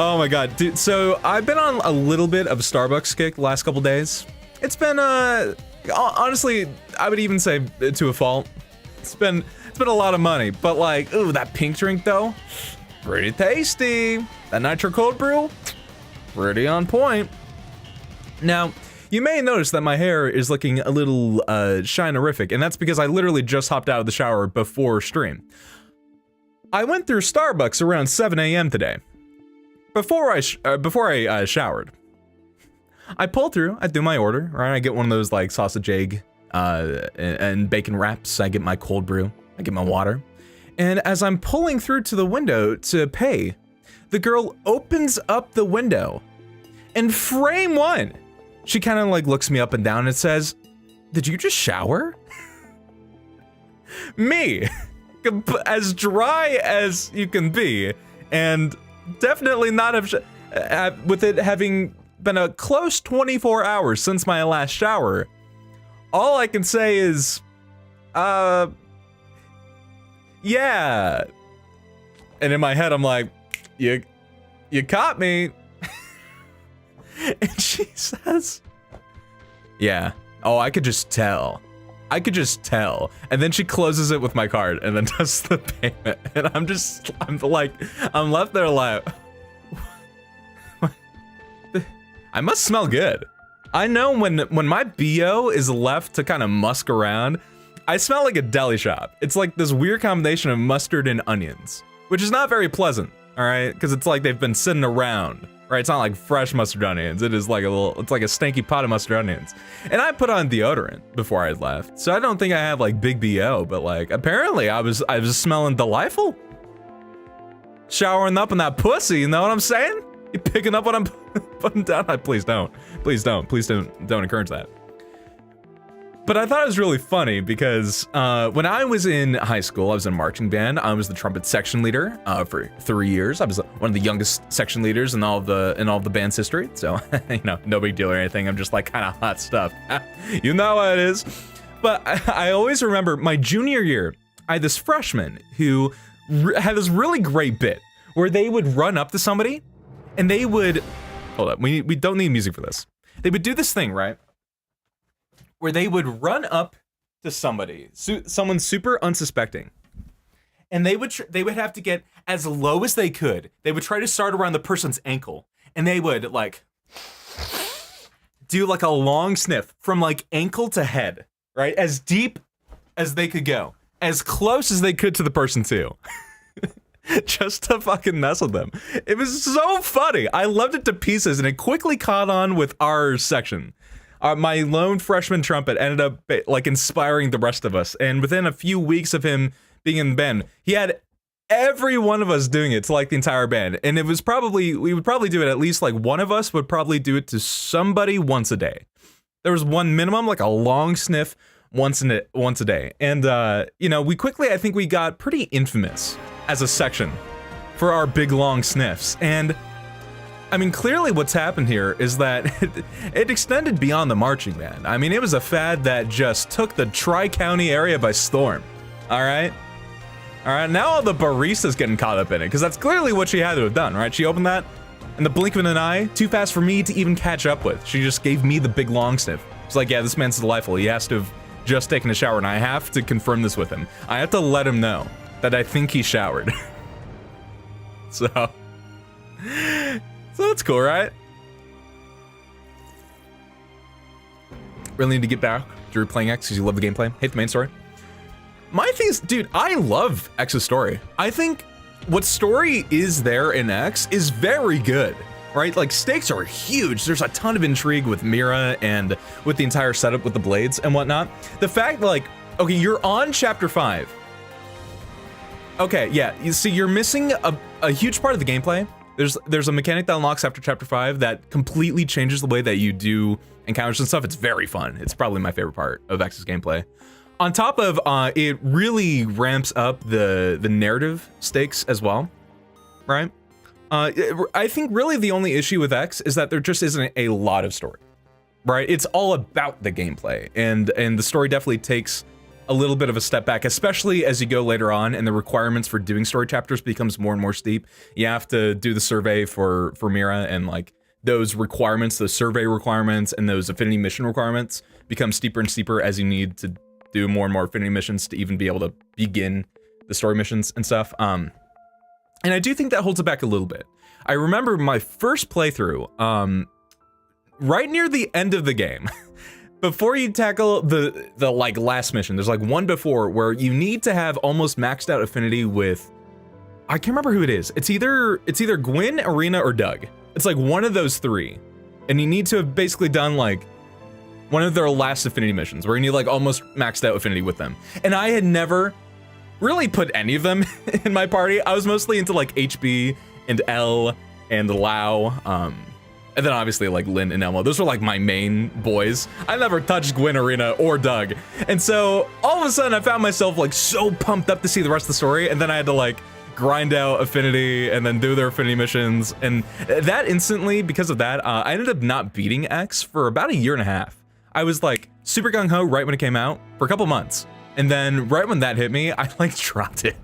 Oh my god, dude. So I've been on a little bit of a Starbucks kick the last couple days. It's been honestly, I would even say to a fault. It's been a lot of money, but like, ooh, that pink drink though, pretty tasty. That nitro cold brew, pretty on point. Now, you may notice that my hair is looking a little shine-orific, and that's because I literally just hopped out of the shower before stream. I went through Starbucks around 7 a.m. today. Before I showered. I pull through, I do my order, right? I get one of those like sausage egg and bacon wraps. I get my cold brew, I get my water. And as I'm pulling through to the window to pay, the girl opens up the window, and frame one, she kind of like looks me up and down and says, "Did you just shower?" Me, as dry as you can be, and definitely not with it having been a close 24 hours since my last shower. All I can say is, yeah. And in my head, I'm like, you caught me. And she says, yeah. Oh, I could just tell. I could just tell. And then she closes it with my card and then does the payment. And I'm left there like, I must smell good. I know when my BO is left to kind of musk around, I smell like a deli shop. It's like this weird combination of mustard and onions, which is not very pleasant, all right? Because it's like they've been sitting around, right? It's not like fresh mustard onions. It is like it's like a stanky pot of mustard onions. And I put on deodorant before I left, so I don't think I have like big BO, but like apparently I was smelling delightful. Showering up in that pussy, you know what I'm saying? You picking up what I'm putting down? Please don't encourage that. But I thought it was really funny because when I was in high school, I was in a marching band. I was the trumpet section leader for 3 years. I was one of the youngest section leaders in all of the band's history. So you know, no big deal or anything. I'm just like kind of hot stuff. You know what it is. But I always remember my junior year, I had this freshman who had this really great bit where they would run up to somebody and they would, hold up, we don't need music for this. They would do this thing, right? Where they would run up to somebody, someone super unsuspecting, and they would have to get as low as they could. They would try to start around the person's ankle, and they would like do like a long sniff from like ankle to head, right? As deep as they could go, as close as they could to the person too. Just to fucking mess with them. It was so funny. I loved it to pieces, and it quickly caught on with our section. My lone freshman trumpet ended up like inspiring the rest of us, and within a few weeks of him being in the band, he had every one of us doing it to like the entire band. And it was we would probably do it, at least like one of us would probably do it to somebody once a day. There was one minimum, like a long sniff once a day. And you know, I think we got pretty infamous as a section for our big long sniffs. And I mean, clearly what's happened here is that it extended beyond the marching band. I mean, it was a fad that just took the Tri-County area by storm. All right, now all the baristas getting caught up in it, because that's clearly what she had to have done, right? She opened that in the blink of an eye, too fast for me to even catch up with. She just gave me the big long sniff. It's like, yeah, this man's delightful. He has to have just taken a shower, and I have to confirm this with him. I have to let him know that I think he showered. So that's cool, right? Really need to get back to playing X because you love the gameplay, hate the main story. My thing is, dude, I love X's story. I think what story is there in X is very good, right? Like, stakes are huge. There's a ton of intrigue with Mira and with the entire setup with the blades and whatnot. The fact, like, okay, you're on chapter 5. Okay, yeah, you see, you're missing a huge part of the gameplay. There's a mechanic that unlocks after chapter 5 that completely changes the way that you do encounters and stuff. It's very fun. It's probably my favorite part of X's gameplay. On top of, it really ramps up the narrative stakes as well, right? I think really the only issue with X is that there just isn't a lot of story, right? It's all about the gameplay, and the story definitely takes a little bit of a step back, especially as you go later on and the requirements for doing story chapters becomes more and more steep. You have to do the survey for Mira, and like those requirements, those survey requirements and those affinity mission requirements become steeper and steeper as you need to do more and more affinity missions to even be able to begin the story missions and stuff. And I do think that holds it back a little bit. I remember my first playthrough, right near the end of the game, before you tackle the like last mission, there's like one before where you need to have almost maxed out affinity with, I can't remember who it is. It's either Gwyn, Arena, or Doug. It's like one of those three. And you need to have basically done like one of their last affinity missions where you need like almost maxed out affinity with them. And I had never really put any of them in my party. I was mostly into like HB and L and Lau. And then obviously like Lynn and Elmo. Those were like my main boys. I never touched Gwyn, Arena, or Doug. And so all of a sudden I found myself like so pumped up to see the rest of the story. And then I had to like grind out affinity and then do their affinity missions. And that instantly, because of that, I ended up not beating X for about a year and a half. I was like super gung-ho right when it came out for a couple months. And then right when that hit me, I like dropped it.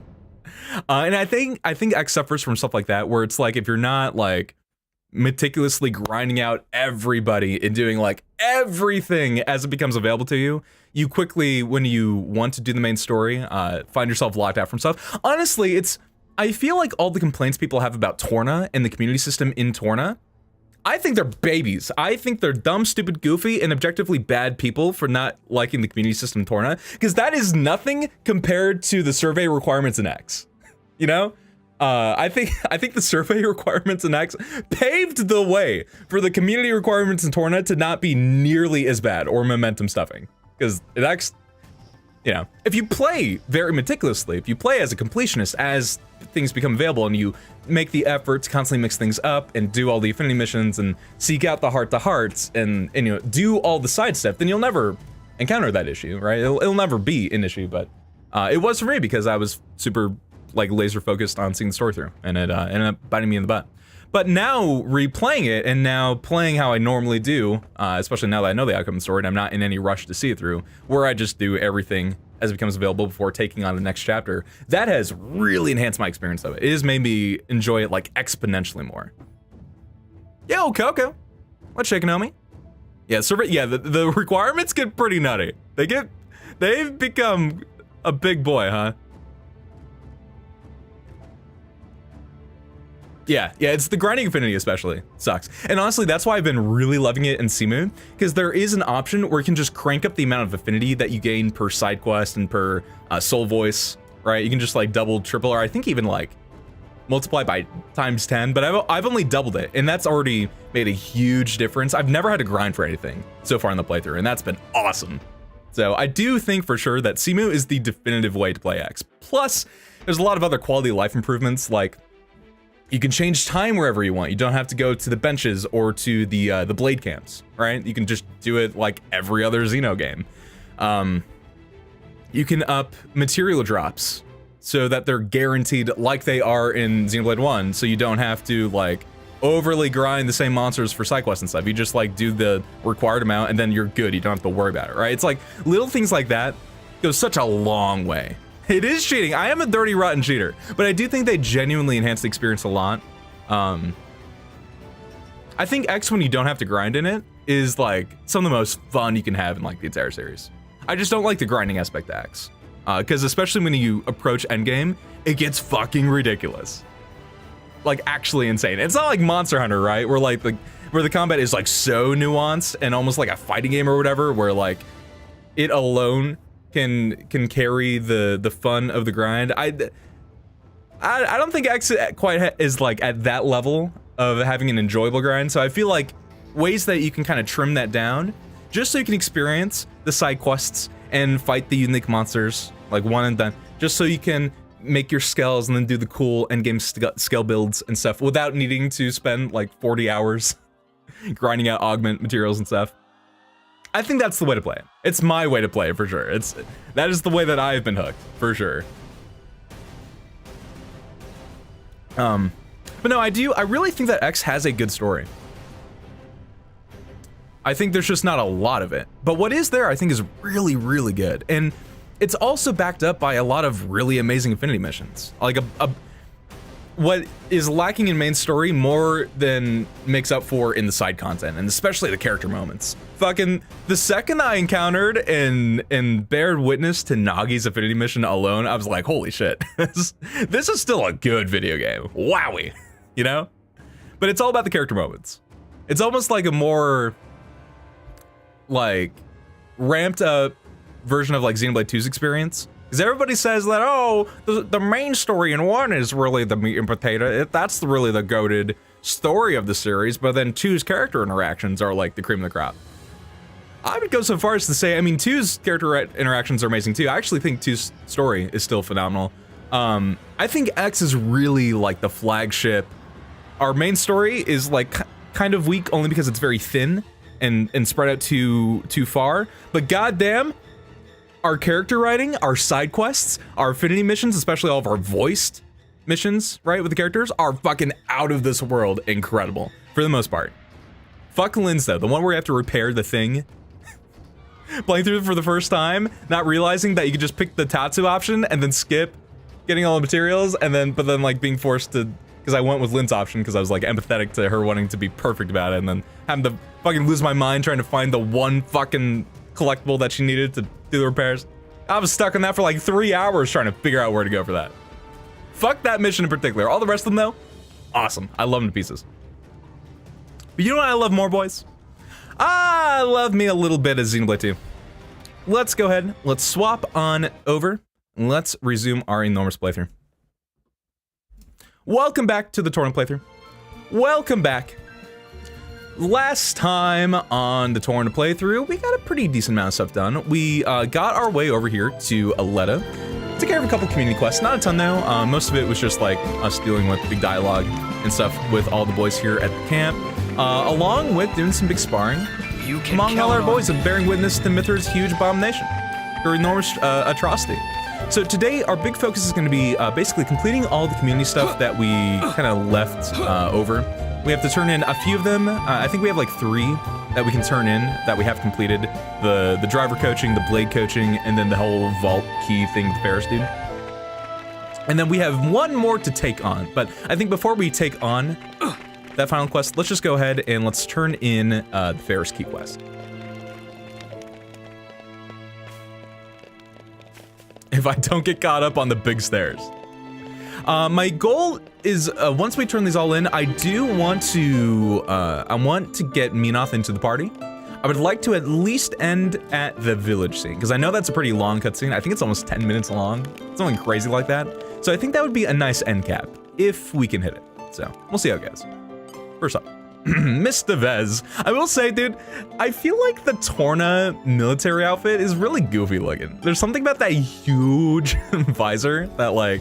And I think X suffers from stuff like that, where it's like, if you're not like meticulously grinding out everybody and doing like everything as it becomes available to you, you quickly, when you want to do the main story, find yourself locked out from stuff. Honestly, I feel like all the complaints people have about Torna and the community system in Torna, I think they're babies. I think they're dumb, stupid, goofy, and objectively bad people for not liking the community system in Torna, because that is nothing compared to the survey requirements in X. You know? I think the survey requirements in X paved the way for the community requirements in Torna to not be nearly as bad or momentum stuffing. Because in X, you know, if you play very meticulously, if you play as a completionist, as things become available and you make the effort to constantly mix things up and do all the affinity missions and seek out the heart-to-hearts and you know, do all the side stuff, then you'll never encounter that issue, right? It'll never be an issue, but it was for me because I was super like laser focused on seeing the story through, and it ended up biting me in the butt. But now replaying it and now playing how I normally do, especially now that I know the outcome of the story and I'm not in any rush to see it through, where I just do everything as it becomes available before taking on the next chapter, that has really enhanced my experience of it. It has made me enjoy it like exponentially more. Yo, Coco, what's shaking on me? Yeah, the requirements get pretty nutty. They've become a big boy, huh? Yeah, it's the grinding affinity especially sucks. And honestly, that's why I've been really loving it in Simu, because there is an option where you can just crank up the amount of affinity that you gain per side quest and per soul voice, right? You can just like double, triple, or I think even like multiply by times 10, but I've only doubled it, and that's already made a huge difference. I've never had to grind for anything so far in the playthrough, and that's been awesome. So I do think for sure that Simu is the definitive way to play X. Plus, there's a lot of other quality of life improvements, like you can change time wherever you want. You don't have to go to the benches or to the blade camps, right? You can just do it like every other Xeno game. You can up material drops so that they're guaranteed like they are in Xenoblade 1, so you don't have to like overly grind the same monsters for side quests and stuff. You just like do the required amount and then you're good. You don't have to worry about it, right? It's like little things like that go such a long way. It is cheating. I am a dirty, rotten cheater, but I do think they genuinely enhance the experience a lot. I think X, when you don't have to grind in it, is like some of the most fun you can have in like the entire series. I just don't like the grinding aspect of X, because especially when you approach endgame, it gets fucking ridiculous. Like actually insane. It's not like Monster Hunter, right? Where like where the combat is like so nuanced and almost like a fighting game or whatever, where like it alone can carry the fun of the grind. I don't think X quite is like at that level of having an enjoyable grind. So I feel like ways that you can kind of trim that down, just so you can experience the side quests and fight the unique monsters, like one and done, just so you can make your scales and then do the cool endgame scale builds and stuff without needing to spend like 40 hours grinding out augment materials and stuff. I think that's the way to play it. It's my way to play it for sure. That is the way that I've been hooked for sure. But no, I really think that X has a good story. I think there's just not a lot of it, but what is there I think is really, really good. And it's also backed up by a lot of really amazing Affinity missions. Like what is lacking in main story more than makes up for in the side content, and especially the character moments. Fucking the second I encountered and bared witness to Nagi's Affinity mission alone, I was like, holy shit, this is still a good video game. Wowie, you know? But it's all about the character moments. It's almost like a more like ramped up version of like Xenoblade 2's experience. Because everybody says that, oh, the main story in 1 is really the meat and potato. That's really the goated story of the series, but then 2's character interactions are like the cream of the crop. I would go so far as to say, I mean, 2's character interactions are amazing too. I actually think 2's story is still phenomenal. I think X is really like the flagship. Our main story is like kind of weak only because it's very thin and spread out too far, but goddamn, our character writing, our side quests, our Affinity missions, especially all of our voiced missions, right, with the characters, are fucking out of this world incredible, for the most part. Fuck Lynn's though, the one where you have to repair the thing. Playing through it for the first time, not realizing that you could just pick the Tatsu option and then skip getting all the materials, and then, but then like being forced to, because I went with Lynn's option because I was like empathetic to her wanting to be perfect about it, and then having to fucking lose my mind trying to find the one fucking collectible that she needed to do the repairs. I was stuck on that for like 3 hours trying to figure out where to go for that. Fuck that mission in particular. All the rest of them though, awesome. I love them to pieces. But you know what I love more, boys? I love me a little bit of Xenoblade 2. Let's go ahead, let's swap on over. Let's resume our enormous playthrough. Welcome back to the Torna playthrough. Welcome back. Last time on the Torna playthrough, we got a pretty decent amount of stuff done. We got our way over here to Alletta. Took care of a couple community quests, not a ton though. Most of it was just like us dealing with big dialogue and stuff with all the boys here at the camp, along with doing some big sparring. Among all our boys and bearing witness to Mithra's huge abomination, her enormous atrocity. So today, our big focus is going to be basically completing all the community stuff that we kind of left over. We have to turn in a few of them. I think we have like 3 that we can turn in that we have completed. The driver coaching, the blade coaching, and then the whole vault key thing with the Ferris dude. And then we have 1 more to take on. But I think before we take on that final quest, let's just go ahead and let's turn in the Ferris key quest. If I don't get caught up on the big stairs. My goal is once we turn these all in, I do want to get Minoth into the party. I would like to at least end at the village scene, because I know that's a pretty long cutscene. I think it's almost 10 minutes long, something crazy like that. So I think that would be a nice end cap if we can hit it. So we'll see how it goes. First up, Mr. Vez. I will say, dude, I feel like the Torna military outfit is really goofy looking. There's something about that huge visor that, like,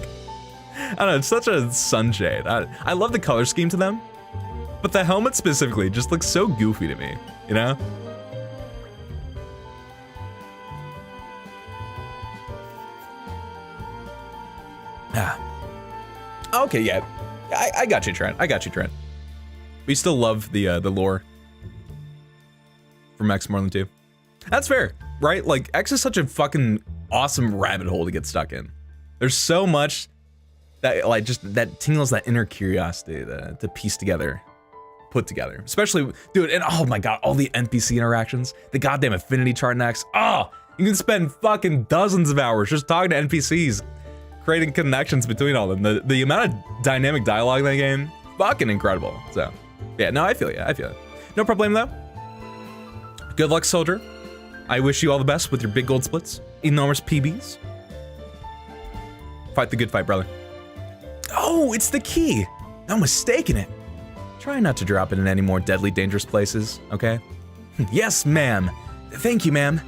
I don't know, it's such a sunshade. I love the color scheme to them, but the helmet specifically just looks so goofy to me, you know? Ah. Okay, yeah. I got you, Trent. I got you, Trent. We still love the lore from X more than 2. That's fair, right? Like, X is such a fucking awesome rabbit hole to get stuck in. There's so much that, like, just that tingles that inner curiosity to piece together, put together. Especially, dude, and oh my god, all the NPC interactions, the goddamn affinity chart in X. Oh, you can spend fucking dozens of hours just talking to NPCs, creating connections between all of them. The amount of dynamic dialogue in that game, fucking incredible. So. Yeah, no, I feel you. I feel it. No problem though. Good luck, soldier. I wish you all the best with your big gold splits, enormous PBs. Fight the good fight, brother. Oh, it's the key. No mistake in it. Try not to drop it in any more deadly, dangerous places, okay? Yes, ma'am. Thank you, ma'am.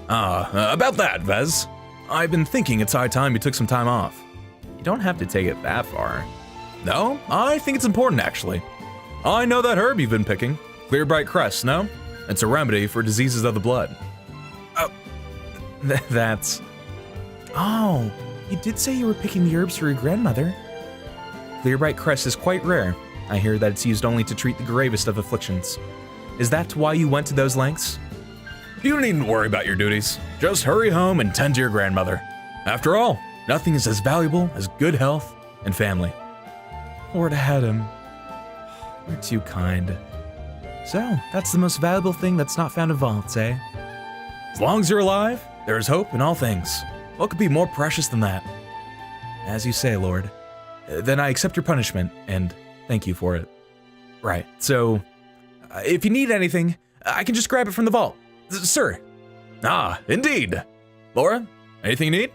About that, Vez. I've been thinking it's high time you took some time off. You don't have to take it that far. No, I think it's important, actually. I know that herb you've been picking. Clear bright crest, no? It's a remedy for diseases of the blood. Oh, that's... Oh, you did say you were picking the herbs for your grandmother. Clear bright crest is quite rare. I hear that it's used only to treat the gravest of afflictions. Is that why you went to those lengths? You needn't worry about your duties. Just hurry home and tend to your grandmother. After all, nothing is as valuable as good health and family. Lord Adam, you're too kind. So, that's the most valuable thing that's not found in vaults, eh? As long as you're alive, there is hope in all things. What could be more precious than that? As you say, Lord. Then I accept your punishment, and thank you for it. Right, so, if you need anything, I can just grab it from the vault. Sir. Ah, indeed. Laura, anything you need?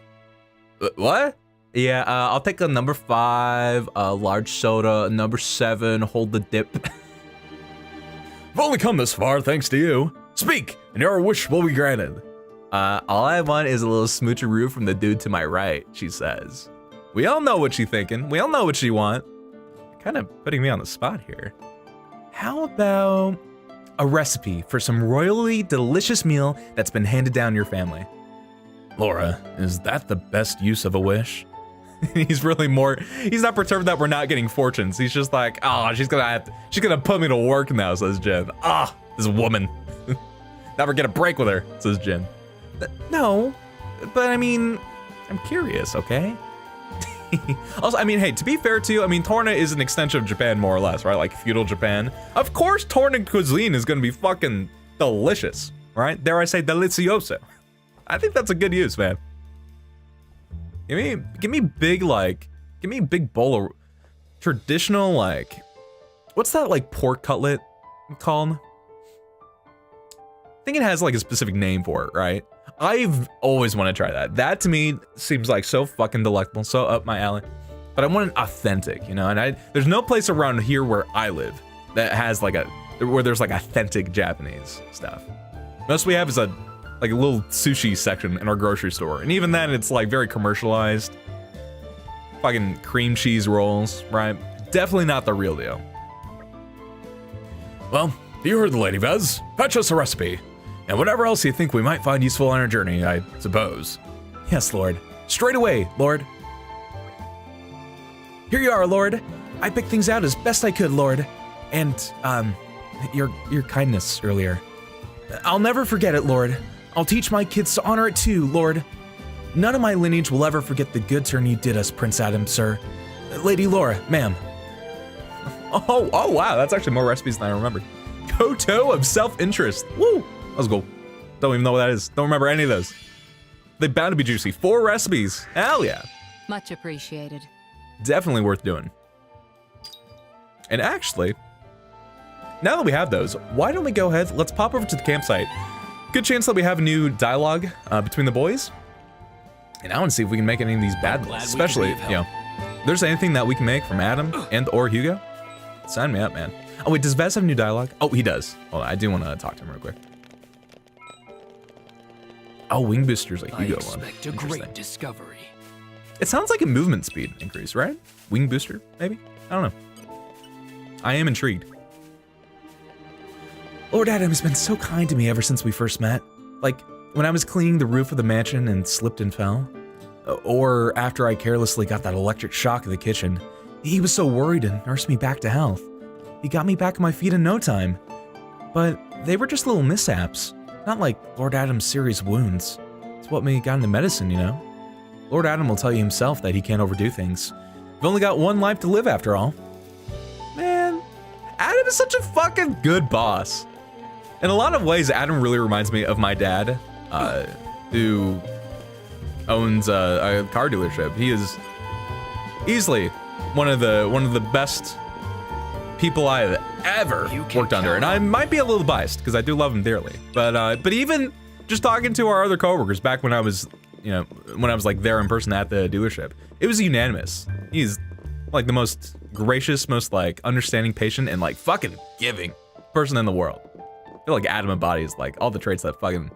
What? Yeah, I'll take a number 5, a large soda, number 7, hold the dip. I've only come this far thanks to you. Speak, and your wish will be granted. All I want is a little smoocheroo from the dude to my right, she says. We all know what she's thinking. We all know what she want. Kind of putting me on the spot here. How about a recipe for some royally delicious meal that's been handed down your family? Laura, is that the best use of a wish? He's not perturbed that we're not getting fortunes. He's just like, oh, she's gonna put me to work now, says Jin. Ah, this woman. Never get a break with her, says Jin. No, but I mean, I'm curious, okay? Also, I mean, hey, to be fair to you, I mean, Torna is an extension of Japan, more or less, right? Like feudal Japan. Of course, Torna cuisine is gonna be fucking delicious, right? Dare I say delicioso. I think that's a good use, man. Give me big bowl of traditional, like, what's that, like, pork cutlet called? I think it has like a specific name for it, right? I've always wanted to try that. That to me seems like so fucking delectable, so up my alley. But I want it authentic, you know? And there's no place around here where I live that has like where there's like authentic Japanese stuff. Most we have is like a little sushi section in our grocery store. And even then, it's like very commercialized. Fucking cream cheese rolls, right? Definitely not the real deal. Well, you heard the lady, Vez. Fetch us a recipe. And whatever else you think we might find useful on our journey, I suppose. Yes, Lord. Straight away, Lord. Here you are, Lord. I picked things out as best I could, Lord. And, your kindness earlier. I'll never forget it, Lord. I'll teach my kids to honor it too, Lord. None of my lineage will ever forget the good turn you did us, Prince Adam, sir. Lady Laura, ma'am. Oh wow, that's actually more recipes than I remembered. Koto of self-interest. Woo, that was cool. Don't even know what that is. Don't remember any of those. They bound to be juicy. 4 recipes, hell yeah. Much appreciated. Definitely worth doing. And actually, now that we have those, why don't we go ahead, let's pop over to the campsite. Good chance that we have a new dialogue between the boys. And I want to see if we can make any of these bad ones, especially, you know, if there's anything that we can make from Adam and or Hugo, sign me up, man. Oh wait, does Vez have new dialogue? Oh, he does. Well, I do want to talk to him real quick. Oh, wing boosters like Hugo one. I expect a great discovery. It sounds like a movement speed increase, right? Wing booster, maybe? I don't know. I am intrigued. Lord Adam has been so kind to me ever since we first met. Like, when I was cleaning the roof of the mansion and slipped and fell. Or after I carelessly got that electric shock in the kitchen. He was so worried and nursed me back to health. He got me back on my feet in no time. But they were just little mishaps. Not like Lord Adam's serious wounds. It's what made me got into medicine, you know? Lord Adam will tell you himself that he can't overdo things. You've only got one life to live after all. Man, Adam is such a fucking good boss. In a lot of ways, Adam really reminds me of my dad, who owns a car dealership. He is easily one of the best people I've ever worked under, and I might be a little biased because I do love him dearly. But even just talking to our other coworkers back when I was, you know, when I was like there in person at the dealership, it was unanimous. He's like the most gracious, most like understanding, patient, and like fucking giving person in the world. I feel like Adam embodies like all the traits that fucking.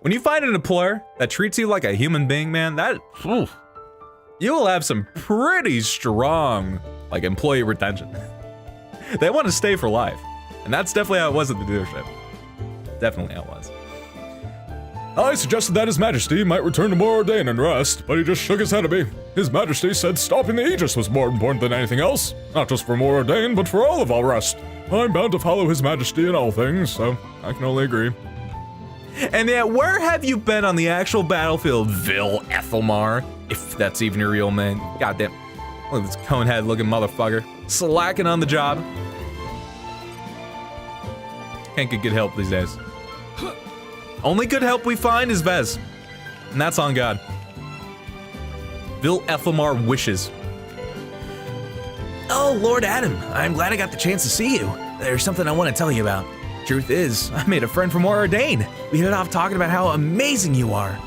When you find an employer that treats you like a human being, man, that you will have some pretty strong like employee retention. They want to stay for life, and that's definitely how it was at the dealership. Definitely how it was. I suggested that His Majesty might return to more ordain and rest, but he just shook his head at me. His Majesty said stopping the Aegis was more important than anything else, not just for more ordain, but for all of our rest. I'm bound to follow His Majesty in all things, so I can only agree. And yet, where have you been on the actual battlefield, Vil Ethelmar? If that's even your real name. Goddamn. Look at this conehead looking motherfucker. Slacking on the job. Can't get good help these days. Only good help we find is Vez. And that's on God. Vil Ethelmar wishes. Oh, Lord Adam, I'm glad I got the chance to see you. There's something I want to tell you about. Truth is, I made a friend from Ordain. We hit it off talking about how amazing you are.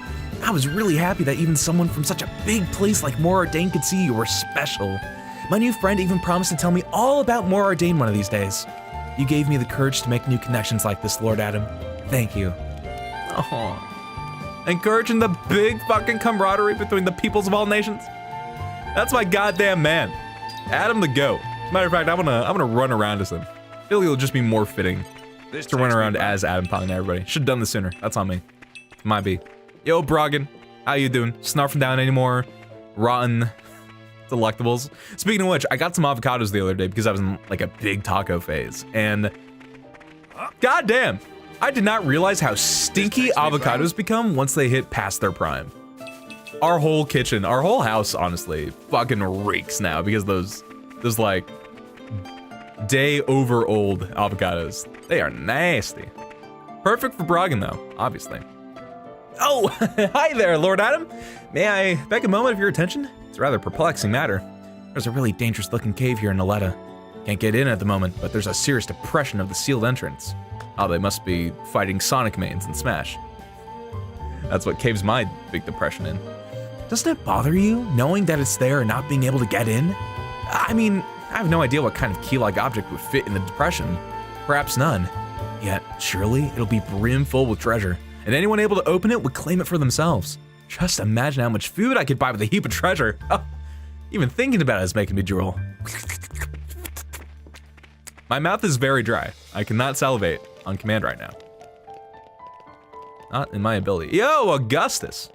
I was really happy that even someone from such a big place like Morardain could see you were special. My new friend even promised to tell me all about Morardain one of these days. You gave me the courage to make new connections like this, Lord Adam. Thank you. Oh, encouraging the big fucking camaraderie between the peoples of all nations. That's my goddamn man, Adam the Goat. Matter of fact, I'm gonna run around as him. I feel like it'll just be more fitting to run around as Adam, talking to everybody. Should have done this sooner. That's on me. Might be. Yo, Brogan, how you doing? Snarfing down any more rotten delectables? Speaking of which, I got some avocados the other day because I was in like a big taco phase, and goddamn, I did not realize how stinky avocados become once they hit past their prime. Our whole kitchen, our whole house, honestly, fucking reeks now because those like day over old avocados. They are nasty. Perfect for Brogan though, obviously. Oh, hi there, Lord Adam. May I beg a moment of your attention? It's a rather perplexing matter. There's a really dangerous looking cave here in Alletta. Can't get in at the moment, but there's a serious depression of the sealed entrance. Oh, they must be fighting Sonic mains in Smash. That's what caves my big depression in. Doesn't it bother you, knowing that it's there and not being able to get in? I mean, I have no idea what kind of key-like object would fit in the depression. Perhaps none. Yet, surely it'll be brimful with treasure, and anyone able to open it would claim it for themselves. Just imagine how much food I could buy with a heap of treasure. Oh, even thinking about it is making me drool. My mouth is very dry. I cannot salivate on command right now. Not in my ability. Yo, Augustus.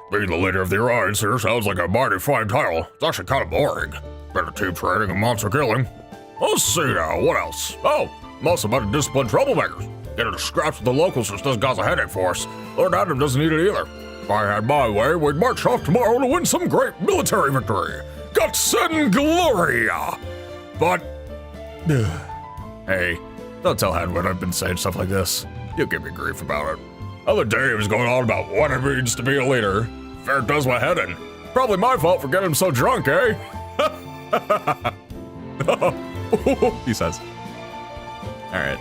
Being the leader of the Alliance here sounds like a mighty fine title. It's actually kind of boring. Better team training and monster killing. Let's see now, what else? Oh, most of them disciplined troublemakers. Getting into scraps with the locals just doesn't cause a headache for us. Lord Adam doesn't need it either. If I had my way, we'd march off tomorrow to win some great military victory. Guts and glory! But, hey, don't tell Hadwin I've been saying stuff like this. You'll give me grief about it. Other day he was going on about what it means to be a leader. Fair does my head in. Probably my fault for getting him so drunk, eh? He says. All right,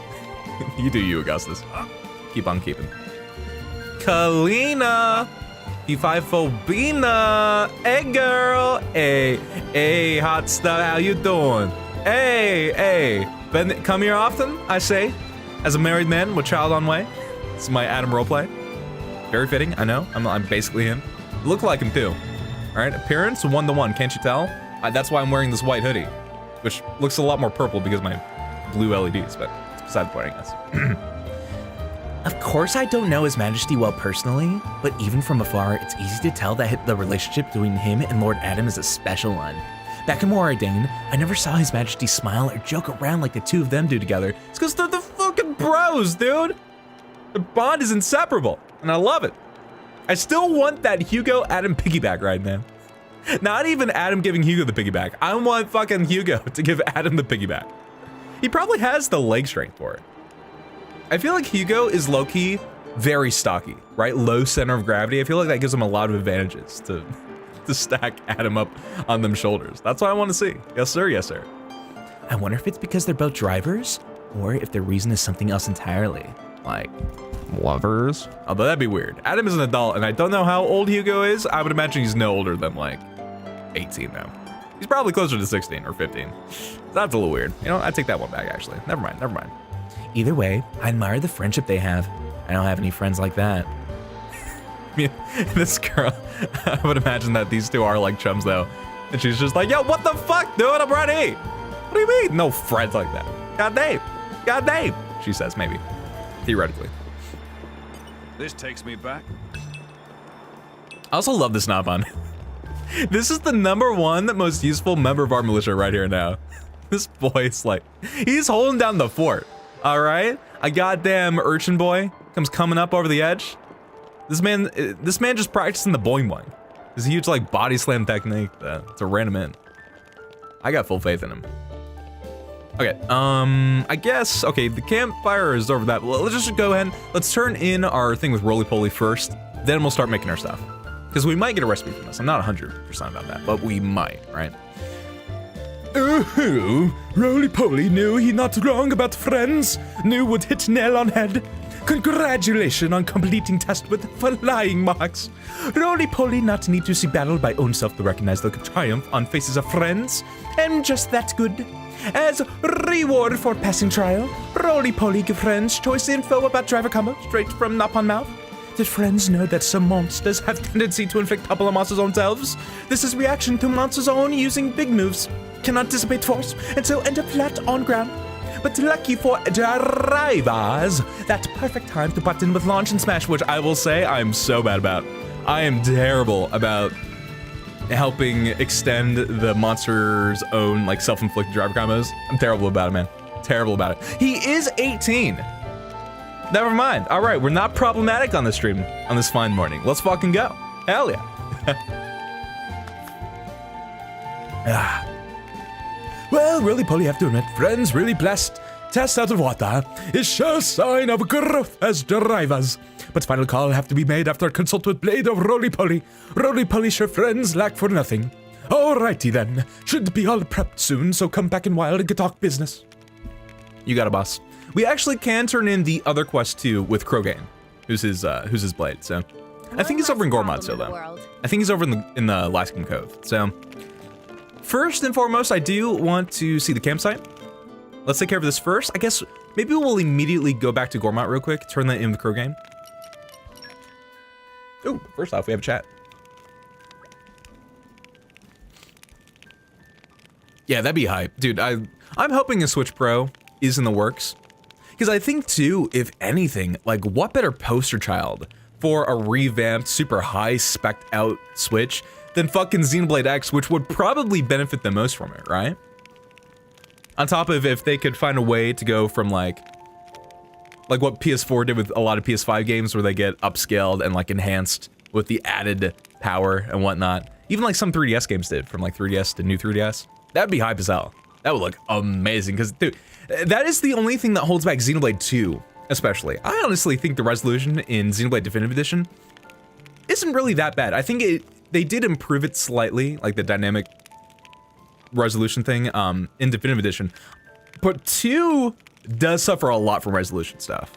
you do you, Augustus. Keep on keeping. Kalina, P5phobina, hey girl, hey hot stuff, how you doing? Hey, been come here often, I say, as a married man with child on way. This is my Adam roleplay. Very fitting, I know. I'm basically him. Look like him too. All right, appearance 1-to-1. Can't you tell? That's why I'm wearing this white hoodie, which looks a lot more purple because of my blue LEDs. But it's beside the point, I guess. Of course, I don't know His Majesty well personally, but even from afar, it's easy to tell that the relationship between him and Lord Adam is a special one. Back in Morardain, I never saw His Majesty smile or joke around like the two of them do together. It's because they're the fucking bros, dude. The bond is inseparable, and I love it. I still want that Hugo Adam piggyback right now. Not even Adam giving Hugo the piggyback. I want fucking Hugo to give Adam the piggyback. He probably has the leg strength for it. I feel like Hugo is low-key very stocky, right? Low center of gravity. I feel like that gives him a lot of advantages to stack Adam up on them shoulders. That's what I want to see. Yes, sir. Yes, sir. I wonder if it's because they're both drivers, or if their reason is something else entirely. Like lovers? Although that'd be weird. Adam is an adult, and I don't know how old Hugo is. I would imagine he's no older than like 18 now. He's probably closer to 16 or 15. That's a little weird. You know, I take that one back, actually. Never mind. Either way, I admire the friendship they have. I don't have any friends like that. I mean, this girl, I would imagine that these two are like chums though. And she's just like, yo, what the fuck, dude? I'm ready. What do you mean? No friends like that. God damn. She says, maybe. Theoretically. This takes me back. I also love this Nabon. This is the #1 most useful member of our militia right here now. This boy is like, he's holding down the fort. All right, a goddamn urchin boy comes coming up over the edge. This man just practicing the boing boing. This huge like body slam technique to ram him in. I got full faith in him. Okay, I guess, okay, the campfire is over that. Let's just go ahead, let's turn in our thing with roly-poly first, then we'll start making our stuff. Because we might get a recipe from this. I'm not 100% about that, but we might, right? Oh, roly-poly knew he not wrong about friends, knew would hit nail on head. Congratulations on completing test with flying marks. Roly-poly not need to see battle by own self to recognize the triumph on faces of friends, and just that good. As reward for passing trial, roly-poly give friends choice info about driver combo straight from Nop on Mouth. Did friends know that some monsters have tendency to inflict couple of monsters themselves? This is reaction to monsters own using big moves. Cannot dissipate force, and so end up flat on ground. But lucky for drivers, that perfect time to butt in with launch and smash, which I will say I'm so bad about. I am terrible about helping extend the monster's own like self-inflicted driver combos. I'm terrible about it, man. Terrible about it. He is 18. Never mind. All right, we're not problematic on this stream on this fine morning. Let's fucking go. Hell yeah. Well, roly-poly have to admit, friends really blessed. Test out of water is sure sign of growth as drivers. But final call have to be made after consult with Blade of roly-poly. Roly-poly sure friends lack for nothing. Alrighty then, should be all prepped soon, so come back in wild and get talk business. You got a boss. We actually can turn in the other quest too with Krogan, who's his blade. So I think he's over in Gormod still though. I think he's over in the Laskin Cove. So first and foremost, I do want to see the campsite. Let's take care of this first. I guess maybe we'll immediately go back to Gormod real quick, turn that in with Krogan. Oh, first off, we have a chat. Yeah, that'd be hype. Dude, I'm hoping a Switch Pro is in the works. Because I think too, if anything, like what better poster child for a revamped, super high spec'd out Switch than fucking Xenoblade X, which would probably benefit the most from it, right? On top of if they could find a way to go from like what PS4 did with a lot of PS5 games where they get upscaled and like enhanced with the added power and whatnot. Even like some 3DS games did from like 3DS to new 3DS. That'd be hype as hell. That would look amazing because dude, that is the only thing that holds back Xenoblade 2, especially. I honestly think the resolution in Xenoblade Definitive Edition isn't really that bad. I think they did improve it slightly, like the dynamic resolution thing in Definitive Edition, but 2 does suffer a lot from resolution stuff.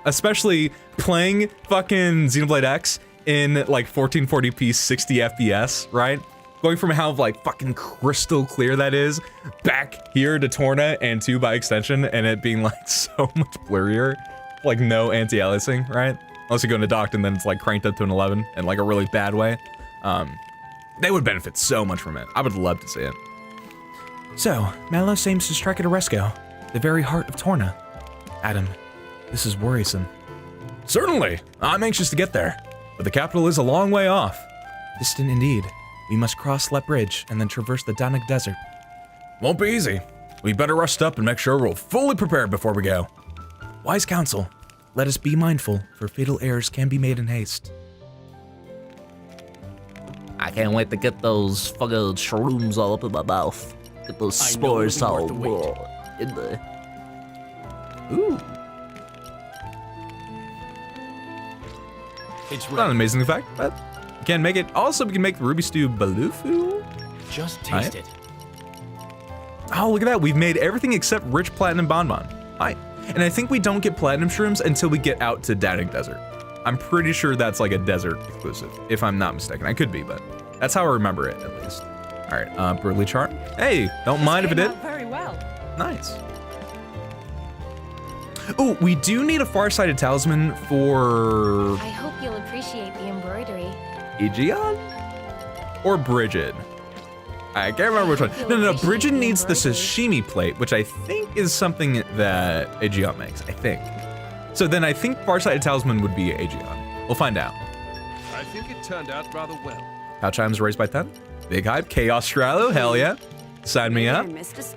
Especially playing fucking Xenoblade X in like 1440p 60 FPS, right? Going from how like fucking crystal clear that is back here to Torna and 2 by extension, and it being like so much blurrier, like no anti-aliasing, right? Unless you go into docked and then it's like cranked up to an 11 in like a really bad way. They would benefit so much from it. I would love to see it. So, Mallow seems to strike at Oresco, the very heart of Torna. Adam, this is worrisome. Certainly, I'm anxious to get there, but the capital is a long way off. Distant indeed. We must cross Lep Bridge and then traverse the Danik Desert. Won't be easy. We better rest up and make sure we're fully prepared before we go. Wise counsel. Let us be mindful, for fatal errors can be made in haste. I can't wait to get those fucking shrooms all up in my mouth. Get those spores all in there. Ooh. It's not an amazing effect, but we can make it. Also, we can make the Ruby Stew Balufu. Just taste it. Oh, look at that. We've made everything except rich platinum bonbon. And I think we don't get platinum shrooms until we get out to Danik Desert. I'm pretty sure that's like a desert exclusive, if I'm not mistaken. I could be, but that's how I remember it, at least. All right, Burley Charm. Hey, don't mind if it did. Very well. Nice. Oh, we do need a far-sighted talisman for... I hope you'll appreciate the embroidery. Aegeon? Or Bridget? I can't remember which one. No, Bridget needs the sashimi plate, which I think is something that Aegeon makes, I think. So then I think Farsighted Talisman would be Aegeon. We'll find out. I think it turned out rather well. How chimes raised by 10? Big hype. Chaos Stralo, hell yeah. Sign me up.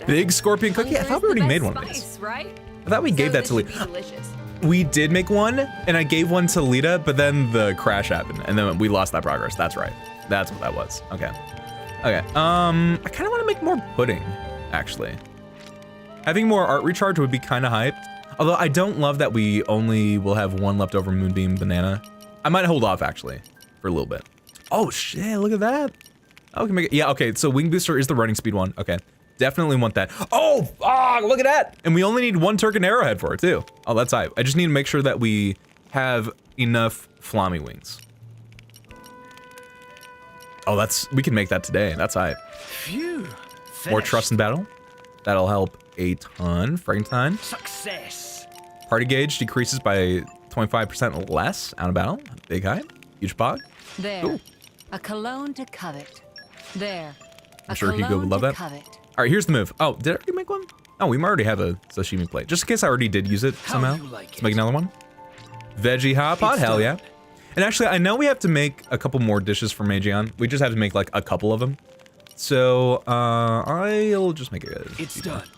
Big Scorpion Cookie. I thought we already made one of these. Right? I thought we gave that to This Lita. should be delicious. We did make one, and I gave one to Lita, but then the crash happened, and then we lost that progress. That's right. That's what that was. Okay. Okay. I kind of want to make more pudding, actually. Having more art recharge would be kind of hype. Although I don't love that we only will have one leftover Moonbeam banana. I might hold off, actually, for a little bit. Oh, shit, look at that. Oh, we can make it. Yeah, okay, so Wing Booster is the running speed one. Okay. Definitely want that. Oh, look at that. And we only need one Turk arrowhead for it too. Oh, that's hype. I just need to make sure that we have enough Flammy wings. Oh, we can make that today. That's hype. Phew. More trust in battle. That'll help a ton. Frankenstein. Success. Party gauge decreases by 25% less out of battle. Big hype. Huge pog. There. Cool. A cologne to covet. There. I'm sure Hugo would love that. Covet. All right, here's the move. Oh, did I already make one? Oh, we already have a sashimi plate. Just in case I already did use it somehow. you like Let's make another one. Veggie hot pot, hell yeah. And actually, I know we have to make a couple more dishes for Magion. We just have to make like a couple of them. So, I'll just make it. It's done.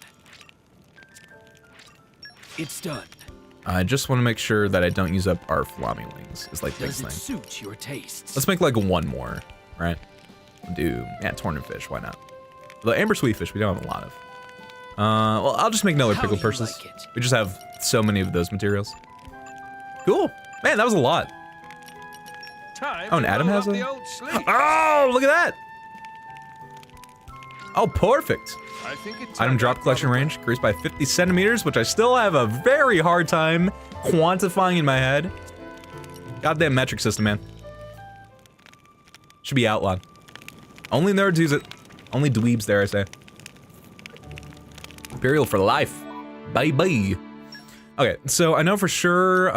It's done. I just want to make sure that I don't use up our Flammy wings. It's like the Does biggest it thing. suit your tastes? Let's make like one more, right? Do, yeah, Torna fish, why not? The amber sweet fish, we don't have a lot of. Well, I'll just make another How pickled you purses. like it? We just have so many of those materials. Cool. Man, that was a lot. Time Oh, and to Adam roll has up a- the old sleeve. Oh, look at that. Oh, perfect. I think it Item turned drop out collection rather range increased by 50 centimeters, which I still have a very hard time quantifying in my head. Goddamn metric system, man. Should be outlawed. Only nerds use it. Only dweebs, dare I say. Imperial for life. Bye-bye. Okay, so I know for sure,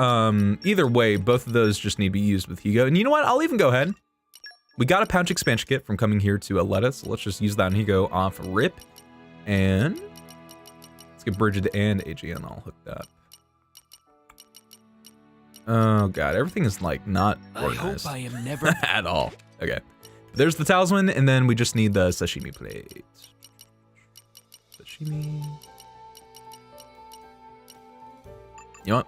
either way, both of those just need to be used with Hugo. And you know what? I'll even go ahead. We got a pouch expansion kit from coming here to Alletta, so let's just use that on Hugo off rip. And let's get Bridget and AGN all hooked up. Oh god, everything is like not organized. I hope I am never. At all. Okay. There's the talisman, and then we just need the sashimi plate. Sashimi. You know what?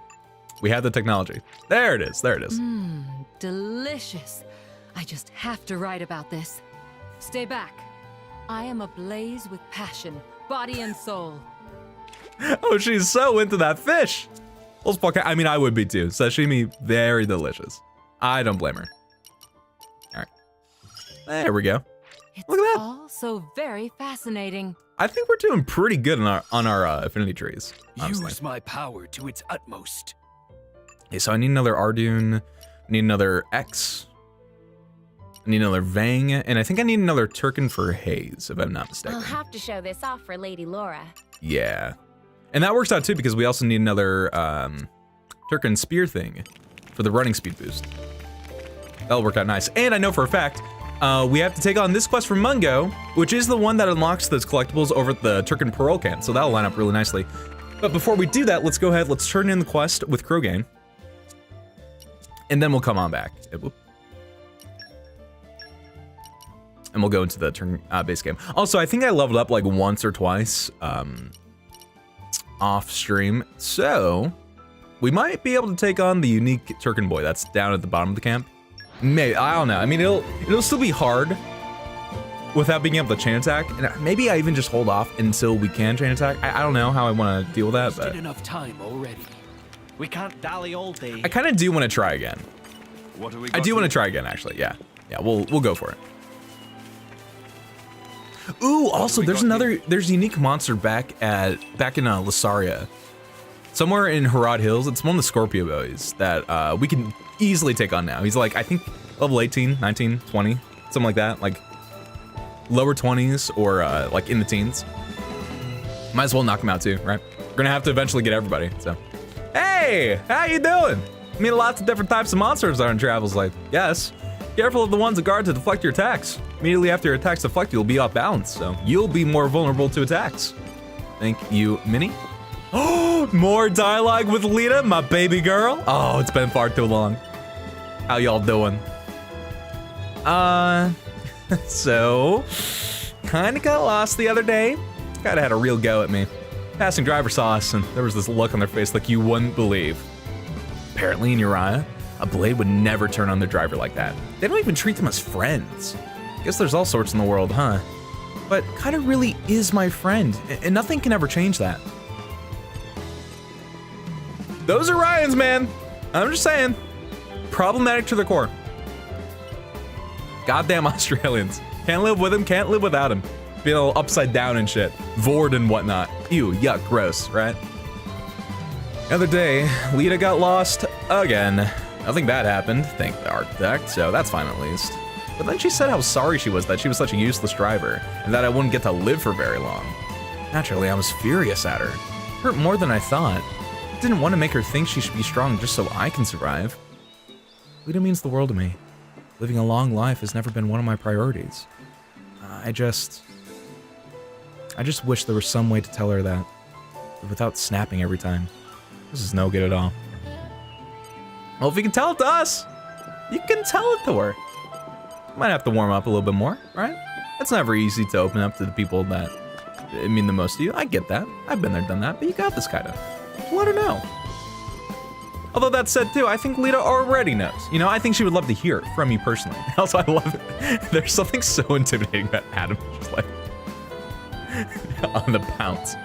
We have the technology. There it is. There it is. Delicious. I just have to write about this. Stay back. I am ablaze with passion, body and soul. Oh, she's so into that fish. Well, I mean, I would be too. Sashimi, very delicious. I don't blame her. All right. There we go. It's Look at that. all so very fascinating. I think we're doing pretty good on our affinity trees. Honestly. Use my power to its utmost. Okay, so I need another Ardoon. I need another X. I need another Vang, and I think I need another Turkin for Haze, if I'm not mistaken. I'll have to show this off for Lady Laura. Yeah. And that works out too, because we also need another Turkin spear thing for the running speed boost. That'll work out nice. And I know for a fact, we have to take on this quest from Mungo, which is the one that unlocks those collectibles over at the Turkin parole camp, so that'll line up really nicely. But before we do that, let's go ahead, let's turn in the quest with Krogan. And then we'll come on back. Whoop. And we'll go into the turn base game. Also, I think I leveled up like once or twice off stream, so we might be able to take on the unique Turkin boy that's down at the bottom of the camp. Maybe, I don't know. I mean, it'll still be hard without being able to chain attack, and maybe I even just hold off until we can chain attack. I don't know how I want to deal with that, but Wasted enough time already. We can't dally all day. I kind of do want to try again. What have we I got do want to here? try again, actually. Yeah, we'll go for it. Ooh, also there's there's a unique monster back in Lysaria. Somewhere in Harad Hills, it's one of the Scorpio boys that we can easily take on now. He's like, I think level 18, 19, 20, something like that, like lower 20s or like in the teens. Might as well knock him out too, right? We're gonna have to eventually get everybody, so. Hey, how you doing? Meet lots of different types of monsters on travels like, yes. Careful of the ones that guard to deflect your attacks. Immediately after your attacks deflect, you'll be off balance, so you'll be more vulnerable to attacks. Thank you, Minnie. Oh, more dialogue with Lita, my baby girl. Oh, it's been far too long. How y'all doing? So, kinda got lost the other day. Kinda had a real go at me. passing driver sauce, and there was this look on their face like you wouldn't believe. Apparently in Uriah, a blade would never turn on their driver like that. They don't even treat them as friends. Guess there's all sorts in the world, huh? But Kaida really is my friend, and nothing can ever change that. Those are Ryans, man. I'm just saying. Problematic to the core. Goddamn Australians. Can't live with him, can't live without him. Being all upside down and shit. Vord and whatnot. Ew, yuck, gross, right? The other day, Lita got lost again. Nothing bad happened, thank the architect, so that's fine at least. But then she said how sorry she was that she was such a useless driver, and that I wouldn't get to live for very long. Naturally, I was furious at her. Hurt more than I thought. I didn't want to make her think she should be strong just so I can survive. Lita means the world to me. Living a long life has never been one of my priorities. I just wish there was some way to tell her that, but without snapping every time. This is no good at all. Well, if you can tell it to us, you can tell it to her. Might have to warm up a little bit more, right? It's never easy to open up to the people that mean the most to you. I get that. I've been there, done that, but you got this, Kaida. Let her know. Although that said too, I think Lita already knows. You know, I think she would love to hear it from me personally. Also, I love it. There's something so intimidating about Adam just like on the pounce.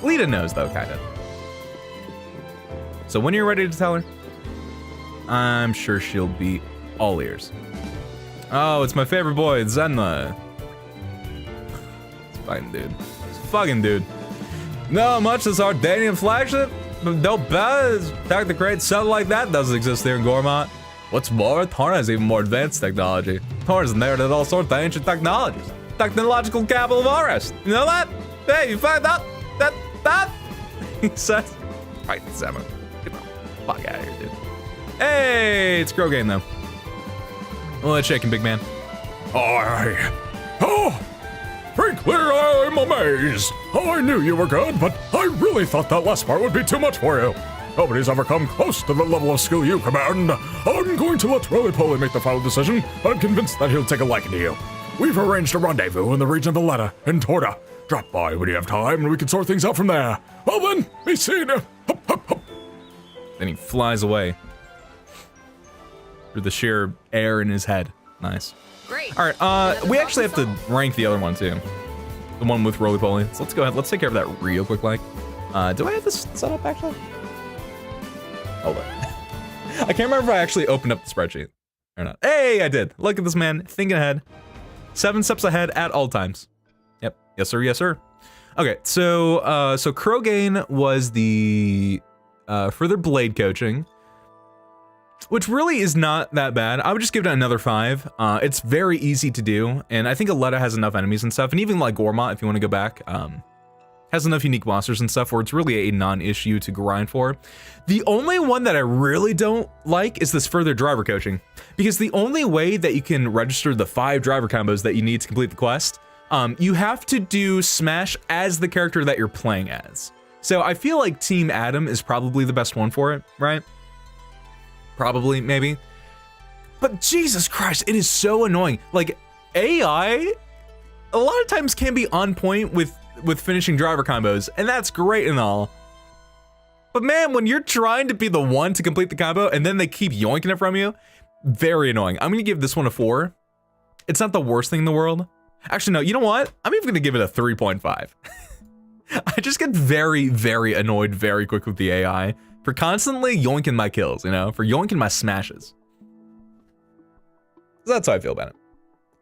Lita knows though, Kaida. So when you're ready to tell her, I'm sure she'll be all ears. Oh, it's my favorite boy, Zenla. It's a fucking dude. It's a fucking dude. No much this Ardanian flagship, but no bad. Attack the crate, something like that doesn't exist here in Gormont. What's more, Torna has even more advanced technology. Torna's inherited all sorts of ancient technologies. Technological capital of Aurest. You know that? Hey, you find out that? He says. Right, Zema. Get the fuck out of here, dude. Hey, it's Grow Game though. Well, it's shaking, big man. Frankly, I'm amazed. I knew you were good, but I really thought that last part would be too much for you. Nobody's ever come close to the level of skill you command. I'm going to let Roly-Poly make the final decision, but I'm convinced that he'll take a liking to you. We've arranged a rendezvous in the region of Alletta in Torna. Drop by when you have time, and we can sort things out from there. Well then, be seen. Hup, hup, hup. Then he flies away. Through the sheer air in his head. Nice. Great. All right, we actually have to rank the other one too. The one with Roly-Poly. So let's go ahead. Let's take care of that real quick, like. Do I have this set up actually? Hold on. I can't remember if I actually opened up the spreadsheet or not. Hey, I did. Look at this man thinking ahead. 7 steps ahead at all times. Yep. Yes, sir. Yes, sir. Okay, so Krogain was the further blade coaching, which really is not that bad. I would just give it another 5. It's very easy to do, and I think Alletta has enough enemies and stuff, and even like Gormont, if you want to go back, has enough unique monsters and stuff where it's really a non-issue to grind for. The only one that I really don't like is this further driver coaching, because the only way that you can register the 5 driver combos that you need to complete the quest, you have to do Smash as the character that you're playing as. So I feel like Team Adam is probably the best one for it, right? Probably, maybe. But Jesus Christ, it is so annoying. Like, AI, a lot of times can be on point with finishing driver combos, and that's great and all. But man, when you're trying to be the one to complete the combo, and then they keep yoinking it from you, very annoying. I'm gonna give this one a 4. It's not the worst thing in the world. Actually, no, you know what? I'm even gonna give it a 3.5. I just get very, very annoyed very quick with the AI for constantly yoinking my kills, you know, for yoinking my smashes. So that's how I feel about it.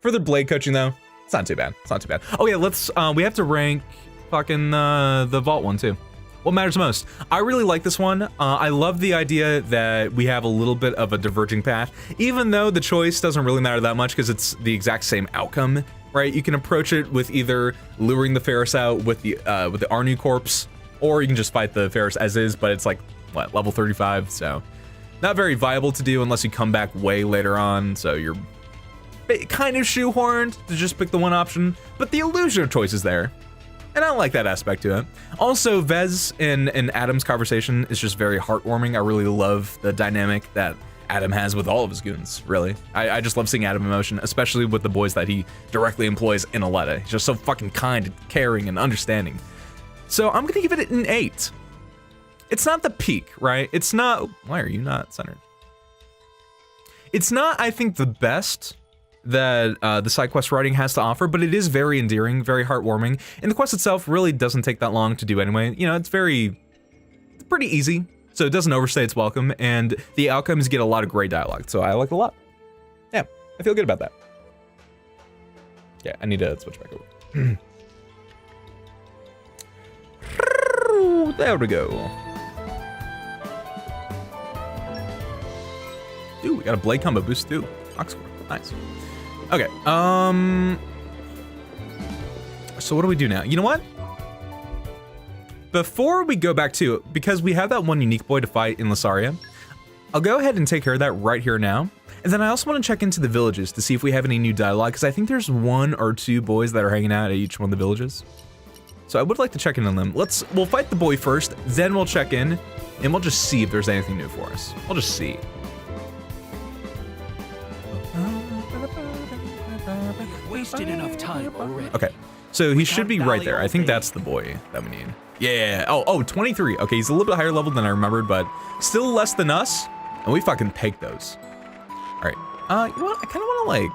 For the blade coaching though, it's not too bad. It's not too bad. Oh yeah, let's, we have to rank fucking the vault one too. What matters most? I really like this one. I love the idea that we have a little bit of a diverging path, even though the choice doesn't really matter that much because it's the exact same outcome, right? You can approach it with either luring the Ferris out with the Arnu corpse, or you can just fight the Ferris as is, but it's like, what, level 35, so not very viable to do unless you come back way later on, so you're kind of shoehorned to just pick the one option, but the illusion of choice is there. And I like that aspect to it. Also, Vez and Adam's conversation is just very heartwarming. I really love the dynamic that Adam has with all of his goons, really. I just love seeing Adam in motion, especially with the boys that he directly employs in Alletta. He's just so fucking kind and caring and understanding. So I'm gonna give it an 8. It's not the peak, right? It's not, why are you not centered? It's not, I think, the best that the side quest writing has to offer, but it is very endearing, very heartwarming, and the quest itself really doesn't take that long to do anyway. You know, it's pretty easy, so it doesn't overstay its welcome, and the outcomes get a lot of great dialogue, so I like it a lot. Yeah, I feel good about that. Yeah, I need to switch back over. There we go. Ooh, we got a blade combo boost too. Oxcore, nice. Okay, so what do we do now? You know what? Before we go back to it, because we have that one unique boy to fight in Lysaria, I'll go ahead and take care of that right here now. And then I also want to check into the villages to see if we have any new dialogue, because I think there's 1 or 2 boys that are hanging out at each one of the villages. So I would like to check in on them. We'll fight the boy first, then we'll check in, and we'll just see if there's anything new for us. We'll just see. Wasted enough time already. Okay, so he should be right there. I think that's the boy that we need. Yeah, oh, 23. Okay, he's a little bit higher level than I remembered, but still less than us, and we fucking take those. All right, you know what? I kind of want to like...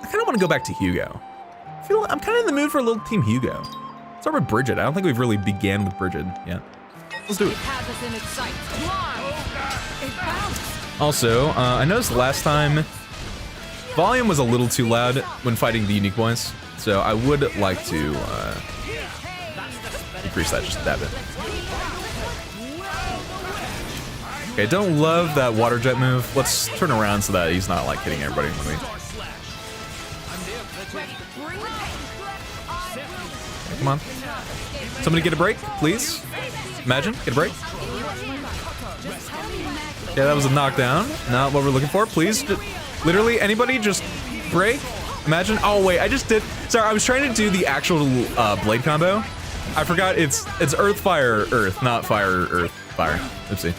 I kind of want to go back to Hugo. I'm kind of in the mood for a little Team Hugo. Let's start with Bridget. I don't think we've really began with Bridget yet. Let's do it. Also, I noticed last time, volume was a little too loud when fighting the unique boys, so I would like to increase that just a tad bit. Okay, don't love that water jet move. Let's turn around so that he's not like hitting everybody with me. Okay, come on. Somebody get a break, please. Imagine, get a break. Yeah, that was a knockdown. Not what we're looking for. Please, literally anybody just break. Imagine. Oh wait, I just did. Sorry, I was trying to do the actual blade combo. I forgot it's earth, fire, earth, not fire, earth, fire. Oopsie.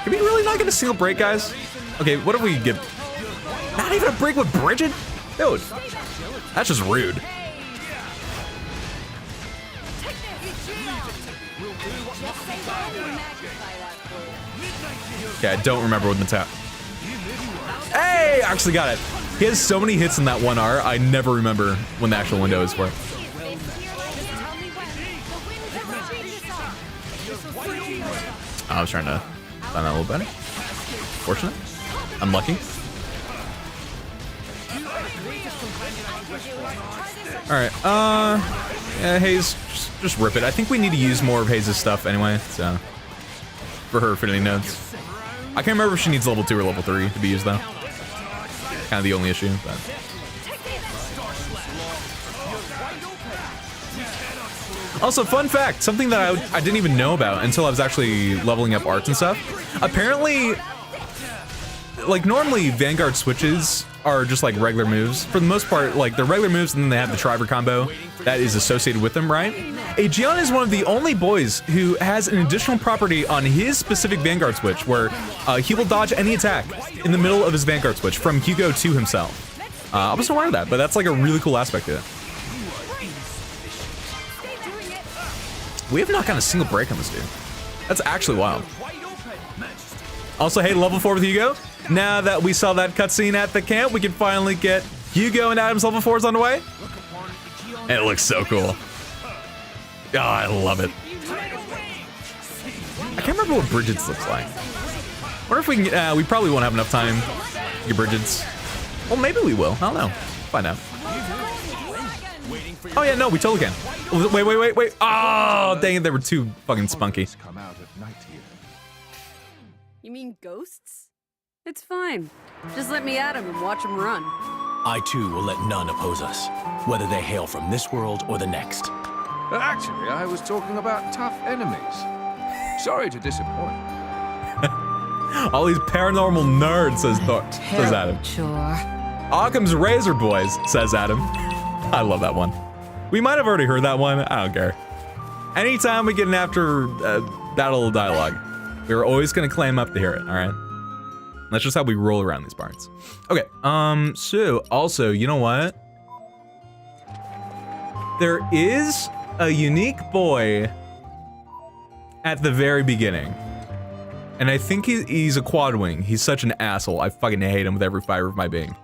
Can we really not get a single break, guys? Okay, what do we get? Not even a break with Bridget? Dude, that's just rude. Okay, I don't remember when the tap. Hey, I actually got it. He has so many hits in that 1R, I never remember when the actual window is for. I was trying to find that a little better. Fortunate. Unlucky. Alright, yeah, Hayes, just rip it. I think we need to use more of Hayes' stuff anyway, so. For her affinity nodes. I can't remember if she needs level 2 or level 3 to be used though. Kind of the only issue, but. Also, fun fact, something that I didn't even know about until I was actually leveling up arts and stuff. Apparently, like normally Vanguard switches are just like regular moves. For the most part, like they're regular moves and then they have the Triver combo that is associated with them, right? JIN is one of the only boys who has an additional property on his specific Vanguard switch where he will dodge any attack in the middle of his Vanguard switch from Hugo to himself. I wasn't aware of that, but that's like a really cool aspect to it. We have not gotten a single break on this dude. That's actually wild. Also, hey, level 4 with Hugo. Now that we saw that cutscene at the camp, we can finally get Hugo and Adam's level 4s on the way. And it looks so cool. Oh, I love it. I can't remember what Bridget's looks like. Wonder if we can get, we probably won't have enough time to get Bridget's. Well, maybe we will. I don't know. Find out. Oh yeah, no, we totally can. Wait. Oh, dang it, they were too fucking spunky. You mean ghosts? It's fine. Just let me at them and watch them run. I too will let none oppose us, whether they hail from this world or the next. Actually, I was talking about tough enemies. Sorry to disappoint. All these paranormal nerds, says Adam. Chore. Occam's Razor Boys, says Adam. I love that one. We might have already heard that one. I don't care. Anytime we get an after battle dialogue, we're always gonna claim up to hear it. All right. That's just how we roll around these parts. Okay, so also, you know what? There is a unique boy at the very beginning. And I think he's a quad wing. He's such an asshole. I fucking hate him with every fiber of my being.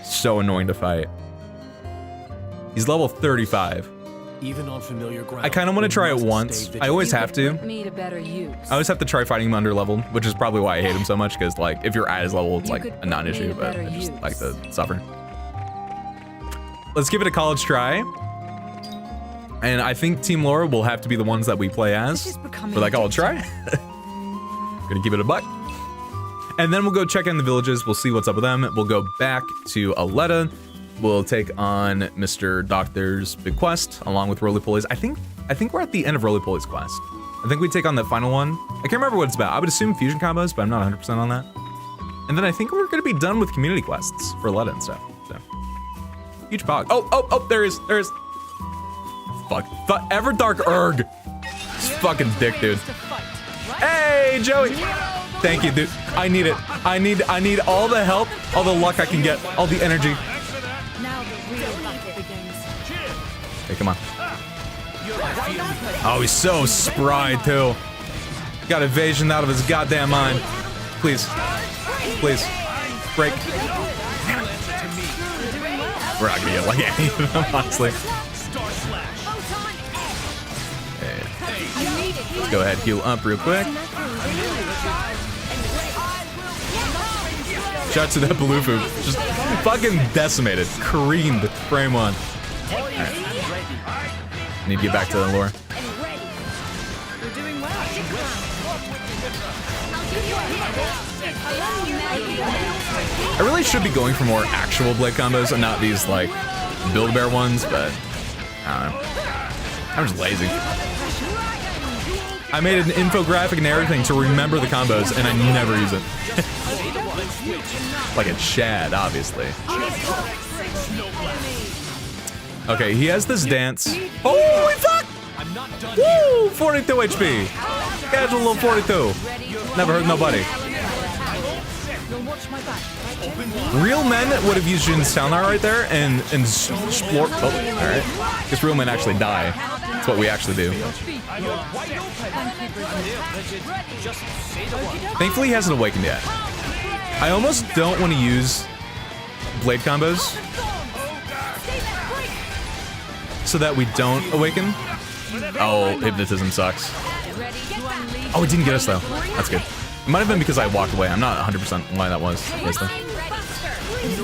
So annoying to fight. He's level 35. Even on familiar ground, I kind of want to try it once. I always have to. Me to better use. I always have to try fighting him under level, which is probably why I hate him so much, because like if you're at his level, it's like a non-issue, but I just like to suffer. Let's give it a college try. And I think Team Laura will have to be the ones that we play as for that college try. Gonna give it a buck. And then we'll go check in the villages. We'll see what's up with them. We'll go back to Alletta. We'll take on Mr. Doctor's big quest along with Roly Poly's. I think we're at the end of Roly Poly's quest. I think we take on that final one. I can't remember what it's about. I would assume fusion combos, but I'm not 100% on that. And then I think we're gonna be done with community quests for Alletta and stuff. So huge pog. Oh, there is. Fuck. Ever Dark Erg. This fucking dick, dude. Hey, Joey. Thank you, dude. I need it. I need all the help, all the luck I can get, all the energy. Hey, come on. Oh, he's so spry, too. Got evasion out of his goddamn mind. Please. Please. Break. Damn it. We're not gonna get like any of them, honestly. Let's go ahead, heal up real quick. Shout to that Baloofu. Just fucking decimated. Creamed frame one. Right. Need to get back to the lore. I really should be going for more actual blade combos and not these like Build-A-Bear ones, but I don't know. I'm just lazy. I made an infographic and everything to remember the combos, and I never use it. Like a Chad, obviously. Okay, he has this dance. Holy fuck! Woo! 42 HP. Casual little 42. Never hurt nobody. Real men would have used Jin's sound art right there and explore. Oh, all right. Because real men actually die. That's what we actually do. Thankfully, he hasn't awakened yet. I almost don't want to use blade combos so that we don't awaken. Oh, hypnotism sucks. Oh, it didn't get us though. That's good. It might have been because I walked away. I'm not 100% why that was.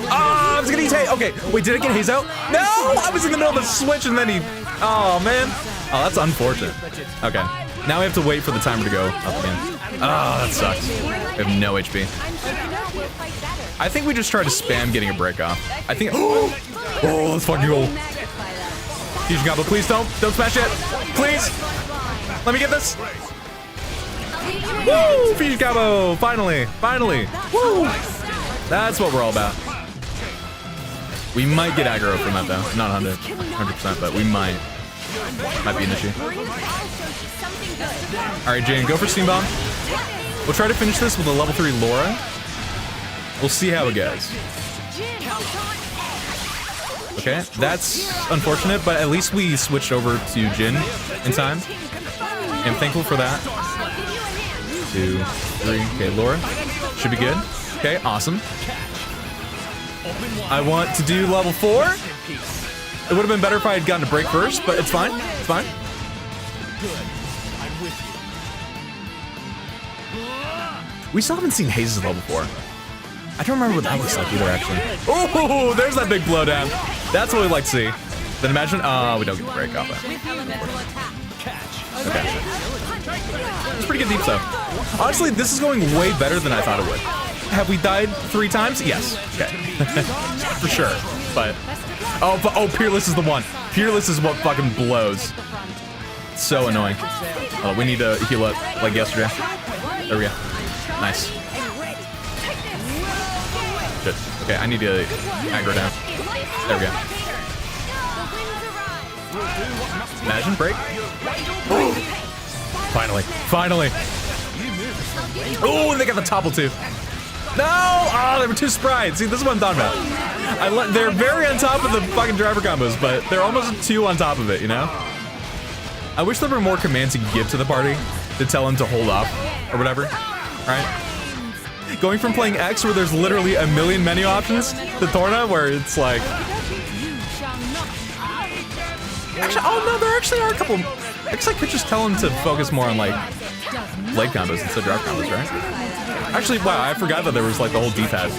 Ah, I was gonna use haze. Okay, wait, did I get haze out? No, I was in the middle of a switch and then he. Oh man. Oh, that's unfortunate. Okay, now we have to wait for the timer to go up again. Oh, that sucks. We have no HP. I think we just try to spam getting a break off. I think. Oh, let's fucking go. Fusion combo, please don't smash it. Please. Let me get this. Woo! Fusion combo! Finally! Woo! That's what we're all about. We might get aggro from that though. Not 100%, but we might. Might be an issue. Alright, Jane, go for Steam Bomb. We'll try to finish this with a level 3 Laura. We'll see how it goes. Okay, that's unfortunate, but at least we switched over to Jin in time. I'm thankful for that. 2, 3. Okay, Laura. Should be good. Okay, awesome. I want to do level 4. It would have been better if I had gotten a break first, but it's fine. It's fine. We still haven't seen Haze's level 4. I don't remember what that looks like either, actually. Oh, there's that big blowdown. That's what we like to see. Then imagine, we don't get the break off that. Okay. It's pretty good deep though. Honestly, this is going way better than I thought it would. Have we died 3 times? Yes. Okay. For sure. But oh, Peerless is the one. Peerless is what fucking blows. It's so annoying. Oh, we need to heal up like yesterday. There we go. Nice. Shit. Okay, I need to aggro down. There we go. Imagine break. Ooh. Finally. Oh, they got the topple too. No! Oh, there were two sprites. See, this is what I'm talking about. They're very on top of the fucking driver combos, but they're almost two on top of it, you know? I wish there were more commands you could give to the party to tell them to hold off or whatever, right? Going from playing X, where there's literally a million menu options, to Torna, where it's like... Actually, oh no, there actually are a couple... I guess I could just tell them to focus more on, like, blade combos instead of drive combos, right? Actually, wow, I forgot that there was, like, the whole D-pad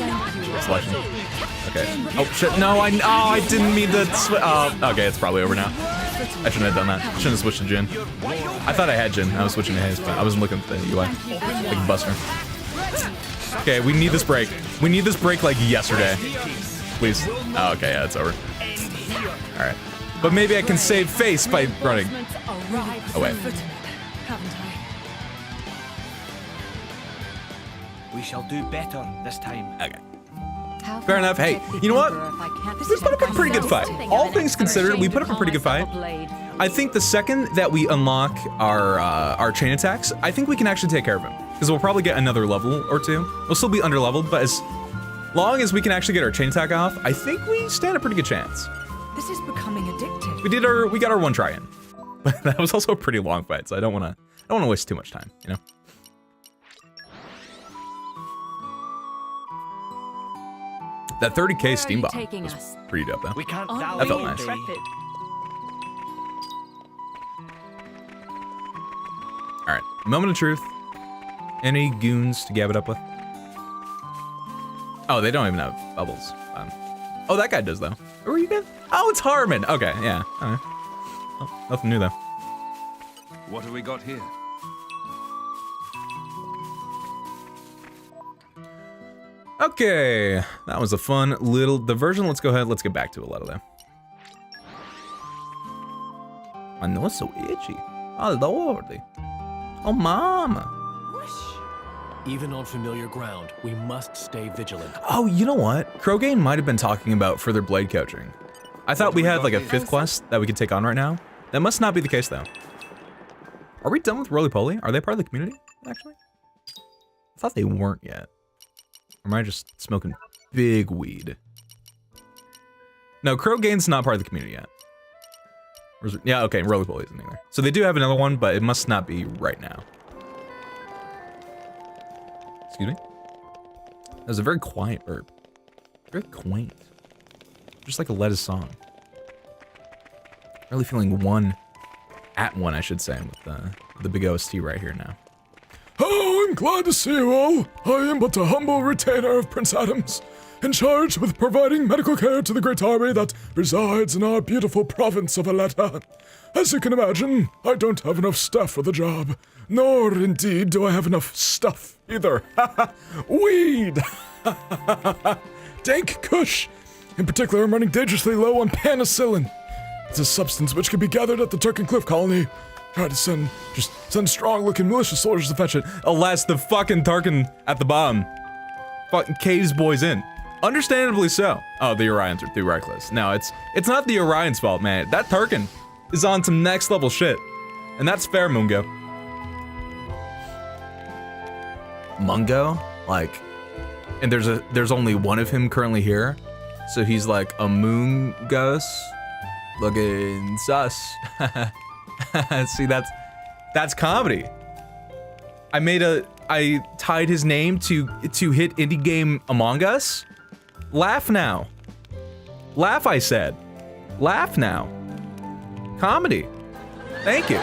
selection. Okay. Oh, shit, no, I didn't mean to okay, it's probably over now. I shouldn't have done that. Shouldn't have switched to JIN. I thought I had JIN. I was switching to Haze, but I wasn't looking at the UI. Like Buster. Okay, we need this break. We need this break like yesterday. Please. Oh, okay, yeah, it's over. Alright. But maybe I can save face by running. Oh, wait. We shall do better this time. Okay. Fair enough. Hey, you know what? We put up a pretty good fight. All things considered, we put up a pretty good fight. I think the second that we unlock our chain attacks, I think we can actually take care of him. Because we'll probably get another level or two. We'll still be underleveled, but as long as we can actually get our chain attack off, I think we stand a pretty good chance. This is becoming addictive. We got our one try in. But that was also a pretty long fight, so I don't wanna waste too much time, you know? That 30k Steam bomb was pretty dope though. We can't that felt nice. Alright, moment of truth. Any goons to gab it up with? Oh, they don't even have bubbles. Oh, that guy does though. Where are you going? Oh, it's Harmon. Okay, yeah. Alright. Oh, nothing new though. What have we got here? Okay, that was a fun little diversion. Let's go ahead, let's get back to Alletta though. My nose is so itchy. Oh lordy. Oh mama. Even on familiar ground, we must stay vigilant. Oh, you know what? Krogan might have been talking about further blade coaching. I thought we had like a 5th quest that we could take on right now. That must not be the case though. Are we done with Roly Poly? Are they part of the community, actually? I thought they weren't yet. Or am I just smoking big weed? No, Krogan's not part of the community yet. Yeah, okay, Roly Poly isn't either. So they do have another one, but it must not be right now. Excuse me? That was a very quiet burp. Very quaint. Just like Alletta's song. Really feeling one, I should say, with the big OST right here now. Oh, I'm glad to see you all. I am but a humble retainer of Prince Adams, in charge with providing medical care to the great army that resides in our beautiful province of Alletta. As you can imagine, I don't have enough staff for the job, nor indeed do I have enough stuff either. Weed! Dank Kush! In particular, I'm running dangerously low on penicillin. It's a substance which can be gathered at the Turk and Cliff colony. Try to send strong-looking militia soldiers to fetch it. Alas, the fucking Tarkin at the bottom. Fucking caves boys in. Understandably so. Oh, the Orions are too reckless. No, it's not the Orions' fault, man. That Tarkin is on some next level shit. And that's fair, Mungo. Mungo? Like, and there's only one of him currently here. So he's like a Moongus looking sus. See, that's comedy. I tied his name to hit indie game Among Us. Laugh now. Laugh, I said. Laugh now. Comedy. Thank you.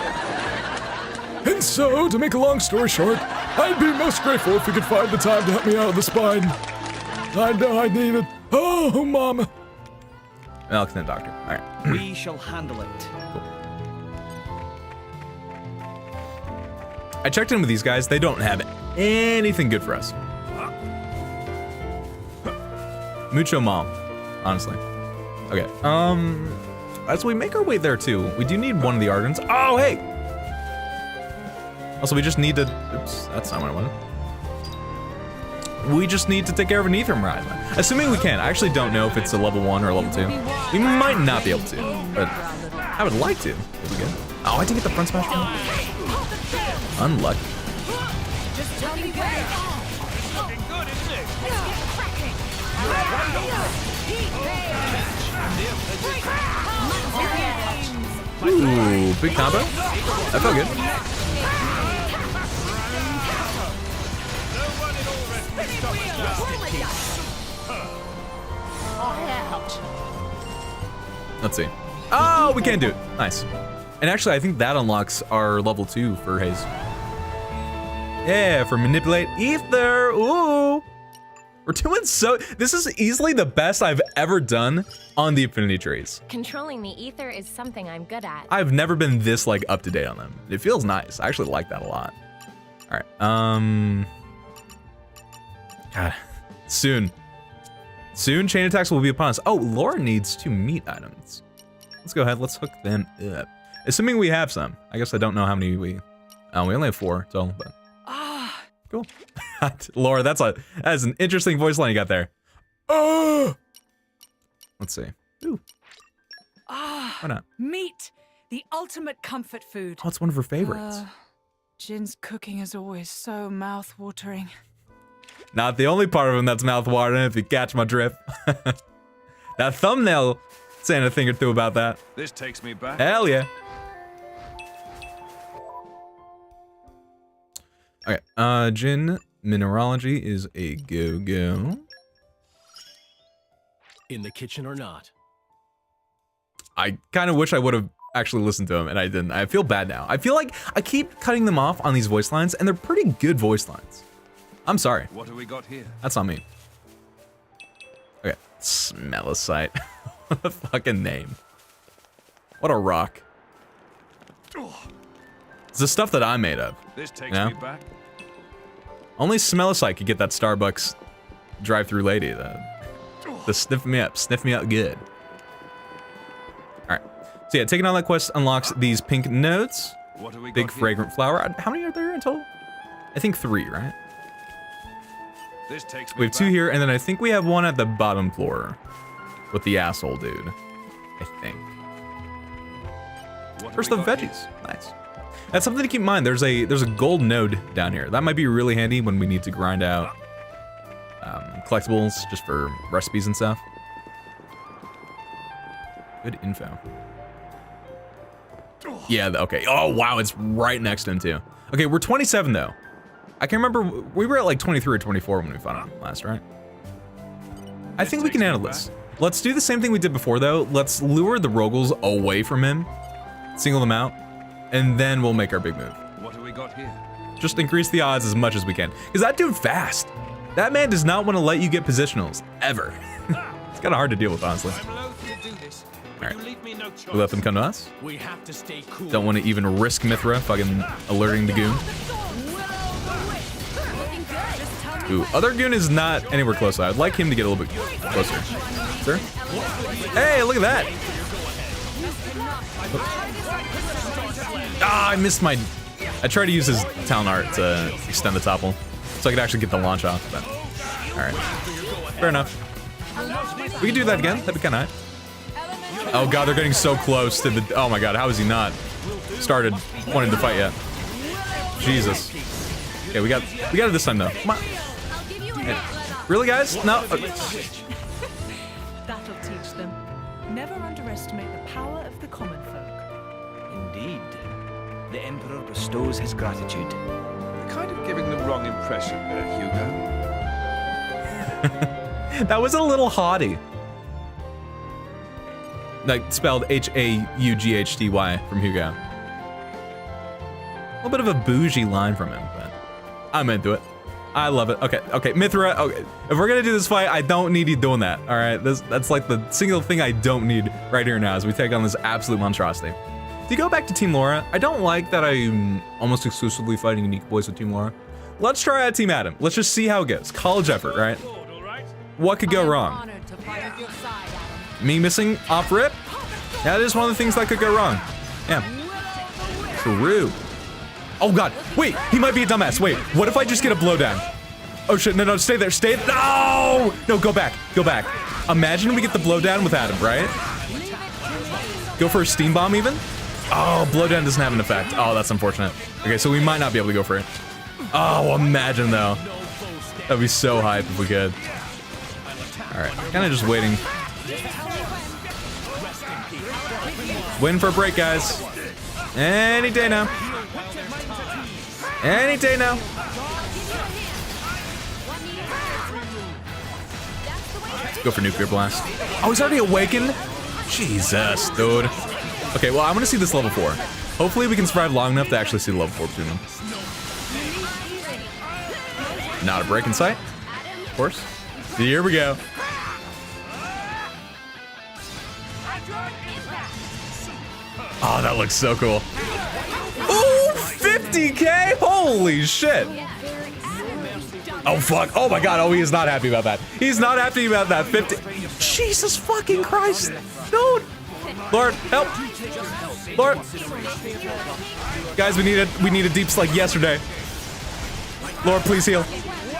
And so, to make a long story short, I'd be most grateful if you could find the time to help me out of the spine. I know I need it. Oh, mama. Alex, no doctor. All right. We shall handle it. Cool. I checked in with these guys. They don't have anything good for us. Mucho mom, honestly. Okay. As we make our way there too, we do need one of the Ardens. Oh, hey. Also, we just need to. Oops, that's not what I wanted. We just need to take care of an Aetherium Horizon. Assuming we can. I actually don't know if it's a level 1 or a level 2. We might not be able to, but I would like to. If we can. Oh, I didn't get the front smash one. Unlucky. Ooh, big combo. That felt good. Let's see. Oh, we can't do it. Nice. And actually, I think that unlocks our level 2 for Haze. Yeah, for manipulate ether. Ooh. We're doing so. This is easily the best I've ever done on the affinity trees. Controlling the ether is something I'm good at. I've never been this like up to date on them. It feels nice. I actually like that a lot. All right. God, soon chain attacks will be upon us. Oh, Laura needs 2 meat items. Let's go ahead. Let's hook them up. Assuming we have some. I guess I don't know how many we only have 4 total, but cool. Laura, that's an interesting voice line you got there. Oh, let's see. Ooh. Why not? Meat, the ultimate comfort food. Oh, it's one of her favorites. Jin's cooking is always so mouth-watering. Not the only part of him that's mouth-watering, if you catch my drift. That thumbnail saying a thing or two about that. This takes me back. Hell yeah. Okay, Jin mineralogy is a go-go. In the kitchen or not? I kind of wish I would have actually listened to him, and I didn't. I feel bad now. I feel like I keep cutting them off on these voice lines, and they're pretty good voice lines. I'm sorry. What have we got here? That's not me. Okay, Smellicite. What a fucking name. What a rock. It's the stuff that I made of. This takes you know? me back. Only Smellicite could get that Starbucks drive-through lady to sniff me up good. All right, so yeah, taking on that quest unlocks these pink notes. What have we Big got fragrant flower. How many are there in total? I think 3, right? This takes me We have 2 back. here, and then I think we have 1 at the bottom floor with the asshole dude. I think. What have First we the got here? veggies. Nice. That's something to keep in mind. There's a gold node down here. That might be really handy when we need to grind out collectibles just for recipes and stuff. Good info. Yeah, okay. Oh, wow, it's right next to him, too. Okay, we're 27, though. I can remember, we were at like 23 or 24 when we found him last, right? I think we can handle this. Let's do the same thing we did before, though. Let's lure the Rogals away from him, single them out, and then we'll make our big move. What have we got here? Just increase the odds as much as we can. Because that dude fast. That man does not want to let you get positionals, ever. It's kind of hard to deal with, honestly. I'm loath to do this, but All right. you leave me no choice. We let them come to us. We have to stay cool. Don't want to even risk Mithra fucking alerting the goon. Ooh, other goon is not anywhere close. I'd like him to get a little bit closer. Sir? Hey, look at that. Ah, I missed my... I tried to use his talent art to extend the topple, so I could actually get the launch off, but... Alright. Fair enough. We could do that again. That'd be kind of nice. Oh god, they're getting so close to the... Oh my god, how is he not started wanting to fight yet? Jesus. Okay, we got it this time, though. Come on. Hey, really, guys? No. That'll teach them. Never underestimate the power of the common folk. Indeed. The Emperor bestows his gratitude. You're kind of giving the wrong impression there, Hugo. That was a little haughty. Like, spelled H-A-U-G-H-T-Y from Hugo. A little bit of a bougie line from him, but I'm into it. I love it. Okay, Mithra, okay. If we're gonna do this fight, I don't need you doing that, all right? That's like the single thing I don't need right here now as we take on this absolute monstrosity. To go back to Team Laura, I don't like that I'm almost exclusively fighting unique boys with Team Laura. Let's try out Team Adam. Let's just see how it goes. College effort, right? What could go wrong? Me missing off rip? That is one of the things that could go wrong. Yeah. True. Oh god, wait, he might be a dumbass. Wait, what if I just get a blowdown? Oh shit, no, stay there, no! No, go back. Imagine we get the blowdown with Adam, right? Go for a steam bomb even? Oh, blowdown doesn't have an effect. Oh, that's unfortunate. Okay, so we might not be able to go for it. Oh, imagine though. That'd be so hype if we could. Alright, kind of just waiting. Waiting for a break, guys. Any day now. Any day now. Go for nuclear blast. Oh, he's already awakened? Jesus, dude. Okay, well, I want to see this level 4. Hopefully we can survive long enough to actually see the level 4 between them. Not a break in sight, of course. Here we go. Oh, that looks so cool. Ooh, 50K? Holy shit. Oh, fuck. Oh, my God. Oh, he is not happy about that. He's not happy about that. 50. Jesus fucking Christ. Dude. Lord, help. Lord. Guys, we need a deep like yesterday. Lord, please heal.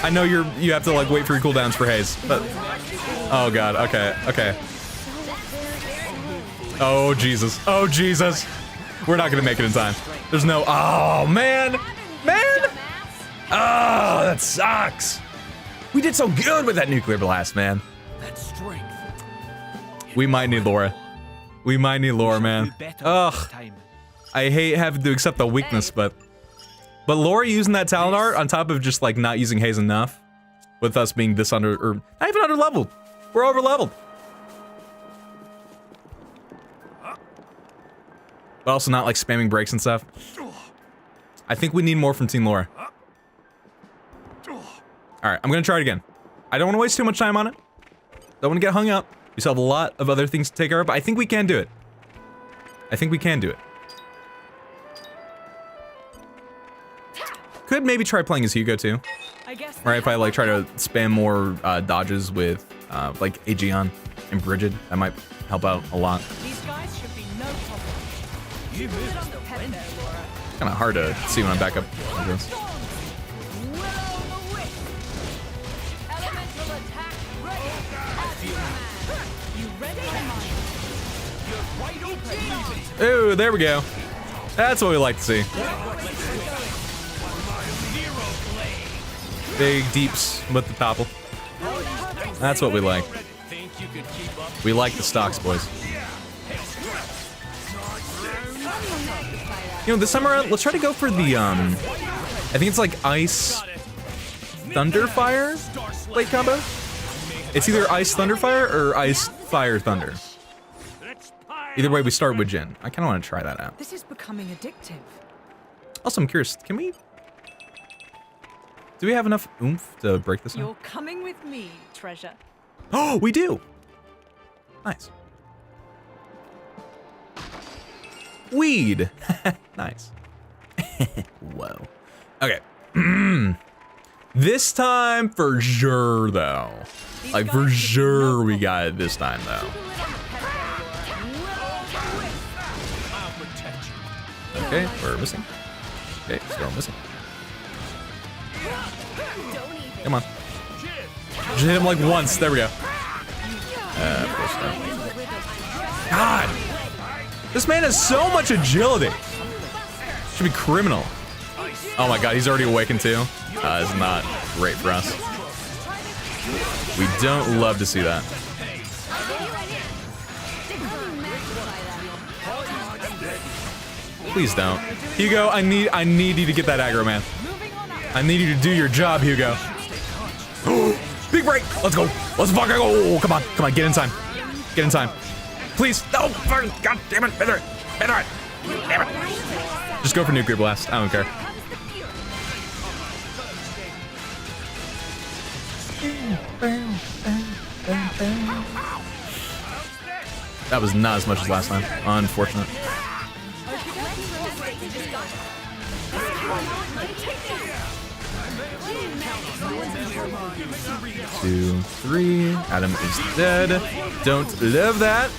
I know you have to like wait for your cooldowns for haze, but oh God, okay, okay. Oh Jesus, oh Jesus. We're not gonna make it in time. There's no, oh man, oh, that sucks. We did so good with that nuclear blast, man. We might need Laura. We might need Laura, man. Ugh. I hate having to accept the weakness, but Laura using that talent art on top of just like not using haze enough, with us being this under, or not even under leveled. We're over leveled. But also not like spamming breaks and stuff. I think we need more from Team Laura. Alright, I'm gonna try it again. I don't want to waste too much time on it. Don't want to get hung up. We still have a lot of other things to take care of, but I think we can do it. I think we can do it. Could maybe try playing as Hugo too. Right, if I like try to spam more dodges with like Aegeon and Bridget, that might help out a lot. These guys should be no problem. Kind of hard to see when I'm back up. Ooh, there we go. That's what we like to see. Big deeps with the topple. That's what we like. We like the stocks, boys. You know, this time around, let's try to go for the, I think it's like Ice Thunder Fire blade combo. It's either Ice Thunder Fire or Ice Fire Thunder. Either way, we start with Jin. I kind of want to try that out. This is becoming addictive. Also, I'm curious, can we... Do we have enough oomph to break this one? You're coming with me, treasure. Oh, we do! Nice. Weed! Nice. Whoa. Okay. This time for sure, though. Like, for sure we got it this time, though. Okay, we're missing. Okay, still missing. Come on. Just hit him like once. There we go. Of course not. God! This man has so much agility. Should be criminal. Oh my God, he's already awakened too. It's not great for us. We don't love to see that. Please don't. Hugo, I need you to get that aggro, man. I need you to do your job, Hugo. Big break. Let's go. Let's fucking go. Come on. Come on. Get in time. Get in time. Please. No. God damn it. Better. Better. Damn it. Just go for nuclear blast. I don't care. That was not as much as last time. Unfortunate. Two, three. Adam is dead. Don't live that.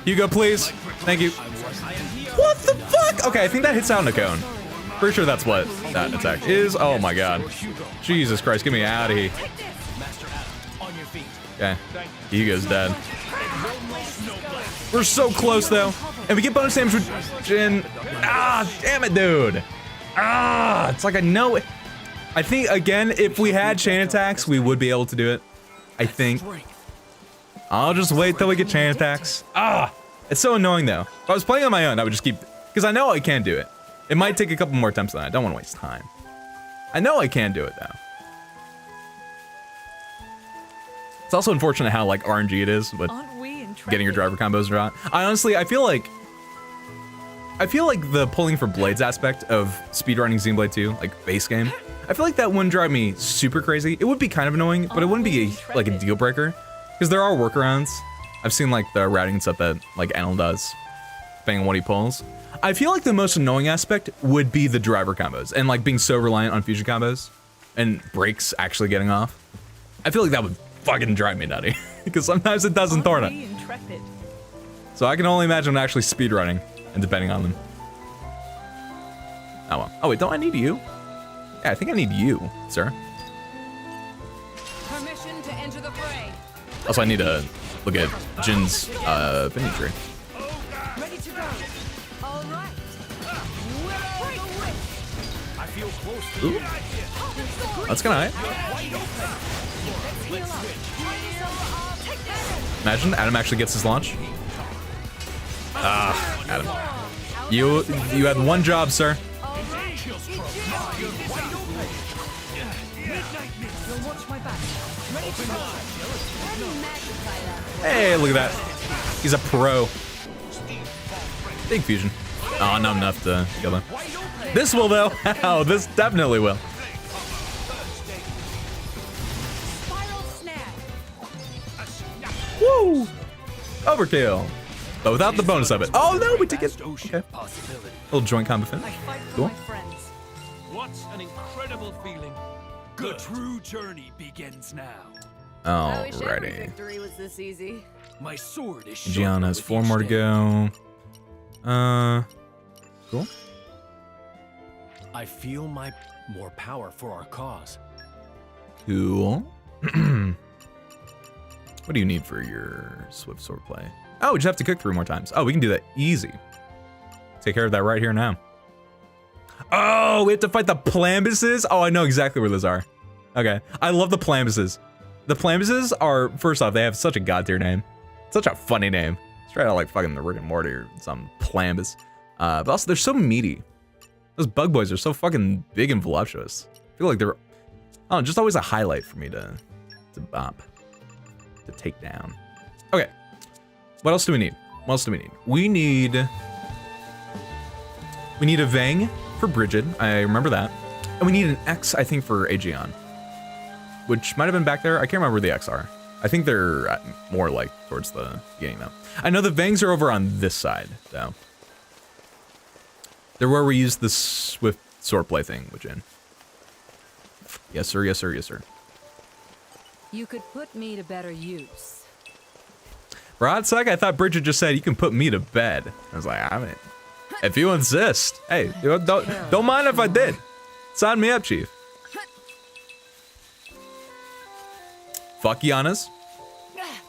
Hugo, please. Thank you. What the fuck? Okay, I think that hits out in a cone. Pretty sure that's what that attack is. Oh my God. Jesus Christ, get me out of here. Okay, Hugo's dead. We're so close though. And we get bonus damage with Jin. Ah, damn it, dude. Ah, it's like I know it. I think, again, if we had chain attacks, we would be able to do it. I think. I'll just wait till we get chain attacks. Ah, it's so annoying though. If I was playing on my own, I would just keep, because I know I can do it. It might take a couple more attempts than I don't want to waste time. I know I can do it though. It's also unfortunate how like RNG it is with getting your driver combos or not. I feel like the pulling for blades aspect of speedrunning Xenoblade 2, like base game, I feel like that wouldn't drive me super crazy. It would be kind of annoying, but it wouldn't be like a deal breaker. Because there are workarounds. I've seen like the routing and stuff that like Anil does, depending on what he pulls. I feel like the most annoying aspect would be the driver combos and like being so reliant on fusion combos and brakes actually getting off. I feel like that would fucking drive me nutty because sometimes it doesn't Torna. So I can only imagine actually speedrunning and depending on them. Oh well. Oh wait, don't I need you? Yeah, I think I need you, sir. Permission to enter the fray. Also, I need to look at Jin's affinity tree. Ready to go. All right. I feel close to Ooh. That's kind of high. Imagine Adam actually gets his launch. Ah, Adam. You had one job, sir. Hey, look at that. He's a pro. Big fusion. Oh, not enough to kill him. This will, though. Oh, this definitely will. Woo! Overkill. But without the bonus of it. Oh, no, we did get... Okay. Little joint combo finish. Cool. What's an incredible feeling? The true journey begins now. I wish every Alrighty. victory was this easy. My sword is Gian has 4 more to go. Cool. I feel my more power for our cause. Cool. What do you need for your swift sword play? Oh, we just have to cook 3 more times. Oh, we can do that easy. Take care of that right here now. Oh, we have to fight the Plambuses? Oh, I know exactly where those are. Okay, I love the Plambuses. The Plambuses are, first off, they have such a god tier name. Such a funny name. Straight out like fucking the Rick and Morty or some Plambus. But also, they're so meaty. Those bug boys are so fucking big and voluptuous. I feel like they're, oh, just always a highlight for me to bop, to take down. Okay, what else do we need? What else do we need? We need a Vang for Bridget. I remember that. And we need an X, I think, for Aegeon, which might have been back there. I can't remember where the X are. I think they're more like towards the beginning though. I know the Vangs are over on this side though. They're where we use the swift swordplay thing with Jin. Yes sir, yes sir, yes sir. You could put me to better use. For a hot sec, I thought Bridget just said you can put me to bed. I was like, I mean, if you insist. Hey, don't mind if I did. Sign me up, Chief. Fuck Giannas.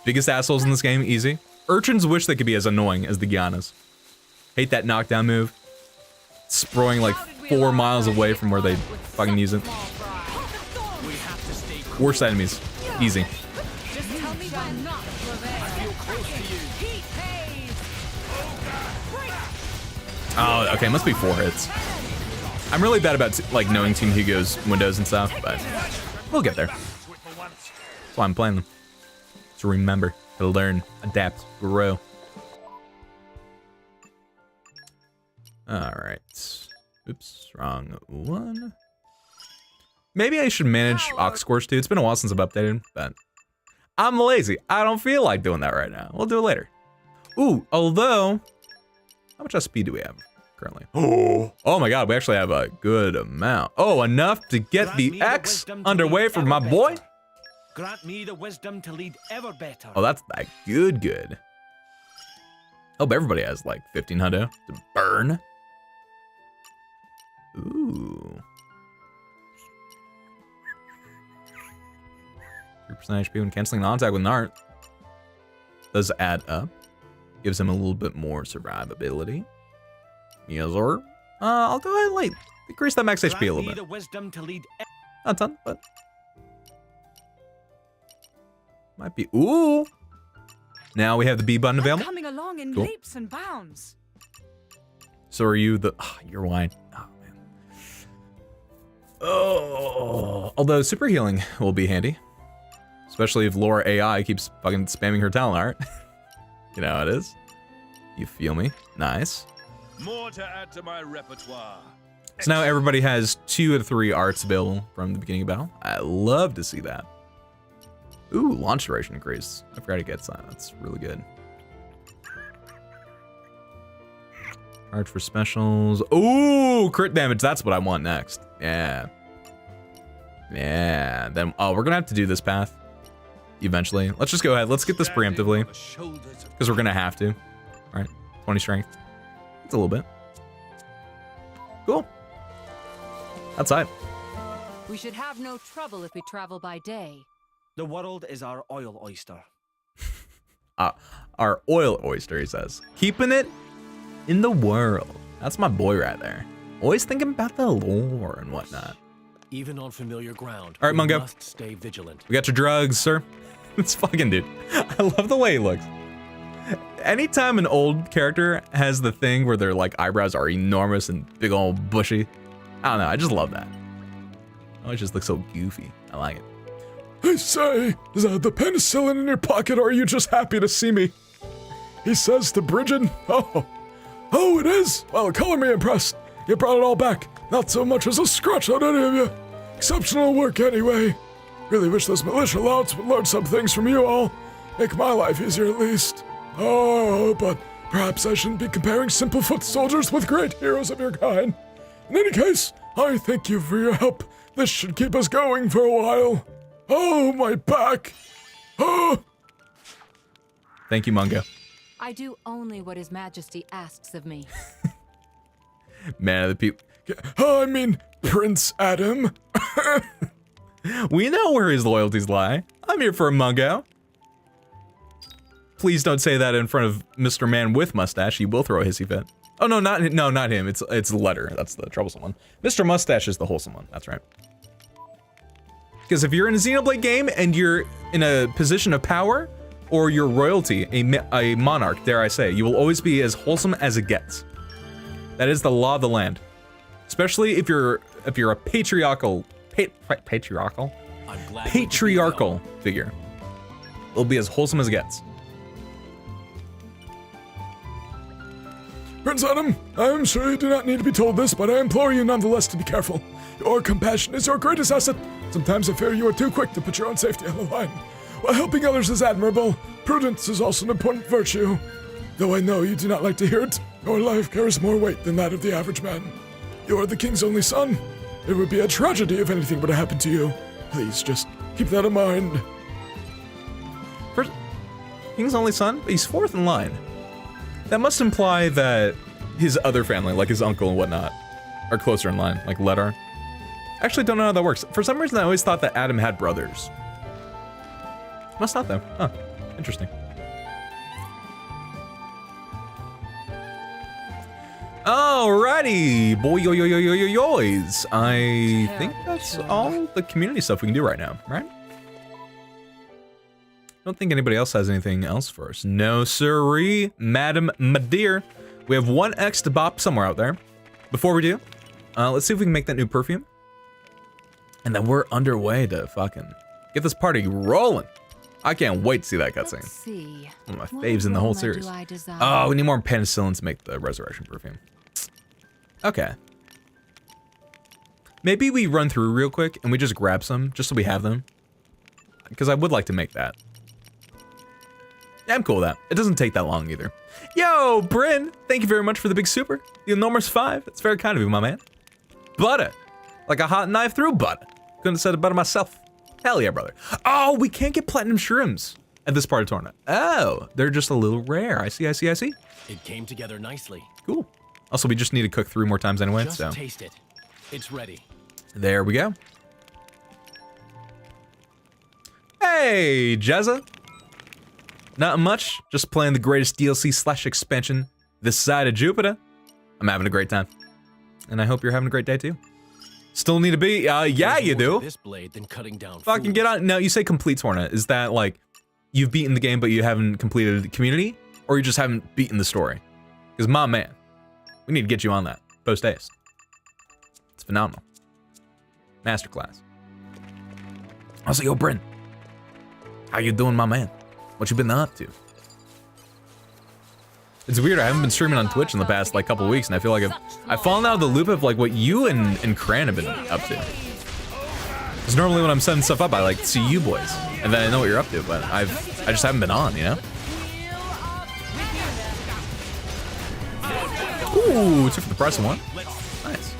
Biggest assholes in this game, easy. Urchins wish they could be as annoying as the Giannas. Hate that knockdown move. Sproing like 4 miles away from where they fucking use it. Worst enemies, easy. Oh, okay, must be 4 hits. I'm really bad about like knowing Team Hugo's windows and stuff, but we'll get there. That's why I'm playing them. To remember, to learn, adapt, grow. Alright. Oops, wrong one. Maybe I should manage aux scores too. It's been a while since I've updated, but I'm lazy. I don't feel like doing that right now. We'll do it later. Ooh, although, how much SP do we have currently? Oh my god, we actually have a good amount. Oh, enough to get the X underway for my boy? Grant me the wisdom to lead ever better. Oh, that's that good. Hope everybody has like 1500 to burn. Ooh. 3% HP when canceling non-attack with Nart. Does add up. Gives him a little bit more survivability. Yes, sir. I'll go ahead and like increase that max HP a little bit. Not a ton, but might be. Ooh. Now we have the B button available. Coming along in Cool. leaps and bounds. So are you the? Oh, you're wine. Oh man. Oh. Although super healing will be handy, especially if Laura AI keeps fucking spamming her talent art. You know how it is. You feel me? Nice. More to add to my repertoire. So now everybody has 2 out of 3 arts available from the beginning of battle. I love to see that. Ooh, launch duration increase. I forgot to get that. That's really good. Arch for specials. Ooh, crit damage. That's what I want next. Yeah. Yeah. Then, oh, we're gonna have to do this path eventually. Let's just go ahead. Let's get this preemptively because we're gonna have to. All right, 20 strength. It's a little bit. Cool. Outside. We should have no trouble if we travel by day. The world is our oil oyster. Our oil oyster, he says. Keeping it in the world. That's my boy right there. Always thinking about the lore and whatnot. Even on familiar ground. All right, Mungo. Must stay vigilant. We got your drugs, sir. It's fucking dude. I love the way he looks. Anytime an old character has the thing where their like eyebrows are enormous and big old bushy, I don't know. I just love that. Oh, it just looks so goofy. I like it. I say, is that the penicillin in your pocket, or are you just happy to see me? He says to Bridget, oh, it is? Well, color me impressed. You brought it all back. Not so much as a scratch on any of you. Exceptional work anyway. Really wish those militia louts would learn some things from you all. Make my life easier at least. Oh, but perhaps I shouldn't be comparing simple foot soldiers with great heroes of your kind. In any case, I thank you for your help. This should keep us going for a while. Oh, my back. Oh. Thank you, Mungo. I do only what His Majesty asks of me. Man of the people. I mean, Prince Adam. We know where his loyalties lie. I'm here for a Mungo. Please don't say that in front of Mr. Man with mustache. He will throw a hissy fit. Oh no, not him. It's Letter. That's the troublesome one. Mr. Mustache is the wholesome one. That's right. Because if you're in a Xenoblade game and you're in a position of power, or you're royalty, a monarch, dare I say, you will always be as wholesome as it gets. That is the law of the land. Especially if you're a patriarchal figure. It'll be as wholesome as it gets. Prince Adam, I'm sure you do not need to be told this, but I implore you nonetheless to be careful. Your compassion is your greatest asset. Sometimes I fear you are too quick to put your own safety on the line. While helping others is admirable, prudence is also an important virtue. Though I know you do not like to hear it, your life carries more weight than that of the average man. You are the king's only son. It would be a tragedy if anything were to happen to you. Please just keep that in mind. First, king's only son, but he's 4th in line. That must imply that his other family, like his uncle and whatnot, are closer in line, like Lettar. Actually, don't know how that works. For some reason, I always thought that Adam had brothers. Must not though. Huh. Interesting. Alrighty, boys. I think that's all the community stuff we can do right now, right? Don't think anybody else has anything else for us. No siree, madam, my dear. We have 1 X to bop somewhere out there. Before we do, let's see if we can make that new perfume. And then we're underway to fucking get this party rolling. I can't wait to see that cutscene. One of my faves in the whole series. Oh, we need more penicillin to make the resurrection perfume. Okay. Maybe we run through real quick and we just grab some, just so we have them. Because I would like to make that. Yeah, I'm cool with that. It doesn't take that long either. Yo, Bryn, thank you very much for the big super. The enormous 5. That's very kind of you, my man. Butter. Like a hot knife through butter. Couldn't have said it better myself. Hell yeah, brother. Oh, we can't get platinum shrooms at this part of Torna. Oh, they're just a little rare. I see. It came together nicely. Cool. Also, we just need to cook 3 more times anyway, Just so. taste it. It's ready. There we go. Hey, Jezza. Not much. Just playing the greatest DLC / expansion this side of Jupiter. I'm having a great time. And I hope you're having a great day too. Still need to be? Yeah, There's you more to do. this blade than cutting down Fucking get fools. on. No, you say complete Torna. Is that like you've beaten the game, but you haven't completed the community, or you just haven't beaten the story? Because my man, we need to get you on that post haste. It's phenomenal. Masterclass. Also, yo, Bryn, how you doing, my man? What you been up to? It's weird. I haven't been streaming on Twitch in the past like couple weeks, and I feel like I've fallen out of the loop of like what you and Cran have been up to. Because normally when I'm setting stuff up, I like to see you boys, and then I know what you're up to. But I just haven't been on, you know. Ooh, 2 for the price of 1. Nice.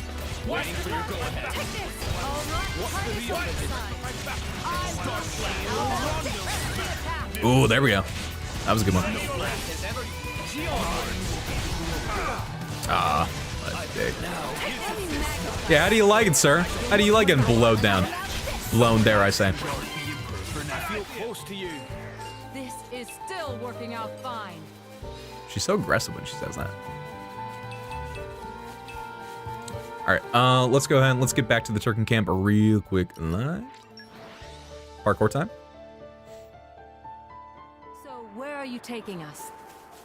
Ooh, there we go. That was a good one. Ah, that's big. Yeah, how do you like it, sir? How do you like getting blowed down? Blown, dare I say. This is still working out fine. She's so aggressive when she says that. Alright, let's go ahead and let's get back to the Turken camp real quick. Parkour time? So where are you taking us?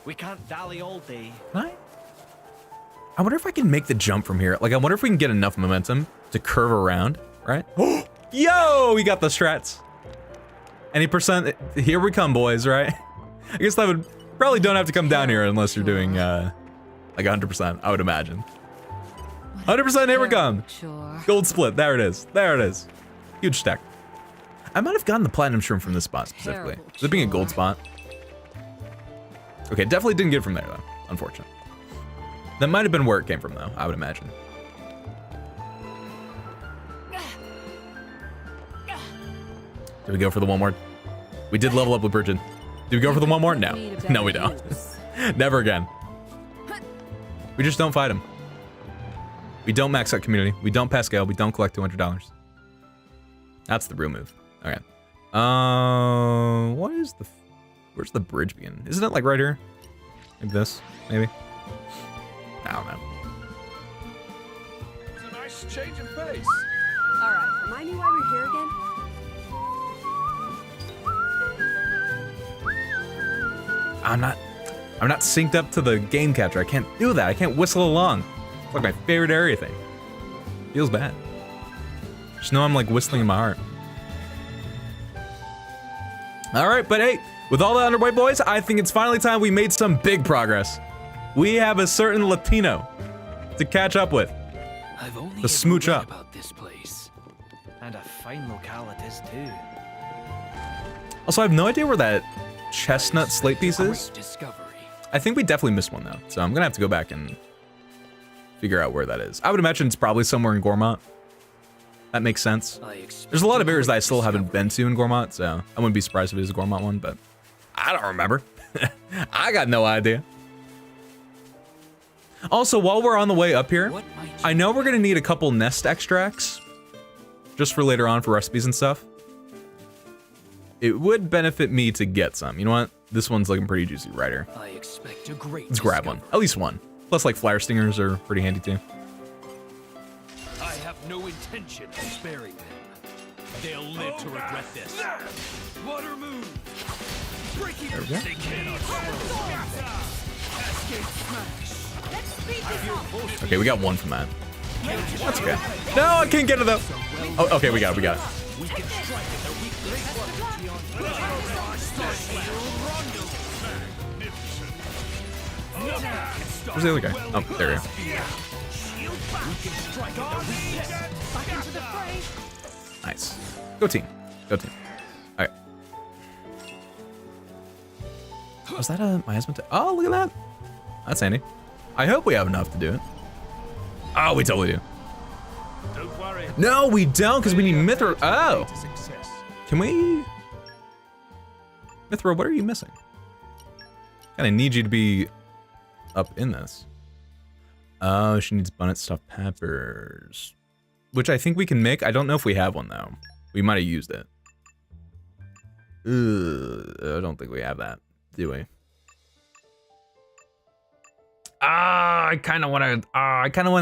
We can't dally all day. I wonder if I can make the jump from here. Like, I wonder if we can get enough momentum to curve around, right? Yo, we got the strats. Any percent, here we come, boys, right? I guess that would probably don't have to come down here unless you're doing like 100%, I would imagine. 100%, here we come. Gold split, there it is. There it is. Huge stack. I might have gotten the platinum shroom from this spot specifically. Is it being a gold spot? Okay, definitely didn't get it from there though, unfortunate. That might have been where it came from though, I would imagine. Did we go for the one more? We did level up with Bridget. Did we go for the one more? No. No, we don't. Never again. We just don't fight him. We don't max out community. We don't pass scale. We don't collect $200. That's the real move. Okay. What is the... Where's the bridge begin? Isn't it like right here? Like this, maybe? I don't know. It's a nice change of pace. All right, remind me why we're here again? I'm not synced up to the game capture. I can't do that. I can't whistle along. It's like my favorite area thing. Feels bad. Just know I'm like whistling in my heart. All right, but hey, with all that underway, boys, I think it's finally time we made some big progress. We have a certain Latino to catch up with. I've only to smooch up. about this place. And a fine locale it is too. Also, I have no idea where that chestnut slate piece is. Discovery. I think we definitely missed one though, so I'm gonna have to go back and figure out where that is. I would imagine it's probably somewhere in Gormott. That makes sense. There's a lot of areas that I still haven't been to in Gormott, so I wouldn't be surprised if it is a Gormott one, but I don't remember. I got no idea. Also, while we're on the way up here, I know we're gonna need a couple nest extracts just for later on for recipes and stuff. It would benefit me to get some. You know what? This one's looking pretty juicy right here. I expect a great Let's grab one. At least one. Plus, like, flyer stingers are pretty handy too. I have no intention of sparing them. They'll live to regret this. Water move. Breaking There we go. they cannot Cascade smash. Okay, we got one from that. That's okay. No, I can't get it though. Oh, okay, we got it. We can strike at their weak link. Where's the other guy? Oh, there we go. Nice. Go team. Go team. All right. Was that a miasma? Oh, look at that. That's handy. I hope we have enough to do it. Oh, we totally do. Don't worry. No, we don't, because we need Mithra. Oh. Can we? Mithra, what are you missing? Kind of need you to be up in this. Oh, she needs bunnet stuffed peppers, which I think we can make. I don't know if we have one though. We might have used it. I don't think we have that, do we? I kind of want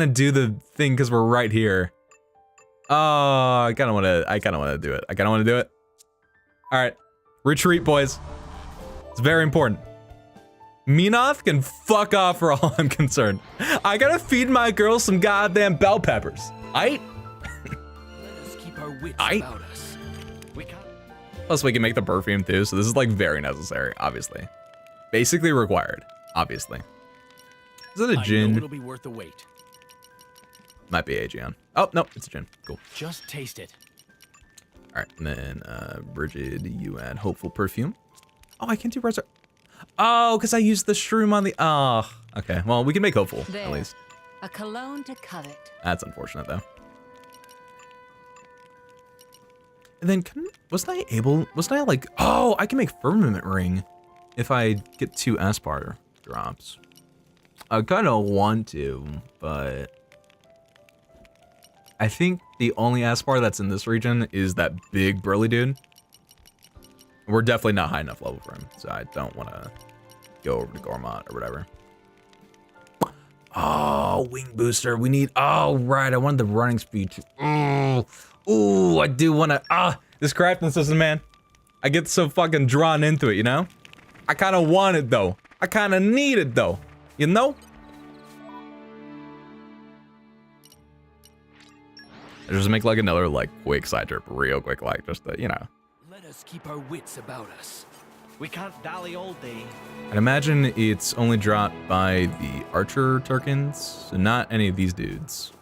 to do the thing because we're right here. Oh, I kind of want to do it. I kind of want to do it. All right, retreat, boys. It's very important. Minoth can fuck off for all I'm concerned. I gotta feed my girl some goddamn bell peppers. Let us keep our wits about us. Plus, we can make the perfume too, so this is like very necessary, obviously. Basically required, obviously. Is it a I know JIN? it'll be worth the wait. Might be a Gian. Oh, no, it's a JIN. Cool. Just taste it. All right, and then Bridget, you add hopeful perfume. Oh, I can't do res. Oh, because I used the shroom on the. Oh, okay. Well, we can make hopeful There. at least. A cologne to covet. That's unfortunate though. And then wasn't I like? Oh, I can make firmament ring if I get 2 Aspar drops. I kind of want to, but I think the only Aspar that's in this region is that big burly dude. We're definitely not high enough level for him, so I don't want to go over to Gormont or whatever. Oh, wing booster. We need. Oh, right. I wanted the running speed. Ooh, I do want to. This crafting system, man. I get so fucking drawn into it, you know? I kind of want it, though. I kind of need it, though. You know? I just make like another like quick side trip real quick, like just to, you know. Let us keep our wits about us. We can't dally all day. I'd imagine it's only dropped by the archer Turkins, so not any of these dudes.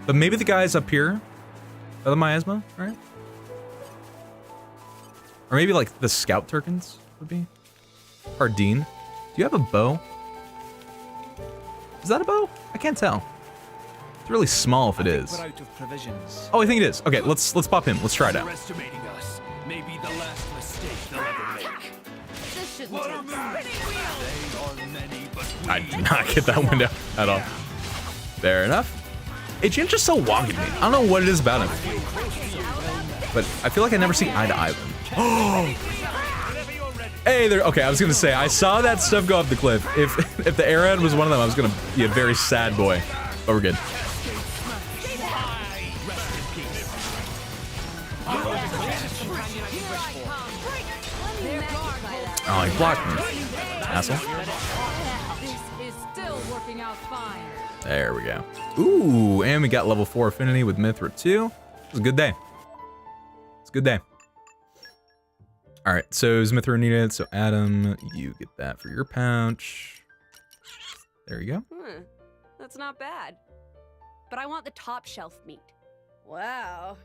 But maybe the guys up here are the miasma, right? Or maybe like the scout Turkins would be. Hardin, do you have a bow? Is that a bow? I can't tell. It's really small if it is. We're out of provisions. Oh, I think it is. Okay, let's pop him. Let's try it out. Underestimating us may be the last mistake they'll ever make. This shouldn't What a take move! long. They are many, but I did not get that window at all. Fair enough. JIN's just so wonky to me. I don't know what it is about him. But I feel like I never see eye to eye with him. Hey there. Okay, I was gonna say, I saw that stuff go off the cliff. If the arrowhead was one of them, I was gonna be a very sad boy. But we're good. Oh, he blocked me. Asshole. This is still working out fine. There we go. Ooh, and we got level 4 affinity with Mithra too. It was a good day. It's a good day. All right, so is Mithra needed? So Adam, you get that for your pouch. There you go. That's not bad. But I want the top shelf meat. Wow.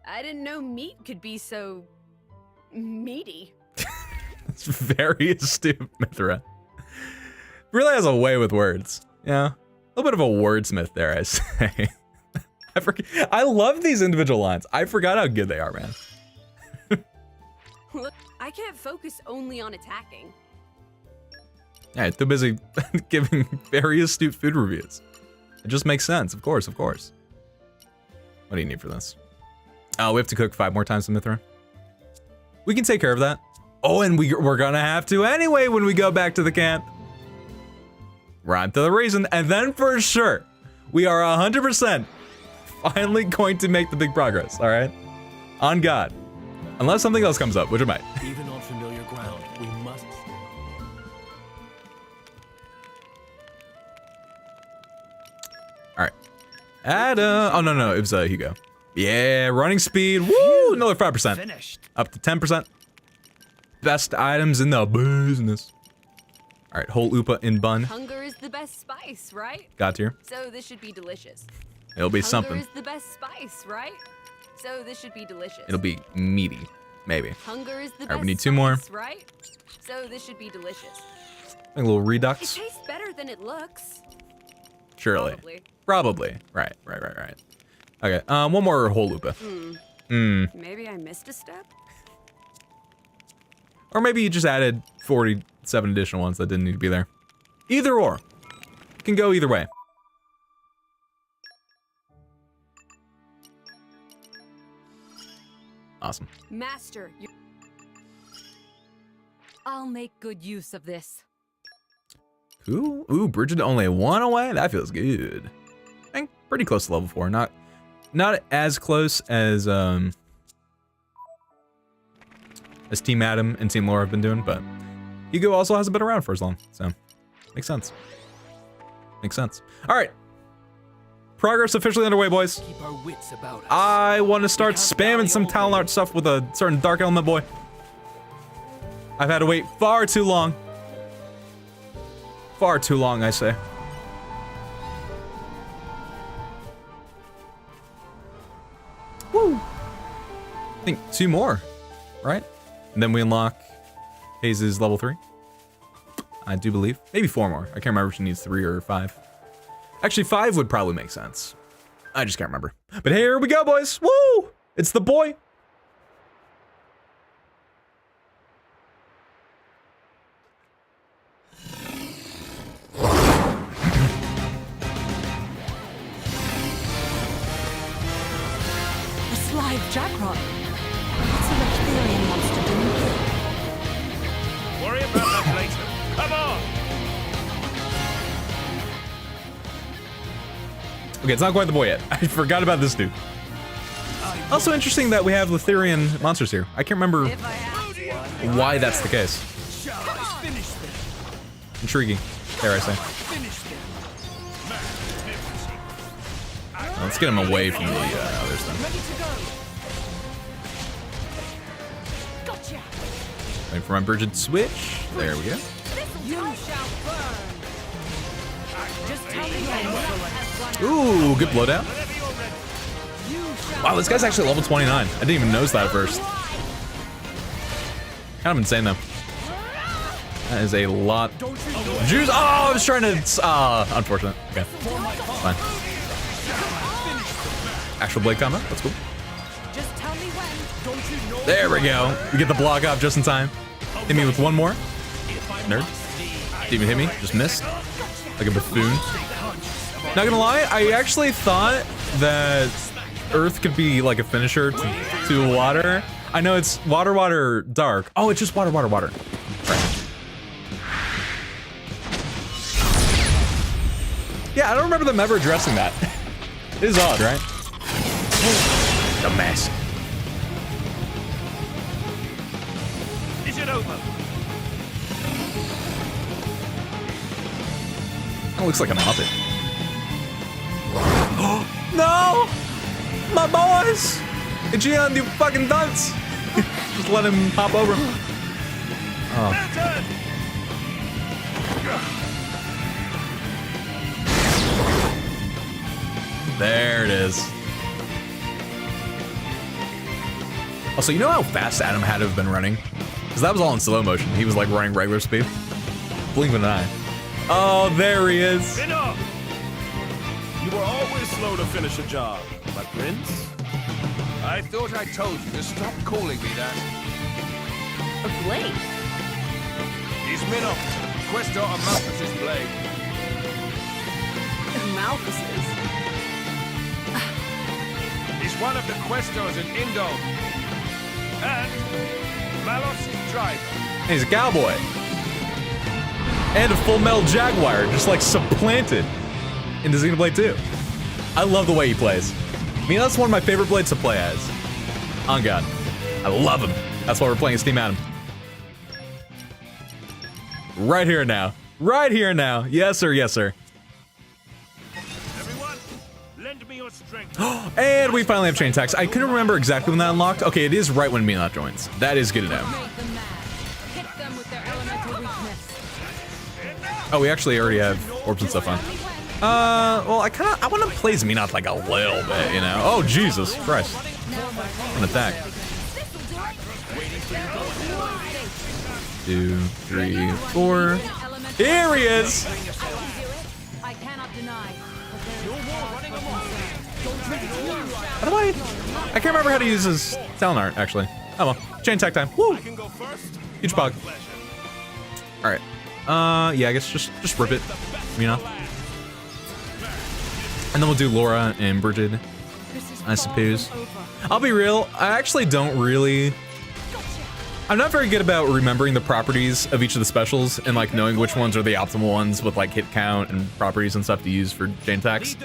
I didn't know meat could be so meaty. It's very astute, Mithra. Really has a way with words. Yeah, a little bit of a wordsmith there, I say. I love these individual lines. I forgot how good they are, man. Look, I can't focus only on attacking. Yeah, too busy giving very astute food reviews. It just makes sense, of course, of course. What do you need for this? Oh, we have to cook 5 more times to Mithra. We can take care of that. Oh, and we're gonna have to anyway when we go back to the camp. Rhyme to the reason, and then for sure, we are 100% finally going to make the big progress, all right? On God. Unless something else comes up, which it might. Even on familiar ground, we must. All right. Adam. Oh, no, it was Hugo. Yeah, running speed. Woo, another 5%. Finished. Up to 10%. Best items in the business. All right, whole Upa in bun. Hunger is the best spice, right? Got here. So this should be delicious. It'll be something. Hunger is the best spice, right? So this should be delicious. It'll be meaty, maybe. Hunger is the All right, best we need 2 more. spice, right? So this should be delicious. A little It redux. tastes better than it looks. Surely. Probably. Right. Okay, one more whole Upa. Maybe I missed a step? Or maybe you just added 47 additional ones that didn't need to be there. Either or. It can go either way. Awesome. Master, you I'll make good use of this. Ooh, Bridget only 1 away? That feels good. pretty close to level 4. Not as close as Team Adam and Team Laura have been doing, but Hugo also hasn't been around for as long, so makes sense. Makes sense. All right. Progress officially underway, boys. Keep our wits about us. I want to start spamming some talent art stuff with a certain Dark Element boy. I've had to wait far too long. Far too long, I say. Woo! I think 2 more, right? And then we unlock Hayes' level 3. I do believe. Maybe 4 more. I can't remember if she needs 3 or 5. Actually, 5 would probably make sense. I just can't remember. But here we go, boys. Woo! It's the boy. A Slive Jackrot. What's the Latino monster doing here? Worry about that later. Come on! Okay, it's not quite the boy yet. I forgot about this dude. Also interesting that we have Lithirian monsters here. I can't remember why that's the case. Intriguing, dare I say. Let's get him away from the others then. Wait for my Bridget switch. There we go. Ooh, good blowdown. Wow, this guy's actually level 29. I didn't even notice that at first. Kind of insane though. That is a lot. Juice. Oh, I was trying to. Unfortunate. Okay, fine. Actual blade combo. That's cool. There we go. We get the block up just in time. Hit me with 1 more. Nerd. Didn't even hit me. Just missed. Like a buffoon. Not gonna lie, I actually thought that Earth could be like a finisher to water. I know it's water, water, dark. Oh, it's just water, water, water. Right. Yeah, I don't remember them ever addressing that. It is odd, right? A mess. Is it over? That looks like a Muppet. No! My boys! JIN, you fucking dunce! Just let him hop over. Oh. There it is. Also, you know how fast Adam had to have been running? Because that was all in slow motion. He was like running regular speed. Blink of an eye. Oh, there he is. Enough! You were always slow to finish a job, my prince. I thought I told you to stop calling me that. A blade? He's Minnow, Questor of Malthus's blade. Malthus's? He's one of the Questors in Indo. And Malos' driver. He's a cowboy. And a Full Metal Jaguar, just like supplanted into Xenoblade 2. I love the way he plays. I mean, that's one of my favorite blades to play as. On God. I love him. That's why we're playing as Team Adam. Right here now. Right here now. Yes, sir. Yes, sir. Everyone, lend me your strength. And we finally have chain attacks. I couldn't remember exactly when that unlocked. Okay, it is right when Minot joins. That is good to know. Oh, we actually already have orbs and stuff on. Well, I want to play as Minot like a little bit, you know? Oh, Jesus Christ. An attack. 2, 3, 4. Here he is! How do I can't remember how to use his talent art, actually. Oh well. Chain attack time. Woo! Huge pog. Alright. Yeah, I guess just rip it. You know? And then we'll do Laura and Bridget, I suppose. I'll be real, I actually don't really I'm not very good about remembering the properties of each of the specials and like knowing which ones are the optimal ones with like hit count and properties and stuff to use for chain attacks.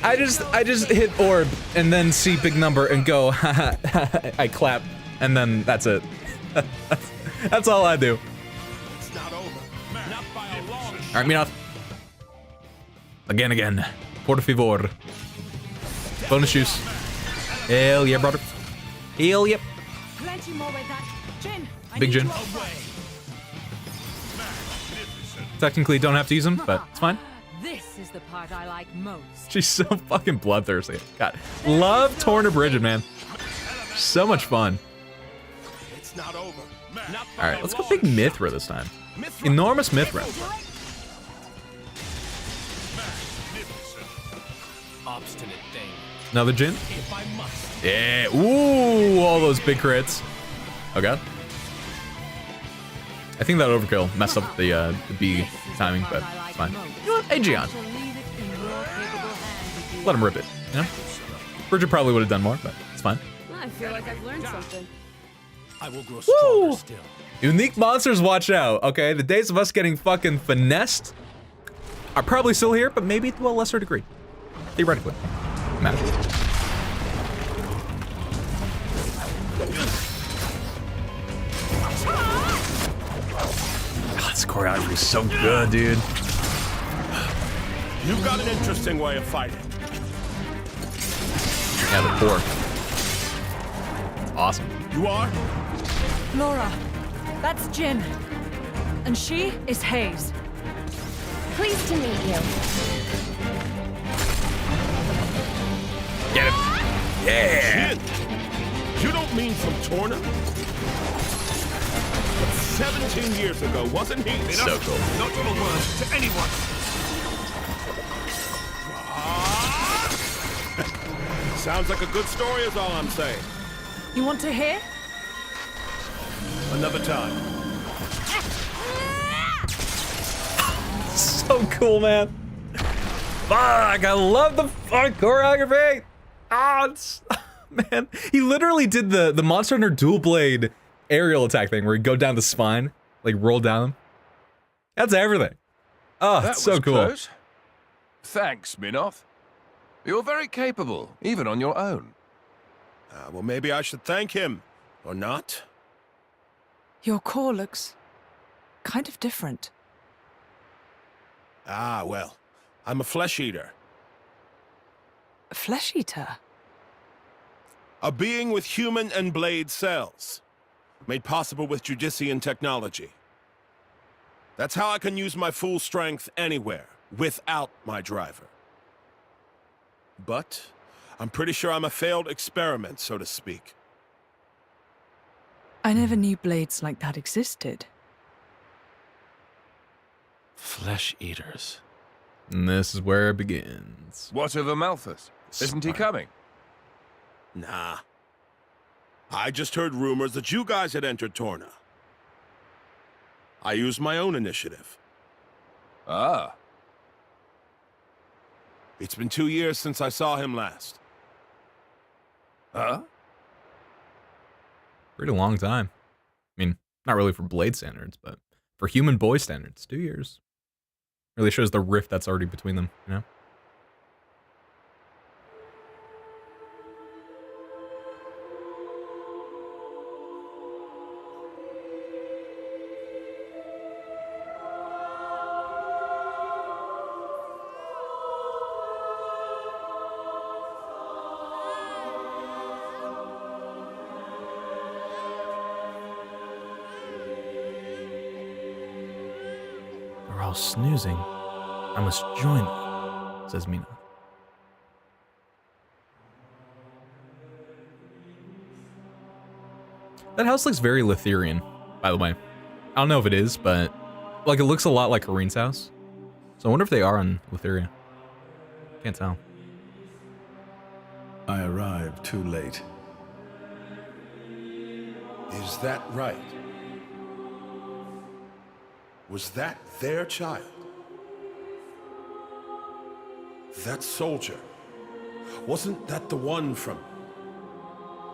I just hit orb and then see big number and go, I clap, and then that's it. That's all I do. It's not over. Not by a long shot. All right, Minoth. Again. Por favor. Bonus juice. Hell yeah, brother. Hell yep. Plenty more with that. Jin, Big Jin. Technically don't have to use them, but it's fine. This is the part I like most. She's so fucking bloodthirsty. God, love Torna Bridget, man. So much fun. It's not over. All right, let's go big Mithra this time. Enormous Mithra. Obstinate thing. Another Jin. If I must. Yeah. Ooh, all those big crits. Oh god. I think that overkill messed up the B timing, but it's fine. You know what? Aegeon. Let him rip it. You know? Bridget probably would have done more, but it's fine. I feel like I've learned something. I will grow stronger still. Unique monsters, watch out. Okay, the days of us getting fucking finessed are probably still here, but maybe to a lesser degree. Theoretically. Matter. God, this choreography is so good, dude. You've got an interesting way of fighting. Yeah, the core. It's awesome. You are? Laura, that's Jin. And she is Hayes. Pleased to meet you. Get it. Yeah. Jin! You don't mean from Torna? 17 years ago, wasn't he? So cool. Not your words to anyone. Sounds like a good story is all I'm saying. You want to hear? Another time. So cool, man. Fuck, I love the fuck choreography. Ah, man. He literally did the Monster Hunter dual blade aerial attack thing where you go down the spine, like roll down them. That's everything. Oh, That it's so was cool. close. Thanks, Minoth. You're very capable, even on your own. Well, maybe I should thank him, or not? Your core looks kind of different. Ah, well, I'm a flesh eater. A flesh eater? A being with human and blade cells, made possible with Judician technology. That's how I can use my full strength anywhere, without my driver. But I'm pretty sure I'm a failed experiment, so to speak. I never knew blades like that existed. Flesh eaters. And this is where it begins. What of Amalthus? Isn't he coming? Nah. I just heard rumors that you guys had entered Torna. I used my own initiative. Ah. It's been 2 years since I saw him last. Huh? Pretty long time. I mean, not really for blade standards, but for human boy standards, 2 years. Really shows the rift that's already between them, you know? They're all snoozing. I must join them, says Mina. That house looks very Litherian, by the way. I don't know if it is, but like it looks a lot like Kareen's house. So I wonder if they are in Litheria. Can't tell. I arrived too late. Is that right? Was that their child? That soldier? Wasn't that the one from...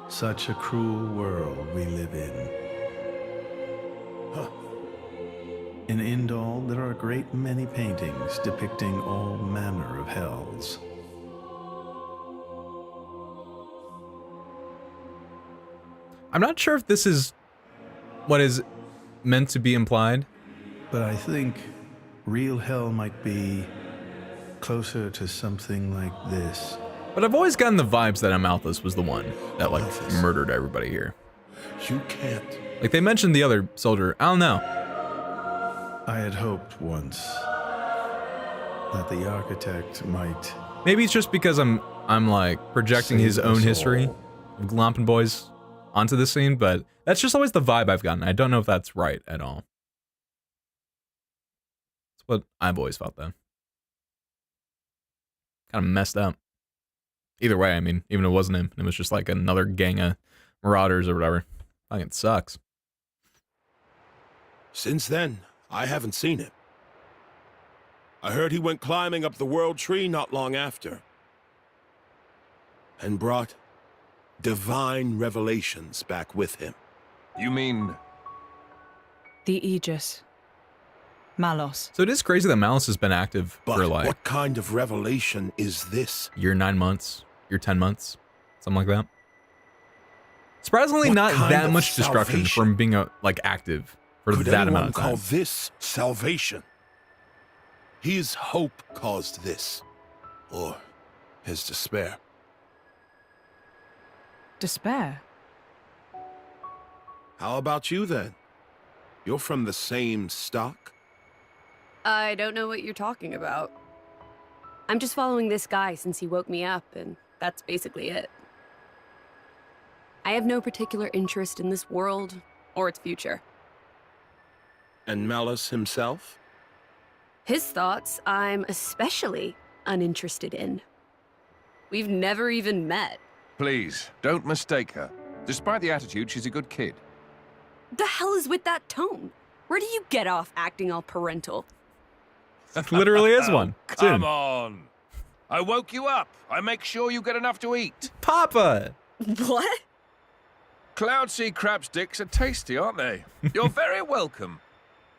Such a cruel world we live in. In Indal, there are a great many paintings depicting all manner of hells. I'm not sure if this is what is meant to be implied. But I think real hell might be closer to something like this. But I've always gotten the vibes that Amalthus was the one that, like, murdered everybody here. You can't. Like, they mentioned the other soldier. I don't know. I had hoped once that the architect might... Maybe it's just because I'm like, projecting his own history of Glompin Boys onto this scene, but that's just always the vibe I've gotten. I don't know if that's right at all. That's what I've always felt, though. Kind of messed up. Either way, I mean, even if it wasn't him, it was just like another gang of marauders or whatever. Fucking sucks. Since then, I haven't seen him. I heard he went climbing up the world tree not long after. And brought divine revelations back with him. You mean... The Aegis. Malos. So it is crazy that Malice has been active But for like... what kind of revelation is this? Year 9 months, year 10 months, something like that. Surprisingly, What not kind that of much destruction salvation? from being like active for Could that anyone amount of time. call this salvation? His hope caused this. Or his despair. Despair? How about you then? You're from the same stock? I don't know what you're talking about. I'm just following this guy since he woke me up, and that's basically it. I have no particular interest in this world or its future. And Malice himself? His thoughts, I'm especially uninterested in. We've never even met. Please, don't mistake her. Despite the attitude, she's a good kid. The hell is with that tone? Where do you get off acting all parental? That literally is one. Come on. I woke you up. I make sure you get enough to eat. Papa! What? Cloud sea crab sticks are tasty, aren't they? You're very welcome.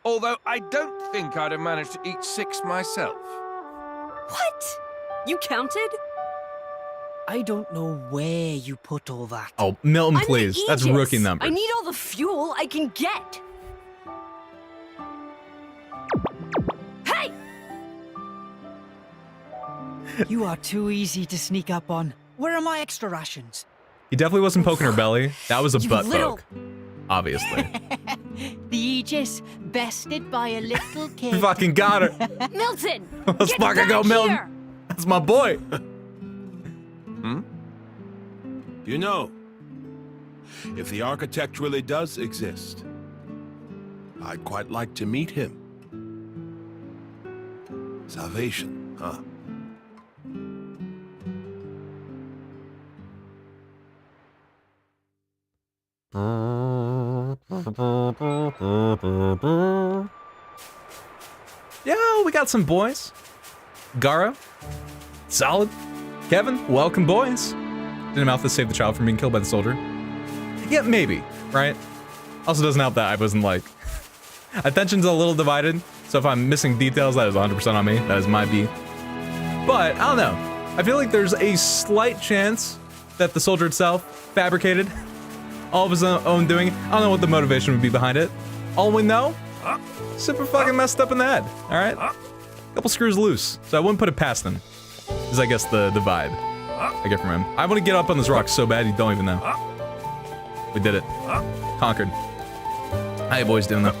Although I don't think I'd have managed to eat 6 myself. What? You counted? I don't know where you put all that. Oh, Milton, I'm please. the That's Aegis. rookie numbers. I need all the fuel I can get. Hey! You are too easy to sneak up on. Where are my extra rations? He definitely wasn't poking her belly. That was a You butt little- poke. Obviously. The Aegis, bested by a little kid. Fucking got her. Milton! Let's get fucking go, back Milton. here! That's my boy. Hmm? You know, if the architect really does exist, I'd quite like to meet him. Salvation, huh? Yo, we got some boys. Gara, solid. Kevin, welcome, boys. Didn't Amalthus save the child from being killed by the soldier? Yeah, maybe, right? Also doesn't help that I wasn't like... Attention's a little divided, so if I'm missing details, that is 100% on me. That is my beat. But, I don't know. I feel like there's a slight chance that the soldier itself fabricated all of his own doing. I don't know what the motivation would be behind it. All we know, super fucking messed up in the head, all right? Couple screws loose, so I wouldn't put it past him. Is I guess the vibe I get from him. I want to get up on this rock so bad you don't even know. We did it. Conquered. How you boys doing though?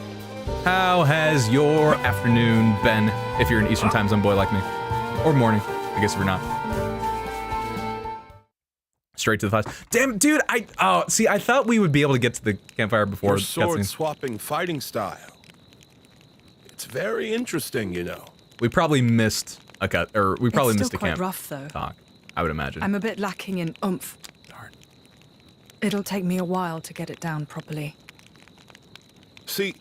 How has your afternoon been if you're an Eastern time zone boy like me? Or morning, I guess if you're not. Straight to the flash. Damn, dude, I thought we would be able to get to the campfire before Your the cutscene. sword-swapping fighting style. It's very interesting, you know. We probably missed a cut, or we probably It's missed a still quite camp rough, though. talk, I would imagine. I'm a bit lacking in oomph. Darn. It'll take me a while to get it down properly. See,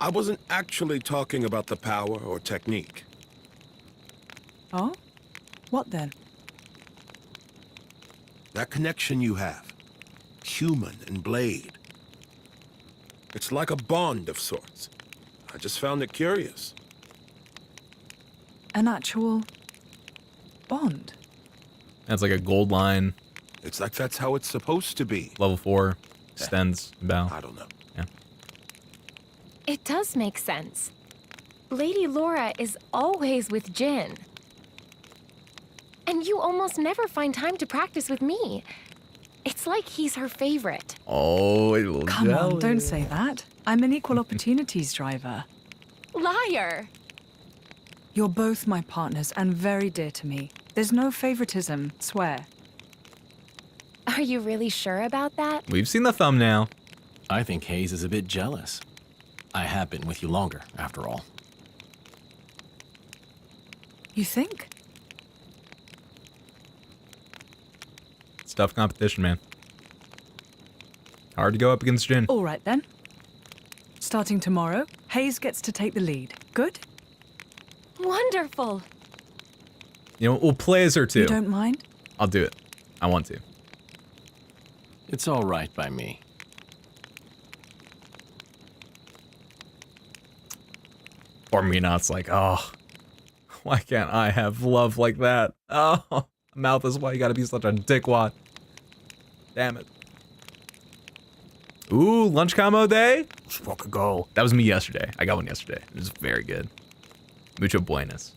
I wasn't actually talking about the power or technique. Oh? What then? That connection you have, human and blade. It's like a bond of sorts. I just found it curious. An actual bond. That's like a gold line. It's like that's how it's supposed to be. Level 4 extends bow. I don't know. Yeah. It does make sense. Lady Laura is always with JIN. And you almost never find time to practice with me. It's like he's her favorite. Oh, a little Come jealous. on, don't say that. I'm an equal opportunities driver. Liar! You're both my partners and very dear to me. There's no favoritism, swear. Are you really sure about that? We've seen the thumbnail. I think Hayes is a bit jealous. I have been with you longer, after all. You think? It's tough competition, man. Hard to go up against JIN. All right then. Starting tomorrow, Hayes gets to take the lead. Good? Wonderful! You know, we'll play as her too. You don't mind? I'll do it. I want to. It's all right by me. Or Minot's like, oh, why can't I have love like that? Oh, mouth is why you gotta be such a dickwad. Damn it. Ooh, lunch combo day? Let's fucking go. That was me yesterday. I got one yesterday. It was very good. Mucho buenas.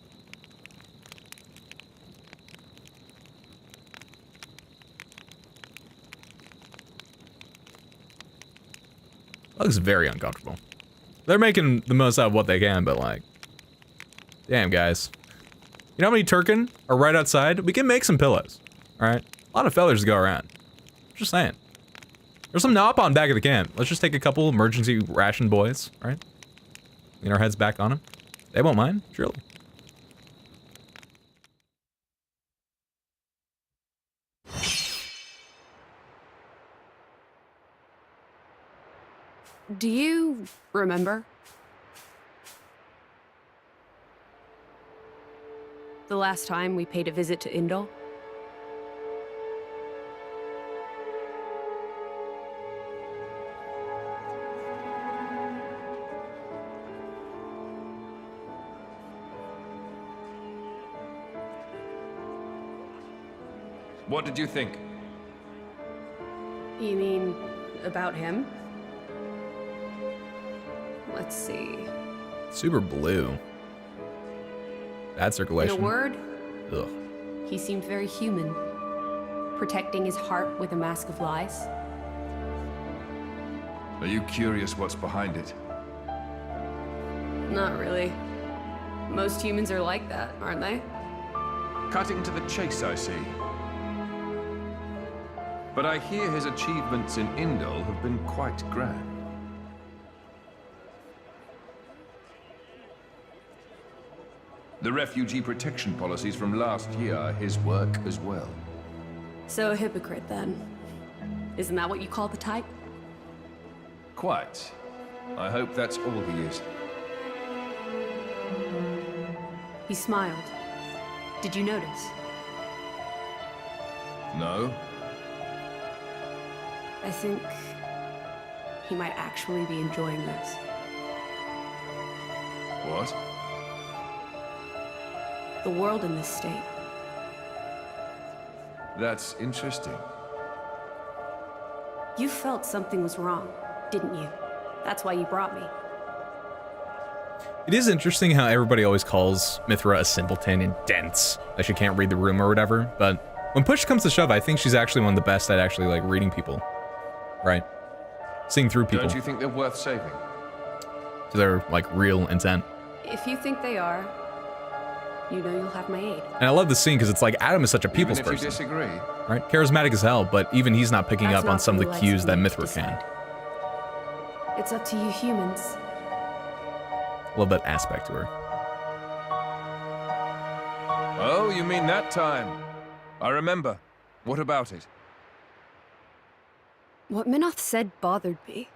Looks very uncomfortable. They're making the most out of what they can, but like, damn guys. You know how many Turkin are right outside? We can make some pillows, all right? A lot of feathers to go around. Just saying. There's some Nopon back at the camp. Let's just take a couple emergency ration boys, all right? Lean our heads back on them. They won't mind, surely. Do you remember? The last time we paid a visit to Indol? What did you think? You mean about him? Let's see. Super blue. Bad In circulation. a word, Ugh. he seemed very human, protecting his heart with a mask of lies. Are you curious what's behind it? Not really. Most humans are like that, aren't they? Cutting to the chase, I see. But I hear his achievements in Indol have been quite grand. The refugee protection policies from last year are his work as well. So a hypocrite, then. Isn't that what you call the type? Quite. I hope that's all he is. He smiled. Did you notice? No? I think he might actually be enjoying this. What? The world in this state. That's interesting. You felt something was wrong, didn't you? That's why you brought me. It is interesting how everybody always calls Mithra a simpleton and dense, like she can't read the room or whatever, but when push comes to shove, I think she's actually one of the best at actually like reading people, right? Seeing through people. Don't you think they're worth saving? To their like real intent. If you think they are, you know you'll have my aid. And I love this scene because it's like Adam is such a people's Even if you person, disagree. right? Charismatic as hell, but even he's not picking That's up on not some of who the likes cues me that to Mithra decide. can. It's up to you humans. Love that aspect to her. Oh, you mean that time? I remember. What about it? What Minoth said bothered me.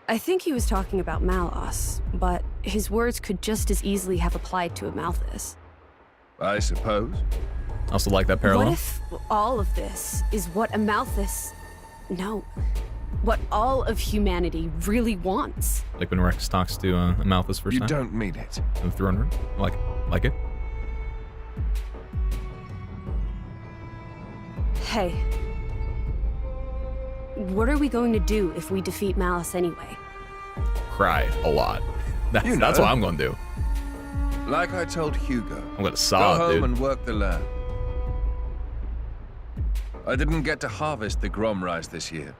I think he was talking about Malos, but his words could just as easily have applied to a Malthus. I suppose. Also like that parallel. What if all of this is what a Malthus... No. what all of humanity really wants. Like when Rex talks to Amalthus first time. You don't mean it. The throne room. Like it? Hey. What are we going to do if we defeat Malice anyway? Cry a lot. That's what I'm gonna do. Like I told Hugo. I'm gonna sob, Go home dude. and work the land. I didn't get to harvest the Grom rice this year.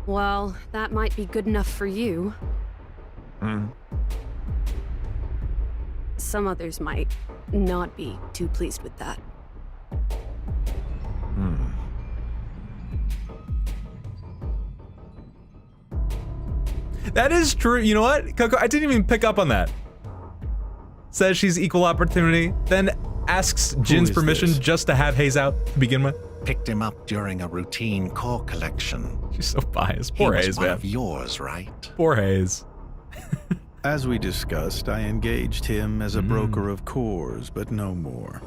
Well, that might be good enough for you. Some others might not be too pleased with that. That is true. You know what, Coco? I didn't even pick up on that. Says she's equal opportunity, then asks Jin's permission just to have Hayes out to begin with. Picked him up during a routine core collection. She's so biased. Poor He was Hayes, one man. of yours, right? Poor Hayes. As we discussed, I engaged him as a broker of cores, but no more.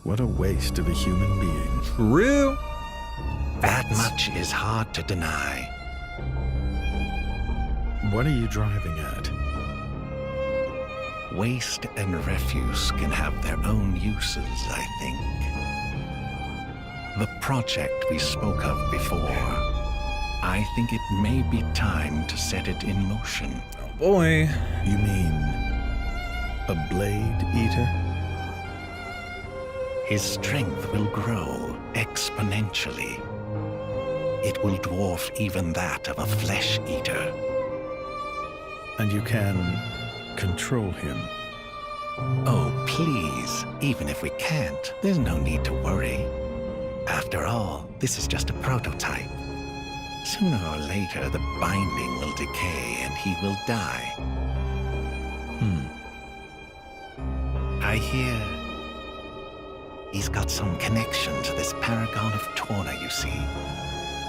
What a waste of a human being. True. That much is hard to deny. What are you driving at? Waste and refuse can have their own uses, I think. The project we spoke of before, I think it may be time to set it in motion. Oh boy. You mean a blade eater? His strength will grow exponentially. It will dwarf even that of a flesh eater. And you can control him. Oh, please. Even if we can't, there's no need to worry. After all, this is just a prototype. Sooner or later, the binding will decay and he will die. I hear he's got some connection to this paragon of Torna, you see.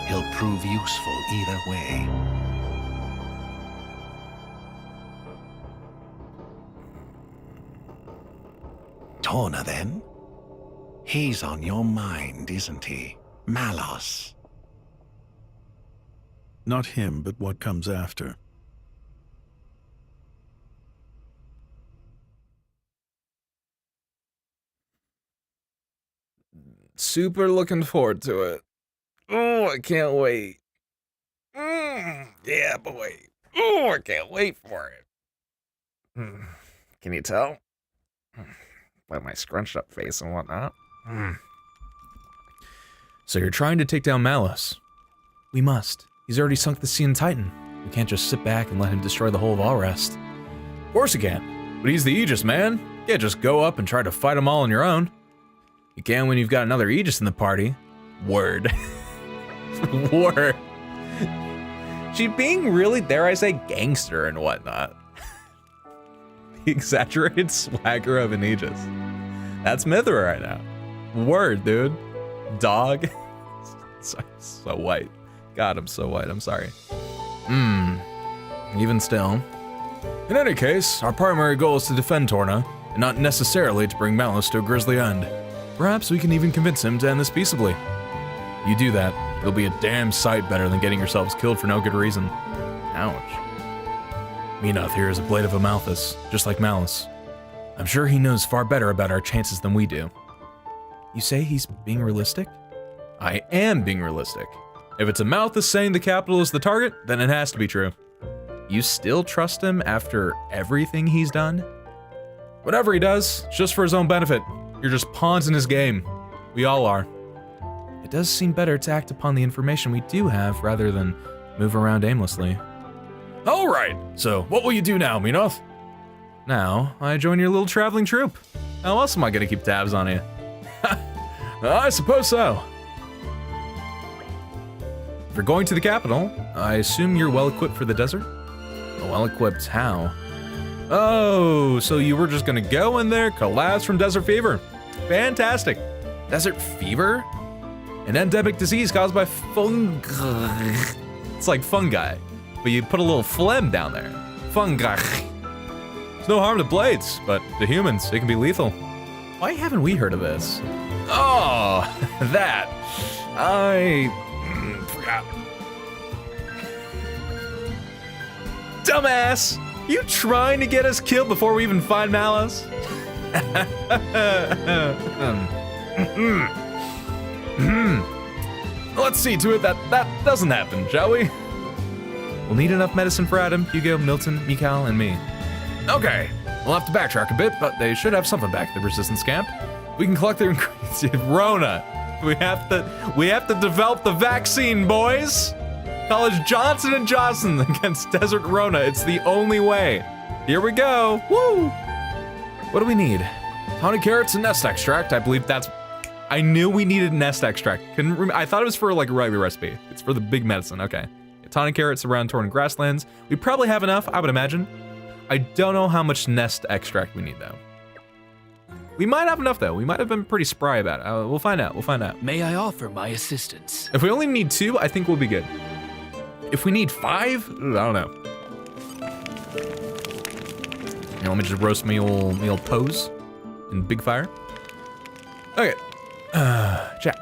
He'll prove useful either way. Torna, then? He's on your mind, isn't he? Malos. Not him, but what comes after. Super looking forward to it. Oh, I can't wait. Yeah, boy. Oh, I can't wait for it. Can you tell? By my scrunched up face and whatnot. So you're trying to take down Malice. We must. He's already sunk the sea in Titan. We can't just sit back and let him destroy the whole of Allrest. Of course you can. But he's the Aegis, man. You can't just go up and try to fight them all on your own. You can when you've got another Aegis in the party. Word. Word. She's being really, dare I say, gangster and whatnot. The exaggerated swagger of an Aegis. That's Mithra right now. Word, dude. Dog. So white. God, I'm so white. I'm sorry. Even still. In any case, our primary goal is to defend Torna, and not necessarily to bring Malice to a grisly end. Perhaps we can even convince him to end this peaceably. You do that, it'll be a damn sight better than getting yourselves killed for no good reason. Ouch. Menoth here is a blade of Amalthus, just like Malice. I'm sure he knows far better about our chances than we do. You say he's being realistic? I am being realistic. If it's Amalthus saying the capital is the target, then it has to be true. You still trust him after everything he's done? Whatever he does, it's just for his own benefit. You're just pawns in his game. We all are. It does seem better to act upon the information we do have rather than move around aimlessly. All right, so what will you do now, Menoth? Now, I join your little traveling troupe. How else am I gonna keep tabs on you? I suppose so. If you're going to the capital, I assume you're well-equipped for the desert? Well-equipped how? Oh, so you were just gonna go in there, collapse from desert fever. Fantastic. Desert fever? An endemic disease caused by fungi. It's like fungi, but you put a little phlegm down there. Fungi. There's no harm to blades, but to humans, it can be lethal. Why haven't we heard of this? Oh, that. Dumbass! You trying to get us killed before we even find Mallows? Let's see to it that doesn't happen, shall we? We'll need enough medicine for Adam, Hugo, Milton, Mikhail, and me. Okay, we'll have to backtrack a bit, but they should have something back at the resistance camp. We can collect their ingredients. Rona. We have to develop the vaccine, boys. College Johnson & Johnson against Desert Rona. It's the only way. Here we go. Woo! What do we need? Tawny carrots and nest extract. I believe that's... I knew we needed nest extract. I thought it was for like a regular recipe. It's for the big medicine. Okay. Tawny carrots around Torna grasslands. We probably have enough, I would imagine. I don't know how much nest extract we need though. We might have enough though. We might have been pretty spry about it. We'll find out. We'll find out. May I offer my assistance? If we only need 2, I think we'll be good. If we need 5, I don't know. You want me to just roast me old pose in big fire? Okay. Chap.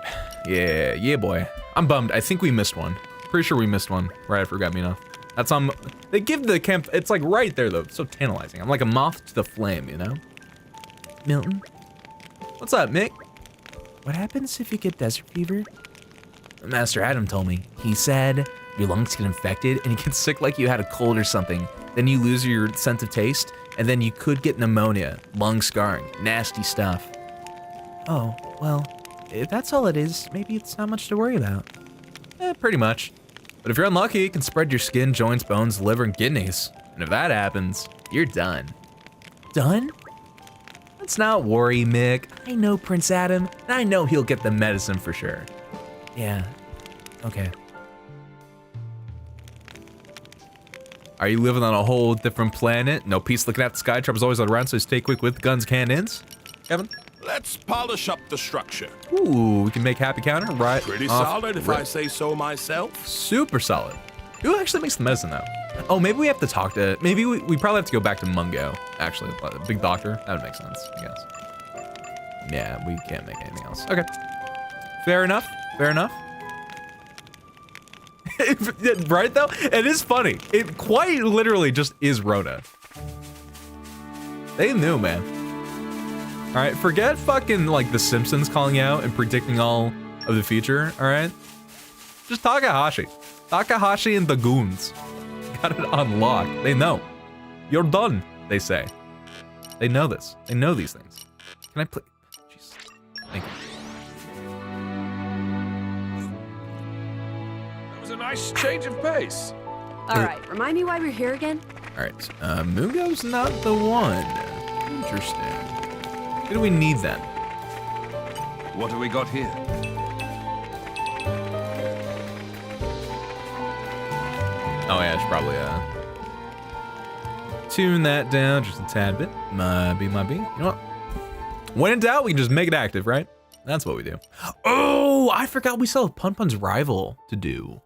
Yeah, boy. I'm bummed. I think we missed one. Pretty sure we missed one right after Forgot-Me-Not. That's on. They give the camp. It's like right there though. It's so tantalizing. I'm like a moth to the flame, you know. Milton. What's up, Mick? What happens if you get desert fever? Master Adam told me. He said your lungs get infected and you get sick like you had a cold or something. Then you lose your sense of taste, and then you could get pneumonia, lung scarring, nasty stuff. Oh, well, if that's all it is, maybe it's not much to worry about. Pretty much. But if you're unlucky, it can spread your skin, joints, bones, liver, and kidneys. And if that happens, you're done. Done? Let's not worry, Mick. I know Prince Adam, and I know he'll get the medicine for sure. Yeah, okay. Are you living on a whole different planet? No peace looking at the sky, trouble's always around, so stay quick with guns, cannons. Kevin? Let's polish up the structure. Ooh, we can make happy counter, right? Pretty solid if I say so myself. Super solid. Who actually makes the medicine though? Oh, maybe we have to talk to, maybe we probably have to go back to Mungo, actually, big doctor. That would make sense, I guess. Yeah, we can't make anything else. Okay. Fair enough, fair enough. Right though? It is funny. It quite literally just is Rona. They knew, man. All right, forget fucking like The Simpsons calling you out and predicting all of the future, all right? Just Takahashi. Takahashi and the goons. Got it on lock. They know. You're done, they say. They know this. They know these things. Can I play? Jeez. Thank you. That was a nice change of pace. All right, remind me why we're here again? All right, Mungo's not the one. Interesting. What do we need then? What do we got here? Oh yeah, I should probably tune that down just a tad bit. Might be. You know what? When in doubt, we can just make it active, right? That's what we do. Oh, I forgot we still have Pun Pun's rival to do.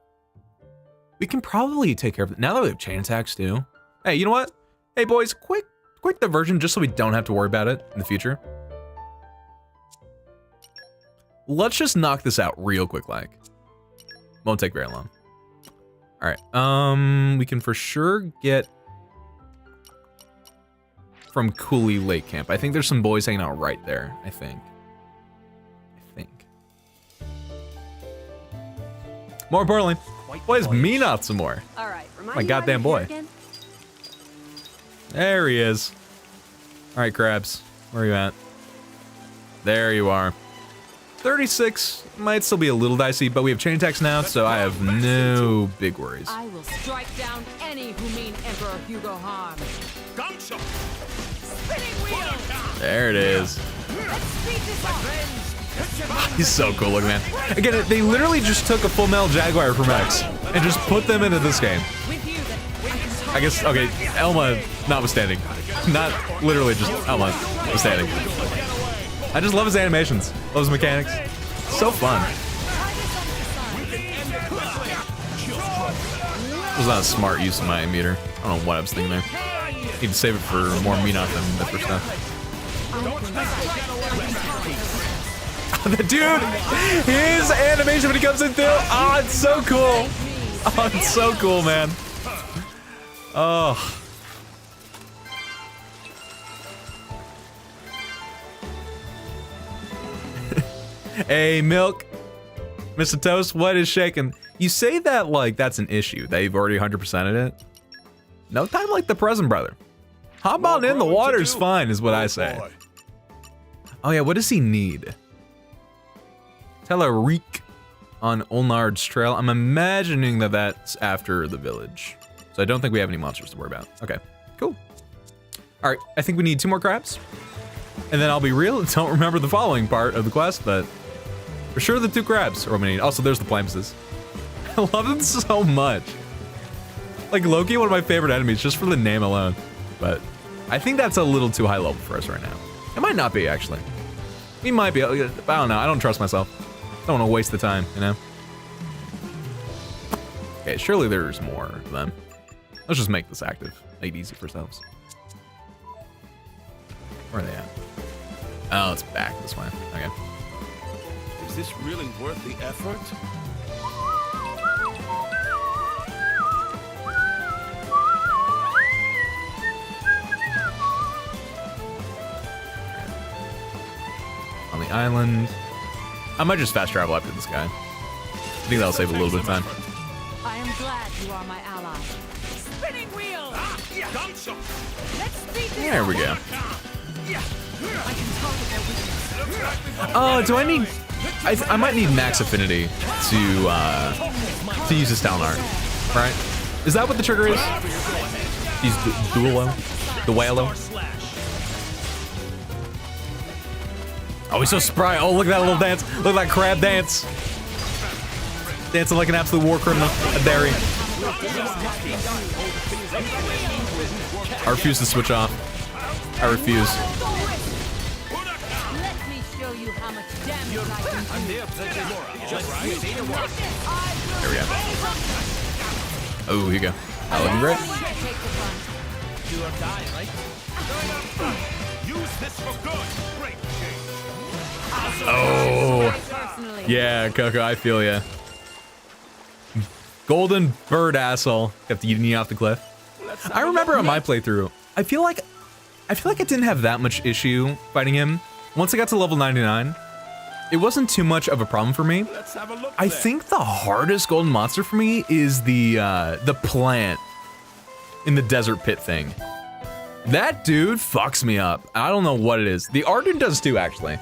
We can probably take care of it now that we have chain attacks too. Hey, you know what? Hey boys, quick diversion just so we don't have to worry about it in the future. Let's just knock this out real quick, like. Won't take very long. All right, we can for sure get from Cooley Lake Camp. I think there's some boys hanging out right there, I think. More importantly, boys me not some more. All right, my goddamn boy. There he is. All right, Krabs, where are you at? There you are. 36 might still be a little dicey, but we have chain attacks now, so I have no big worries. I will strike down any who mean Emperor Hugo harm. Spinning wheel. There it is. He's so cool looking, man. Again, they literally just took a Full Metal Jaguar from X and just put them into this game. I guess, okay, Elma notwithstanding. Not literally just Elma notwithstanding. I just love his animations, love his mechanics. So fun. It was not a smart use of my meter. I don't know what I was thinking there. Need to save it for more Minot than the first stuff. The dude, his animation when he comes in through. Oh, it's so cool. Oh, it's so cool, man. Oh. Hey, Milk. Mr. Toast, what is shaking? You say that like that's an issue. They've already 100%ed it. No time like the present, brother. How about in the water's fine is what I say. Oh yeah, what does he need? Tell a reek on Olnard's trail. I'm imagining that that's after the village. So I don't think we have any monsters to worry about. Okay, cool. All right, I think we need 2 more crabs. And then I'll be real and don't remember the following part of the quest, but for sure the 2 crabs are what we need. Also, there's the Plamuses. I love them so much. Like Loki, one of my favorite enemies, just for the name alone. But I think that's a little too high level for us right now. It might not be, actually. We might be, I don't know, I don't trust myself. Don't want to waste the time, you know? Okay, surely there's more of them. Let's just make this active. Make it easy for ourselves. Where are they at? Oh, it's back this way. Okay. Is this really worth the effort? On the island. I might just fast travel after this guy. I think that'll save a little bit of time. I am glad you are my ally. Spinning wheel! Let's speed this There we go. I can target their weakness. Oh, do I need... I might need max affinity to use this talent art, right? Is that what the trigger is? Use Duelo? Duelo? Oh, he's so spry. Oh, look at that little dance. Look at that crab dance. Dancing like an absolute war criminal. A dairy. I refuse to switch off. I refuse. Let me show you how much damage I can do. There we go. Oh, here you go. That looking great. Do or die, right? Use this for good. Great game. Oh. Yeah, Coco, I feel ya. Golden bird asshole. Kept eating you off the cliff. I remember on my playthrough, I feel like I didn't have that much issue fighting him. Once I got to level 99, it wasn't too much of a problem for me. I think the hardest golden monster for me is the plant in the desert pit thing. That dude fucks me up. I don't know what it is. The Arden does too, actually.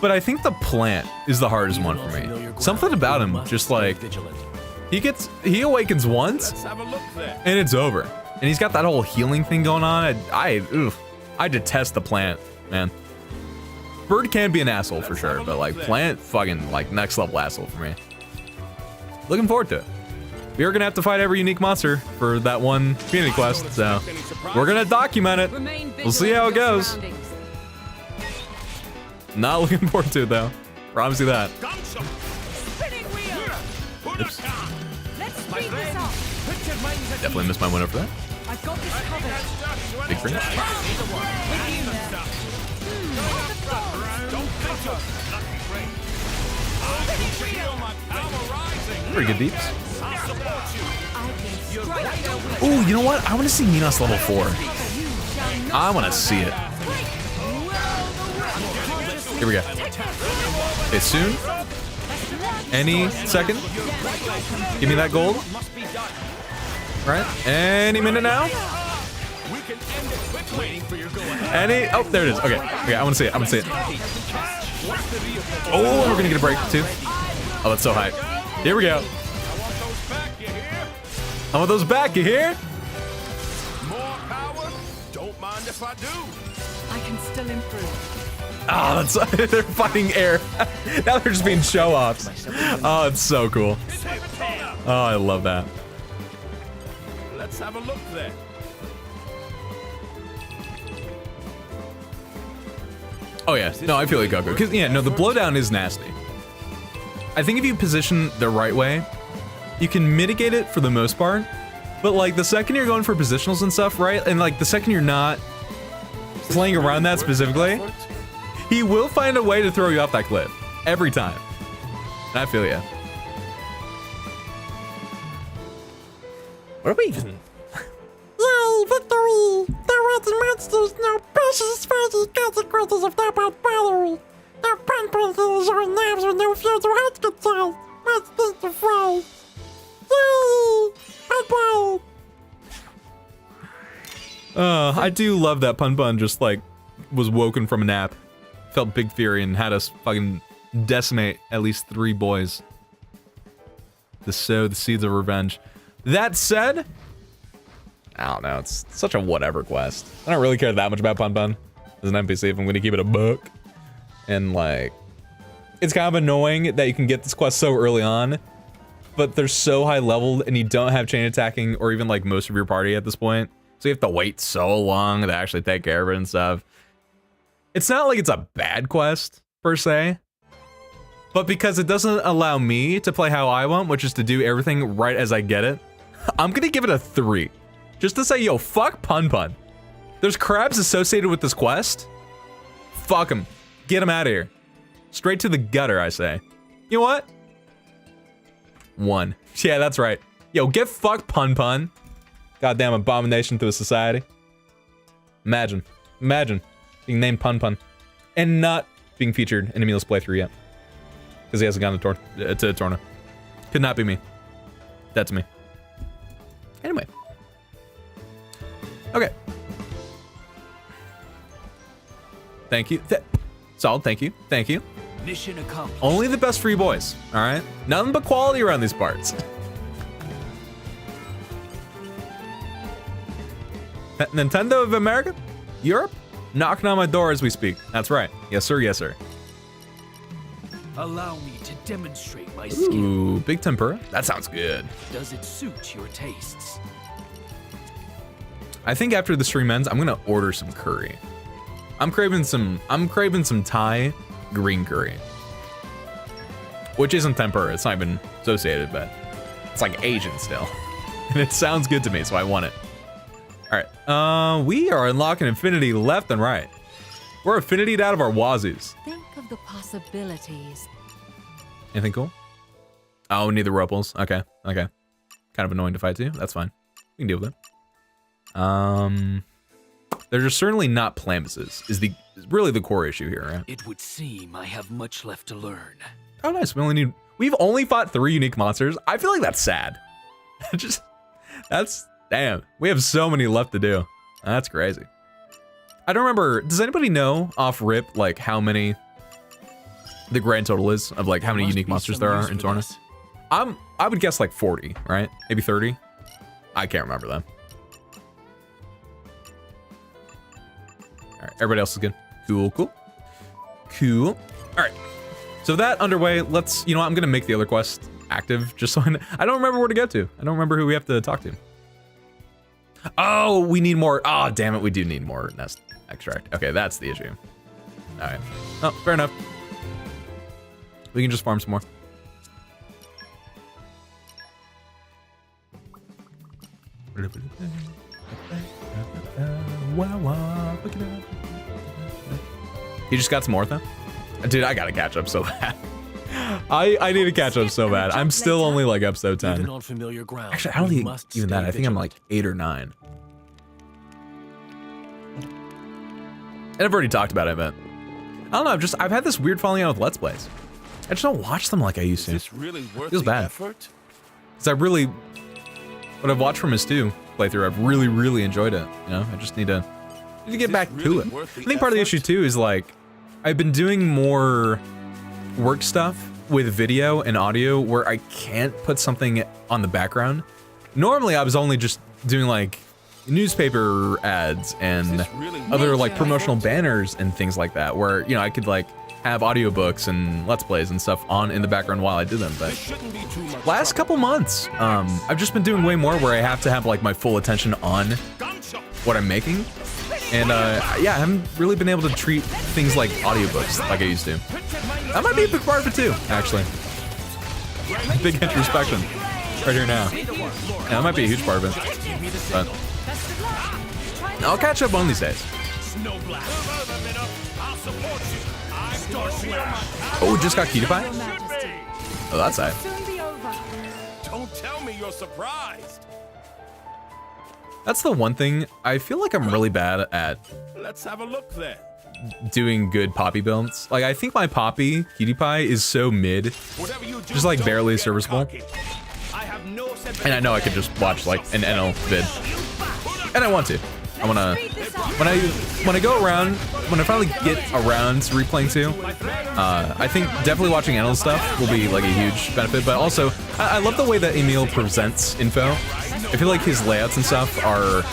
But I think the plant is the hardest one for me. Something about him, just like, he awakens once, and it's over. And he's got that whole healing thing going on. I detest the plant, man. Bird can be an asshole for sure, but like plant, fucking like next level asshole for me. Looking forward to it. We are gonna have to fight every unique monster for that one community quest, so we're gonna document it. We'll see how it goes. Not looking forward to it though. Promise you that. Oops. Definitely missed my window for that. I've got this covered. Big fringe. Pretty good deeps. Ooh, you know what? I want to see Minos level 4. I want to see it. Here we go. It's soon. Any second. Give me that gold. Right? Any minute now. Oh, there it is. Okay. Okay, I want to see it. I want to see it. Oh, we're gonna get a break too. Oh, that's so high. Here we go. I want those back, you hear? More power? Don't mind if I do. I can still improve. Oh, that's they're fighting air. Now they're just being show-offs. Oh, it's so cool. Oh, I love that. Let's have a look then. Oh yeah, no, I feel like Goku. Cause yeah, no, the blowdown is nasty. I think if you position the right way, you can mitigate it for the most part. But like the second you're going for positionals and stuff, right? And like the second you're not playing around that specifically, He will find a way to throw you off that cliff every time. And I feel ya. What are we even? Yay, victory! There are the monsters, no precious fuzzy consequences of their battery. No pun showing knives with no fear to heart control. What's this to fry? Yay! Bye-bye! I do love that Pun just like was woken from a nap, felt big fury, and had us fucking decimate at least 3 boys to sow the seeds of revenge. That said, I don't know, it's such a whatever quest. I don't really care that much about Pun as an NPC if I'm gonna keep it a book. And like, it's kind of annoying that you can get this quest so early on, but they're so high leveled and you don't have chain attacking or even like most of your party at this point. So you have to wait so long to actually take care of it and stuff. It's not like it's a bad quest, per se. But because it doesn't allow me to play how I want, which is to do everything right as I get it, I'm gonna give it a 3. Just to say, yo, fuck Pun. There's crabs associated with this quest. Fuck them. Get them out of here. Straight to the gutter, I say. You know what? 1. Yeah, that's right. Yo, get fucked, Pun. Goddamn abomination to a society. Imagine being named Pun and not being featured in Emil's playthrough yet. Because he hasn't gone to Torna. Could not be me. That's me. Anyway. Okay. Thank you. Solid, thank you. Thank you. Mission accomplished. Only the best for you boys, alright? Nothing but quality around these parts. Nintendo of America? Europe? Knocking on my door as we speak. That's right. Yes, sir. Yes, sir. Allow me to demonstrate my skill. Ooh, big tempura. That sounds good. Does it suit your tastes? I think after the stream ends, I'm gonna order some curry. I'm craving some Thai green curry. Which isn't tempura, it's not even associated, but it's like Asian still. And it sounds good to me, so I want it. Alright, we are unlocking infinity left and right. We're infinitied out of our wazoos. Think of the possibilities. Anything cool? Oh, neither Rupples. Okay. Kind of annoying to fight too. That's fine. We can deal with it. They're just certainly not Plambuses, is really the core issue here, right? It would seem I have much left to learn. Oh, nice. We've only fought 3 unique monsters. I feel like that's sad. Damn. We have so many left to do. That's crazy. I don't remember. Does anybody know off rip like how many the grand total is of like how many unique monsters there are in Torna? I would guess like 40, right? Maybe 30. I can't remember them. All right, everybody else is good. Cool. All right. So with that underway, let's, you know what, I'm gonna make the other quest active just so I don't remember where to go to. I don't remember who we have to talk to. Oh, we need more. Oh, damn it, we do need more nest extract. Okay, that's the issue. All right. Oh, fair enough. We can just farm some more. You just got some more though? Dude, I gotta catch up so bad. I need to catch up so bad. I'm still only like episode 10. Actually, I don't think even that. I think I'm like 8 or 9. And I've already talked about it, but I don't know. I've had this weird falling out with Let's Plays. I just don't watch them like I used to. Is this really worth Feels the bad. effort? Because what I've watched from his 2 playthrough, I've really enjoyed it. You know, I just need to get back to it. I think part of the issue too is like I've been doing more work stuff with video and audio where I can't put something on the background. Normally I was only just doing like newspaper ads and other like promotional banners and things like that where, you know, I could like have audiobooks and Let's Plays and stuff on in the background while I do them. But last couple months, I've just been doing way more where I have to have like my full attention on what I'm making. And yeah, I haven't really been able to treat things like audiobooks like I used to. That might be a big part of it too, actually. Big introspection right here now. Yeah, that might be a huge part of it. But I'll catch up one of these days. Oh, just got cutie pie? Oh, that's it. Don't tell me you're surprised. That's the one thing I feel like I'm really bad at. Let's have a look then. Doing good Poppy builds. Like, I think my Poppy cutie pie is so mid, just like barely serviceable. And I know I could just watch like an NL vid, and I want to. I wanna when I go around, when I finally get around to replaying too. I think definitely watching NL stuff will be like a huge benefit. But also, I love the way that Emil presents info. I feel like his layouts and stuff are.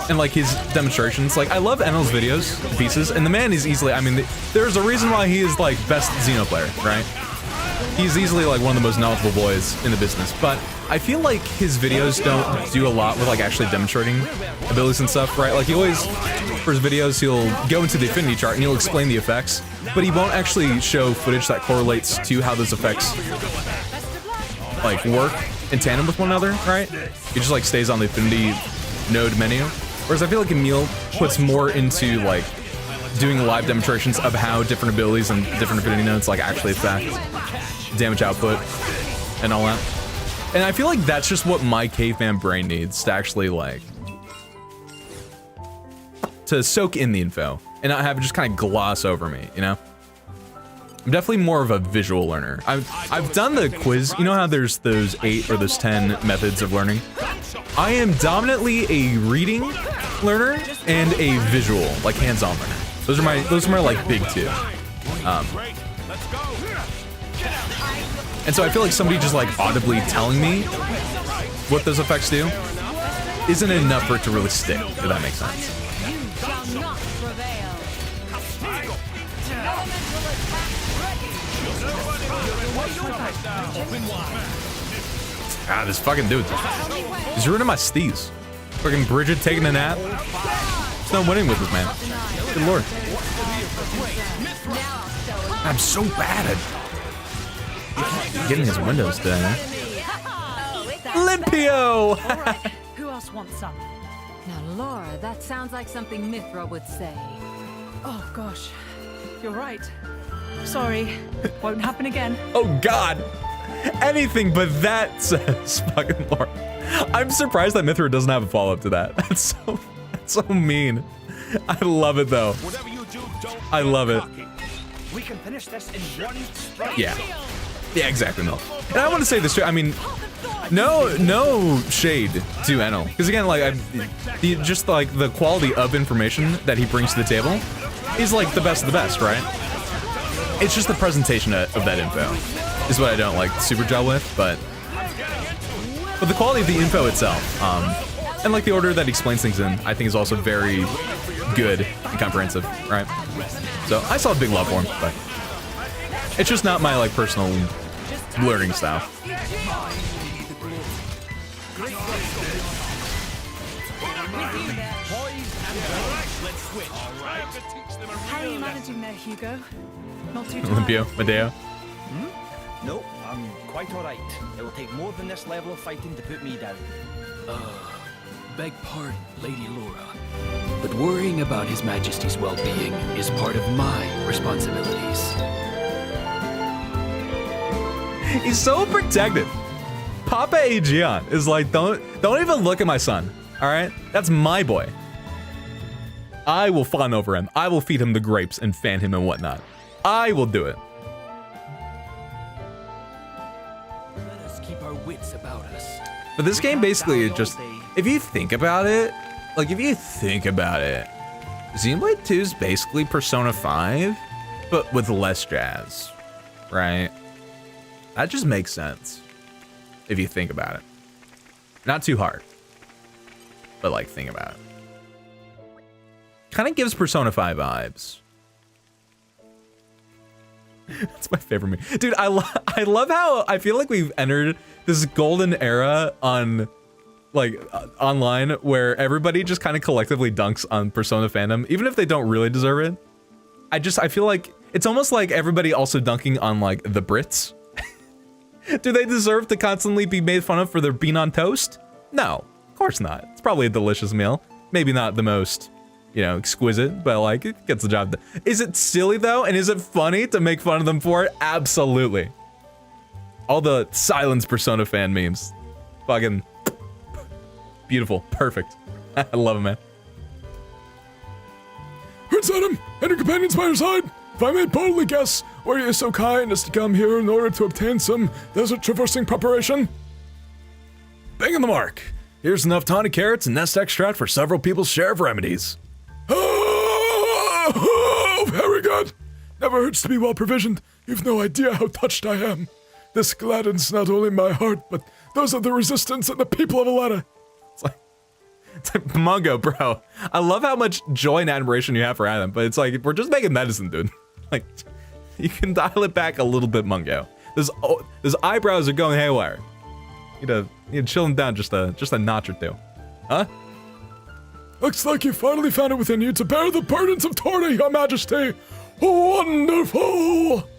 And like his demonstrations, like I love Enel's videos, pieces, and the man is easily, I mean, there's a reason why he is like best Xeno player, right? He's easily like one of the most knowledgeable boys in the business, but I feel like his videos don't do a lot with like actually demonstrating abilities and stuff, right? Like he always, for his videos, he'll go into the affinity chart and he'll explain the effects, but he won't actually show footage that correlates to how those effects like work in tandem with one another, right? He just like stays on the affinity node menu. Whereas I feel like Emil puts more into like doing live demonstrations of how different abilities and different affinity nodes like actually affect damage output and all that. And I feel like that's just what my caveman brain needs to actually like to soak in the info and not have it just kind of gloss over me, you know? I'm definitely more of a visual learner. I've done the quiz. You know how there's those 8 or those 10 methods of learning? I am dominantly a reading learner and a visual, like hands-on learner. Those are my like big two. And so I feel like somebody just like audibly telling me what those effects do isn't enough for it to really stick, if that makes sense. Ah, this fucking dude. He's ruining my steez. Fucking Bridget taking a nap. There's no winning with this man. Good lord. I'm so bad at getting his windows done. Limpio! Who else wants some? Now, Laura, that sounds like something Mithra would say. Oh gosh, you're right. Sorry, won't happen again. Oh god! Anything but that says fucking Laura. I'm surprised that Mithra doesn't have a follow-up to that. That's so mean. I love it though. I love it. We can finish this in one strike. Yeah. Yeah, exactly, Mel. And I want to say this too. I mean, no shade to Enel, because again, like just like the quality of information that he brings to the table is like the best of the best, right? It's just the presentation of that info is what I don't like super gel with, but the quality of the info itself, and like the order that he explains things in, I think is also very good and comprehensive, right? So I saw a big love for him, but it's just not my like personal learning style. How are you managing there, Hugo? Not too tired? Olympio, Medeo. No, I'm quite alright. It will take more than this level of fighting to put me down. Beg pardon, Lady Laura, but worrying about His Majesty's well-being is part of my responsibilities. He's so protective. Papa Aegeon is like, don't even look at my son. All right, that's my boy. I will fawn over him. I will feed him the grapes and fan him and whatnot. I will do it. Let us keep our wits about us. But this game basically is just, if you think about it, Xenoblade 2 is basically Persona 5, but with less jazz, right? That just makes sense if you think about it. Not too hard, but like think about it. Kind of gives Persona 5 vibes. That's my favorite meme. Dude, I love how I feel like we've entered this golden era on like online where everybody just kind of collectively dunks on Persona fandom, even if they don't really deserve it. I feel like it's almost like everybody also dunking on like the Brits. Do they deserve to constantly be made fun of for their bean on toast? No, of course not. It's probably a delicious meal. Maybe not the most you know, exquisite, but like it gets the job done. Is it silly though? And is it funny to make fun of them for it? Absolutely. All the Silence Persona fan memes. Fucking beautiful. Perfect. I love it, man. Prince Adam and your companions by your side. If I may boldly guess, were you so kind as to come here in order to obtain some desert traversing preparation? Bang on the mark. Here's enough tawny carrots and nest extract for several people's share of remedies. Oh, very good. Never hurts to be well provisioned. You've no idea how touched I am. This gladdens not only my heart, but those of the resistance and the people of Alletta. It's like Mungo, bro. I love how much joy and admiration you have for Adam, but it's like, we're just making medicine, dude. Like, you can dial it back a little bit, Mungo. His eyebrows are going haywire. You need to chill him down just a notch or two. Huh? Looks like you finally found it within you to bear the burdens of Torna, Your Majesty. Wonderful!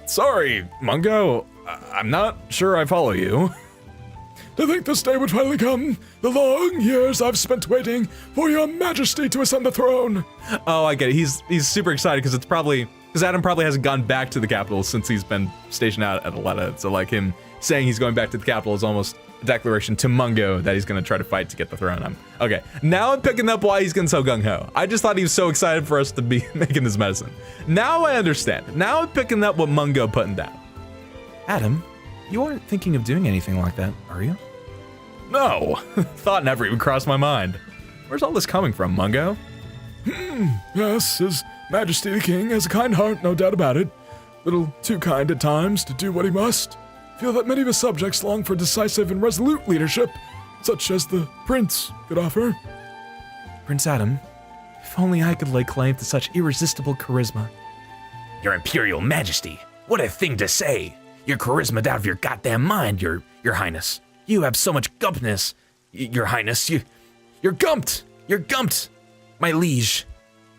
Sorry, Mungo. I'm not sure I follow you. To think this day would finally come. The long years I've spent waiting for Your Majesty to ascend the throne. Oh, I get it. He's super excited because Adam probably hasn't gone back to the capital since he's been stationed out at Alletta. So like him saying he's going back to the capital is almost a declaration to Mungo that he's gonna try to fight to get the throne. Okay, now I'm picking up why he's getting so gung-ho. I just thought he was so excited for us to be making this medicine. Now I understand. Now I'm picking up what Mungo putting down. Adam, you aren't thinking of doing anything like that, are you? No, thought never even crossed my mind. Where's all this coming from, Mungo? Yes, His Majesty the King has a kind heart, no doubt about it. Little too kind at times to do what he must. Feel that many of his subjects long for decisive and resolute leadership, such as the Prince could offer. Prince Adam, if only I could lay claim to such irresistible charisma. Your Imperial Majesty, what a thing to say. Your charisma out of your goddamn mind, Your Highness. You have so much gumpness, Your Highness. You're gumped. You're gumped. My liege,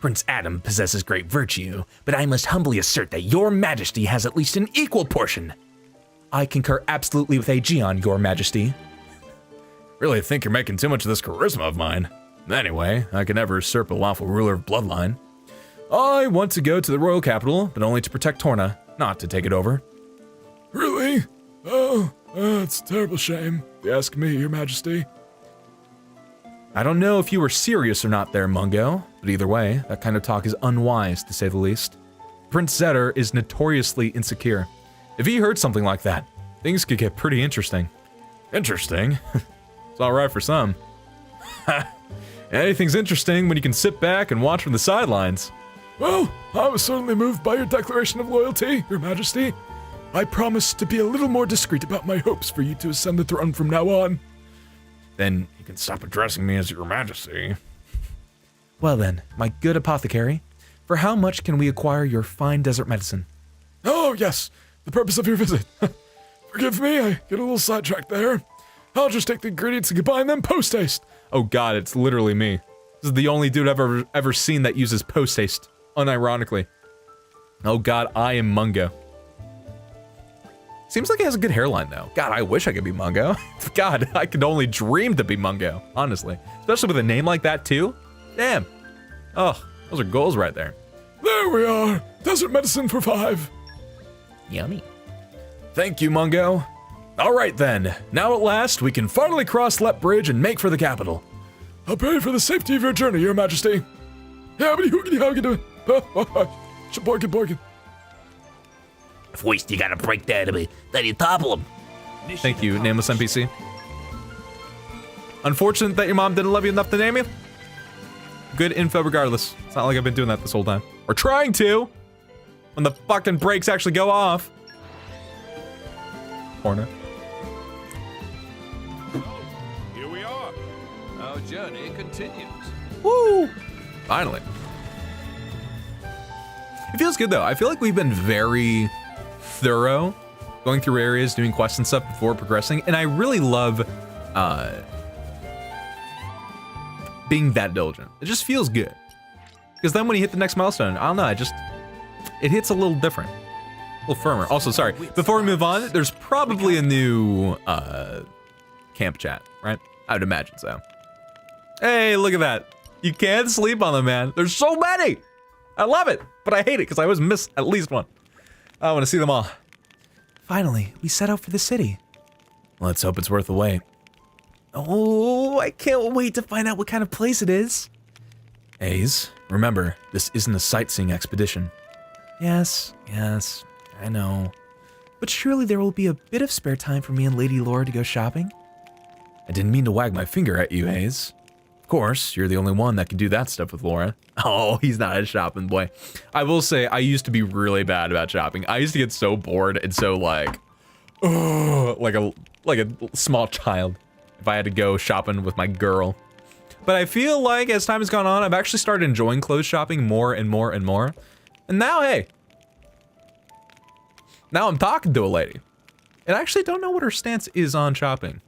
Prince Adam possesses great virtue, but I must humbly assert that Your Majesty has at least an equal portion. I concur absolutely with Aegeon, Your Majesty. Really think you're making too much of this charisma of mine. Anyway, I can never usurp a lawful ruler of bloodline. I want to go to the royal capital, but only to protect Torna, not to take it over. Really? Oh, it's a terrible shame, if you ask me, Your Majesty. I don't know if you were serious or not there, Mungo, but either way, that kind of talk is unwise, to say the least. Prince Zetter is notoriously insecure. If he heard something like that, things could get pretty interesting. Interesting? It's alright for some. Anything's interesting when you can sit back and watch from the sidelines. Well, I was certainly moved by your declaration of loyalty, Your Majesty. I promise to be a little more discreet about my hopes for you to ascend the throne from now on. Then you can stop addressing me as Your Majesty. Well then, my good apothecary, for how much can we acquire your fine desert medicine? Oh, yes, the purpose of your visit. Forgive me, I get a little sidetracked there. I'll just take the ingredients and combine them post-haste. Oh god, it's literally me. This is the only dude I've ever seen that uses post-haste, unironically. Oh god, I am Mungo. Seems like he has a good hairline though. God, I wish I could be Mungo. God, I could only dream to be Mungo, honestly. Especially with a name like that too. Damn. Oh, those are goals right there. There we are. Desert medicine for 5. Yummy. Thank you, Mungo. All right then, now at last we can finally cross Let Bridge and make for the capital. I'll pray for the safety of your journey, Your Majesty. Borkin. First, you gotta break that to me, then you topple him. Thank you, nameless NPC. Unfortunate that your mom didn't love you enough to name you. Good info regardless. It's not like I've been doing that this whole time. Or trying to! When the fucking brakes actually go off. Torna. Here we are. Our journey continues. Woo! Finally. It feels good though. I feel like we've been very thorough going through areas, doing quests and stuff before progressing, and I really love being that diligent. It just feels good. Because then when you hit the next milestone, I don't know, it hits a little different. A little firmer. Also, sorry, before we move on, there's probably a new camp chat, right? I would imagine so. Hey, look at that. You can't sleep on them, man. There's so many. I love it, but I hate it because I always miss at least one. I want to see them all. Finally, we set out for the city. Let's hope it's worth the wait. Oh, I can't wait to find out what kind of place it is. Ace, remember, this isn't a sightseeing expedition. Yes, I know. But surely there will be a bit of spare time for me and Lady Laura to go shopping? I didn't mean to wag my finger at you, Hayes. Of course, you're the only one that can do that stuff with Laura. Oh, he's not a shopping boy. I will say, I used to be really bad about shopping. I used to get so bored and so like, oh, like a small child if I had to go shopping with my girl. But I feel like as time has gone on, I've actually started enjoying clothes shopping more and more and more. And now, hey, now I'm talking to a lady. And I actually don't know what her stance is on shopping.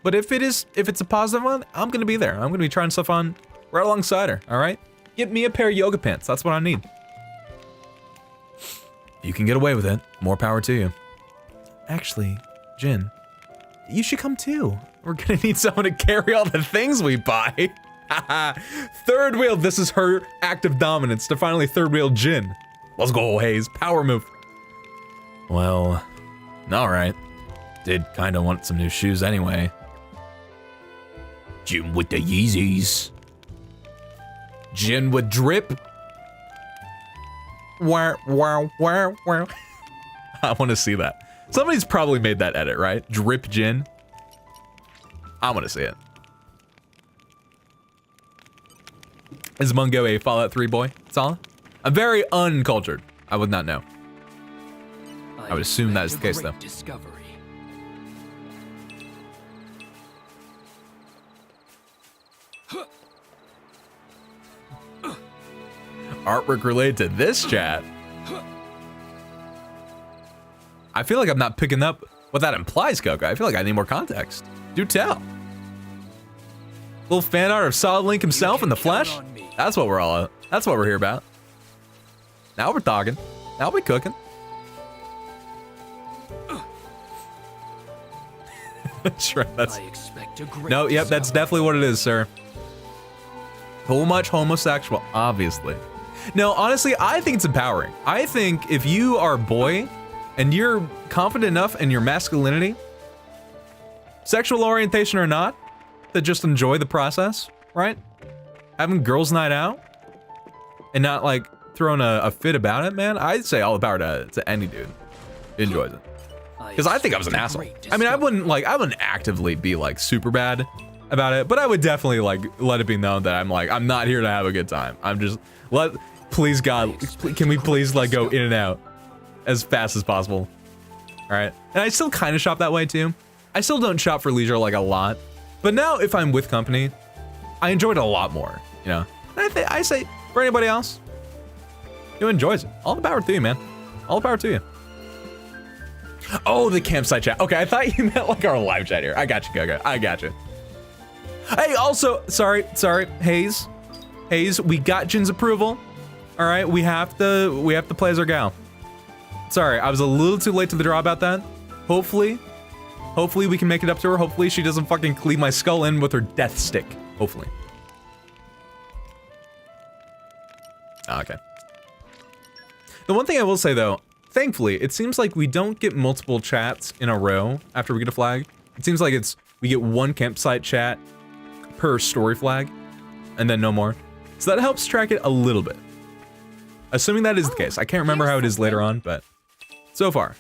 But if it's a positive one, I'm gonna be there. I'm gonna be trying stuff on right alongside her, all right? Get me a pair of yoga pants, that's what I need. You can get away with it, more power to you. Actually, Jin, you should come too. We're gonna need someone to carry all the things we buy. Third wheel, this is her act of dominance to finally third wheel Jin. Let's go, Hayes, power move. Well, all right. Did kind of want some new shoes anyway. Jin with the Yeezys. Jin with drip. Wow. I want to see that. Somebody's probably made that edit, right? Drip Jin. I want to see it. Is Mungo a Fallout 3 boy? Solid? I'm very uncultured. I would not know. I would assume that is the case, though. Discovery. Artwork related to this chat. I feel like I'm not picking up what that implies, Coco. I feel like I need more context. Do tell. Little fan art of Solid Link himself in the flesh. That's what we're all. That's what we're here about. Now we're talking. Now we're cooking. Sure, that's. No, yep, that's definitely what it is, sir. So much homosexual, obviously. No, honestly, I think it's empowering. I think if you are a boy and you're confident enough in your masculinity, sexual orientation or not, to just enjoy the process, right? Having girls' night out and not like throwing a fit about it, man. I'd say all the power to any dude who enjoys it. Because I think I was an asshole. I mean, I wouldn't actively be like super bad about it, but I would definitely like let it be known that I'm not here to have a good time. I'm just please God, can we please like go in and out as fast as possible? All right. And I still kind of shop that way too. I still don't shop for leisure like a lot, but now if I'm with company, I enjoy it a lot more, you know? And I say for anybody else who enjoys it, all the power to you, man. All the power to you. Oh, the campsite chat. Okay, I thought you meant like our live chat here. I got you, Gogo. I got you. Hey, also, sorry, Hayes, we got Jin's approval. All right, we have to play as our gal. Sorry, I was a little too late to the draw about that. Hopefully we can make it up to her. Hopefully she doesn't fucking cleave my skull in with her death stick. Hopefully. Okay. The one thing I will say though, thankfully, it seems like we don't get multiple chats in a row after we get a flag. It seems like we get one campsite chat per story flag, and then no more. So that helps track it a little bit. Assuming that is the case. I can't remember how it is later on, but so far,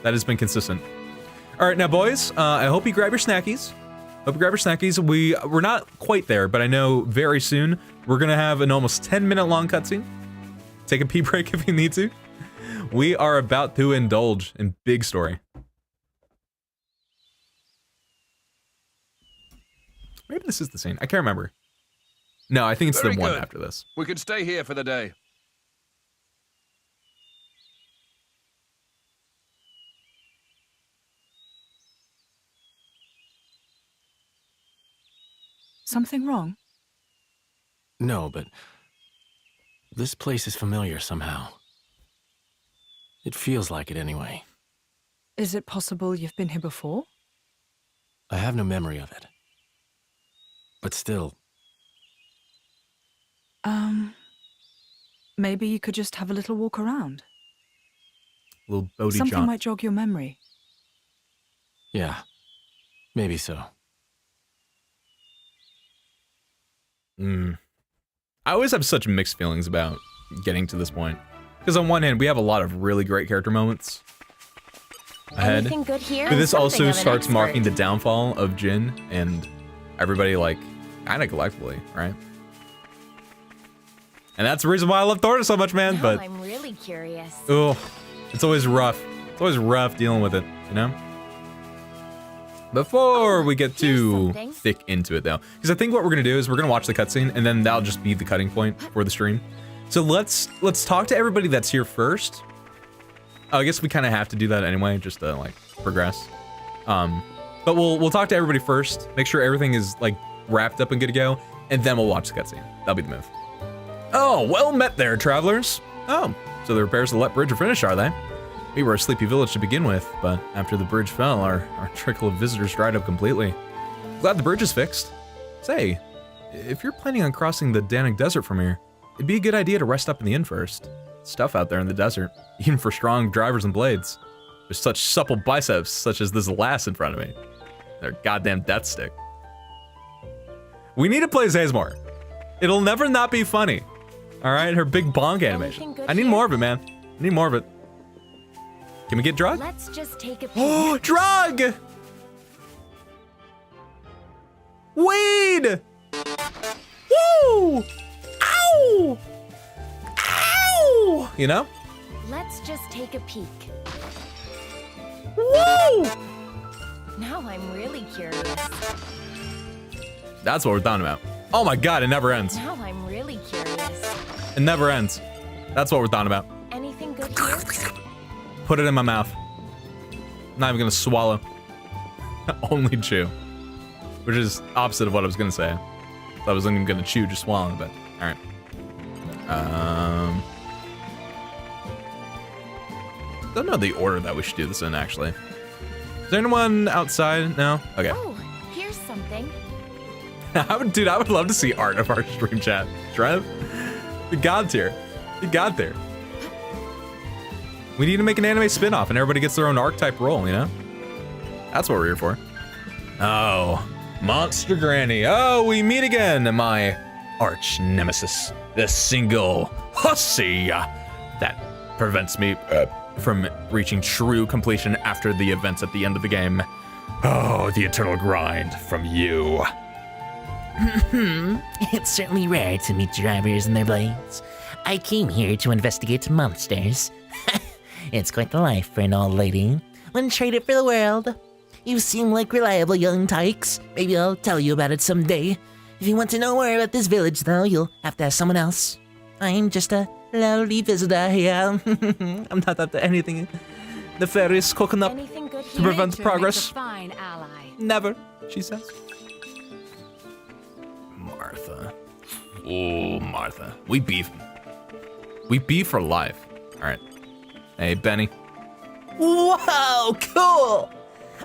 that has been consistent. All right, now boys, I hope you grab your snackies. We're not quite there, but I know very soon we're gonna have an almost 10-minute long cutscene. Take a pee break if you need to. We are about to indulge in big story. Maybe this is the scene. I can't remember. No, I think it's the one after this. We can stay here for the day. Something wrong? No, but this place is familiar somehow. It feels like it anyway. Is it possible you've been here before? I have no memory of it. But still, Maybe you could just have a little walk around. Little Bodhi Something jaunt. might jog your memory. yeah, maybe so. I always have such mixed feelings about getting to this point. Because on one hand, we have a lot of really great character moments ahead. Anything good here? But this Something also of an starts expert. marking the downfall of Jin and everybody, like, kind of collectively, right? And that's the reason why I love Torna so much, man. Now But I'm really curious. oh, it's always rough. It's always rough dealing with it, you know? Before we get too thick into it, though, because I think what we're gonna do is we're gonna watch the cutscene, and then that'll just be the cutting point for the stream. So let's talk to everybody that's here first. Oh, I guess we kind of have to do that anyway, just to like progress. But we'll talk to everybody first, make sure everything is like wrapped up and good to go, and then we'll watch the cutscene. That'll be the move. Oh, well met there, travelers. Oh, so the repairs to the Let Bridge are finished, are they? We were a sleepy village to begin with, but after the bridge fell, our trickle of visitors dried up completely. Glad the bridge is fixed. Say, if you're planning on crossing the Danik Desert from here, it'd be a good idea to rest up in the inn first. It's tough out there in the desert, even for strong drivers and blades. There's such supple biceps, such as this lass in front of me. Their goddamn death stick. We need to play Zaze more. It'll never not be funny. All right, her big bonk animation. I need more of it, man. I need more of it. Can we get drug? Let's just take a peek. Oh, drug! Weed! Woo! Ow! Ow! You know? Let's just take a peek. Woo! Now I'm really curious. That's what we're talking about. Oh my god, it never ends. Now I'm really curious. It never ends. That's what we're talking about. Anything good here? Put it in my mouth. Not even gonna swallow. Only chew. Which is opposite of what I was gonna say. I wasn't even gonna chew, just swallowing, but alright. Don't know the order that we should do this in, actually. Is there anyone outside? No? Okay. Oh, here's something. Dude, I would love to see art of our stream chat. Trev, the god tier. You got there. We need to make an anime spin-off and everybody gets their own archetype role, you know? That's what we're here for. Oh, Monster Granny. Oh, we meet again, my arch nemesis. The single hussy that prevents me from reaching true completion after the events at the end of the game. Oh, the eternal grind from you. It's certainly rare to meet drivers and their blades. I came here to investigate monsters. It's quite the life for an old lady. Wouldn't trade it for the world. You seem like reliable young tykes. Maybe I'll tell you about it someday. If you want to know more about this village, though, you'll have to ask someone else. I'm just a lowly visitor here. I'm not up to anything nefarious cooking up to prevent progress. Fine ally. Never, she says. Martha. Oh, Martha. We beef. We beef for life. All right. Hey, Benny. Whoa, cool!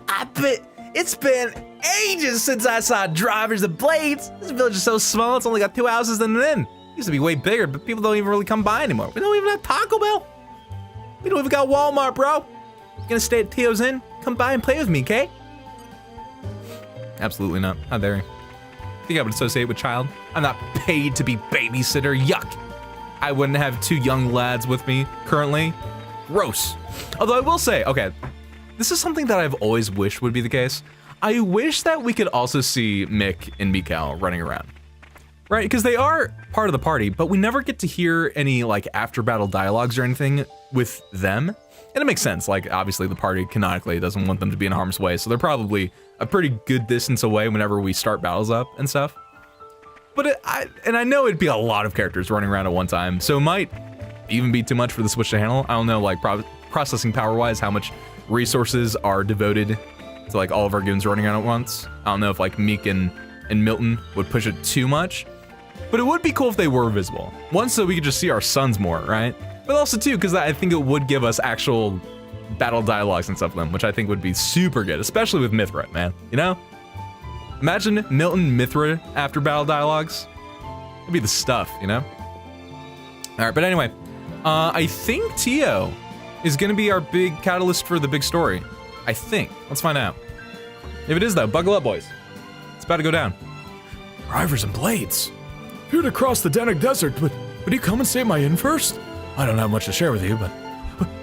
I bet it's been ages since I saw drivers of blades. This village is so small, it's only got 2 houses and an inn. It used to be way bigger, but people don't even really come by anymore. We don't even have Taco Bell. We don't even got Walmart, bro. You gonna stay at Tio's Inn? Come by and play with me, okay? Absolutely not. How dare you? Think I would associate with child? I'm not paid to be babysitter. Yuck. I wouldn't have 2 young lads with me currently. Gross. Although I will say, okay, this is something that I've always wished would be the case. I wish that we could also see Mick and Mikal running around. Right? Because they are part of the party, but we never get to hear any like after battle dialogues or anything with them. And it makes sense. Like obviously the party canonically doesn't want them to be in harm's way. So they're probably a pretty good distance away whenever we start battles up and stuff. But I know it'd be a lot of characters running around at one time. So it might even be too much for the Switch to handle. I don't know, like processing power wise, how much resources are devoted to like all of our goons running around at once. I don't know if like Meek and Milton would push it too much, but it would be cool if they were visible. One, so we could just see our sons more, right? But also too, because I think it would give us actual battle dialogues and stuff with them, which I think would be super good, especially with Mythra, man, you know? Imagine Milton Mithra after battle dialogues. That'd be the stuff, you know? All right, but anyway, I think Tio is gonna be our big catalyst for the big story. I think. Let's find out. If it is though, buckle up, boys. It's about to go down. Rivers and blades. Here to cross the Danik Desert, but would you come and stay at my inn first? I don't have much to share with you, but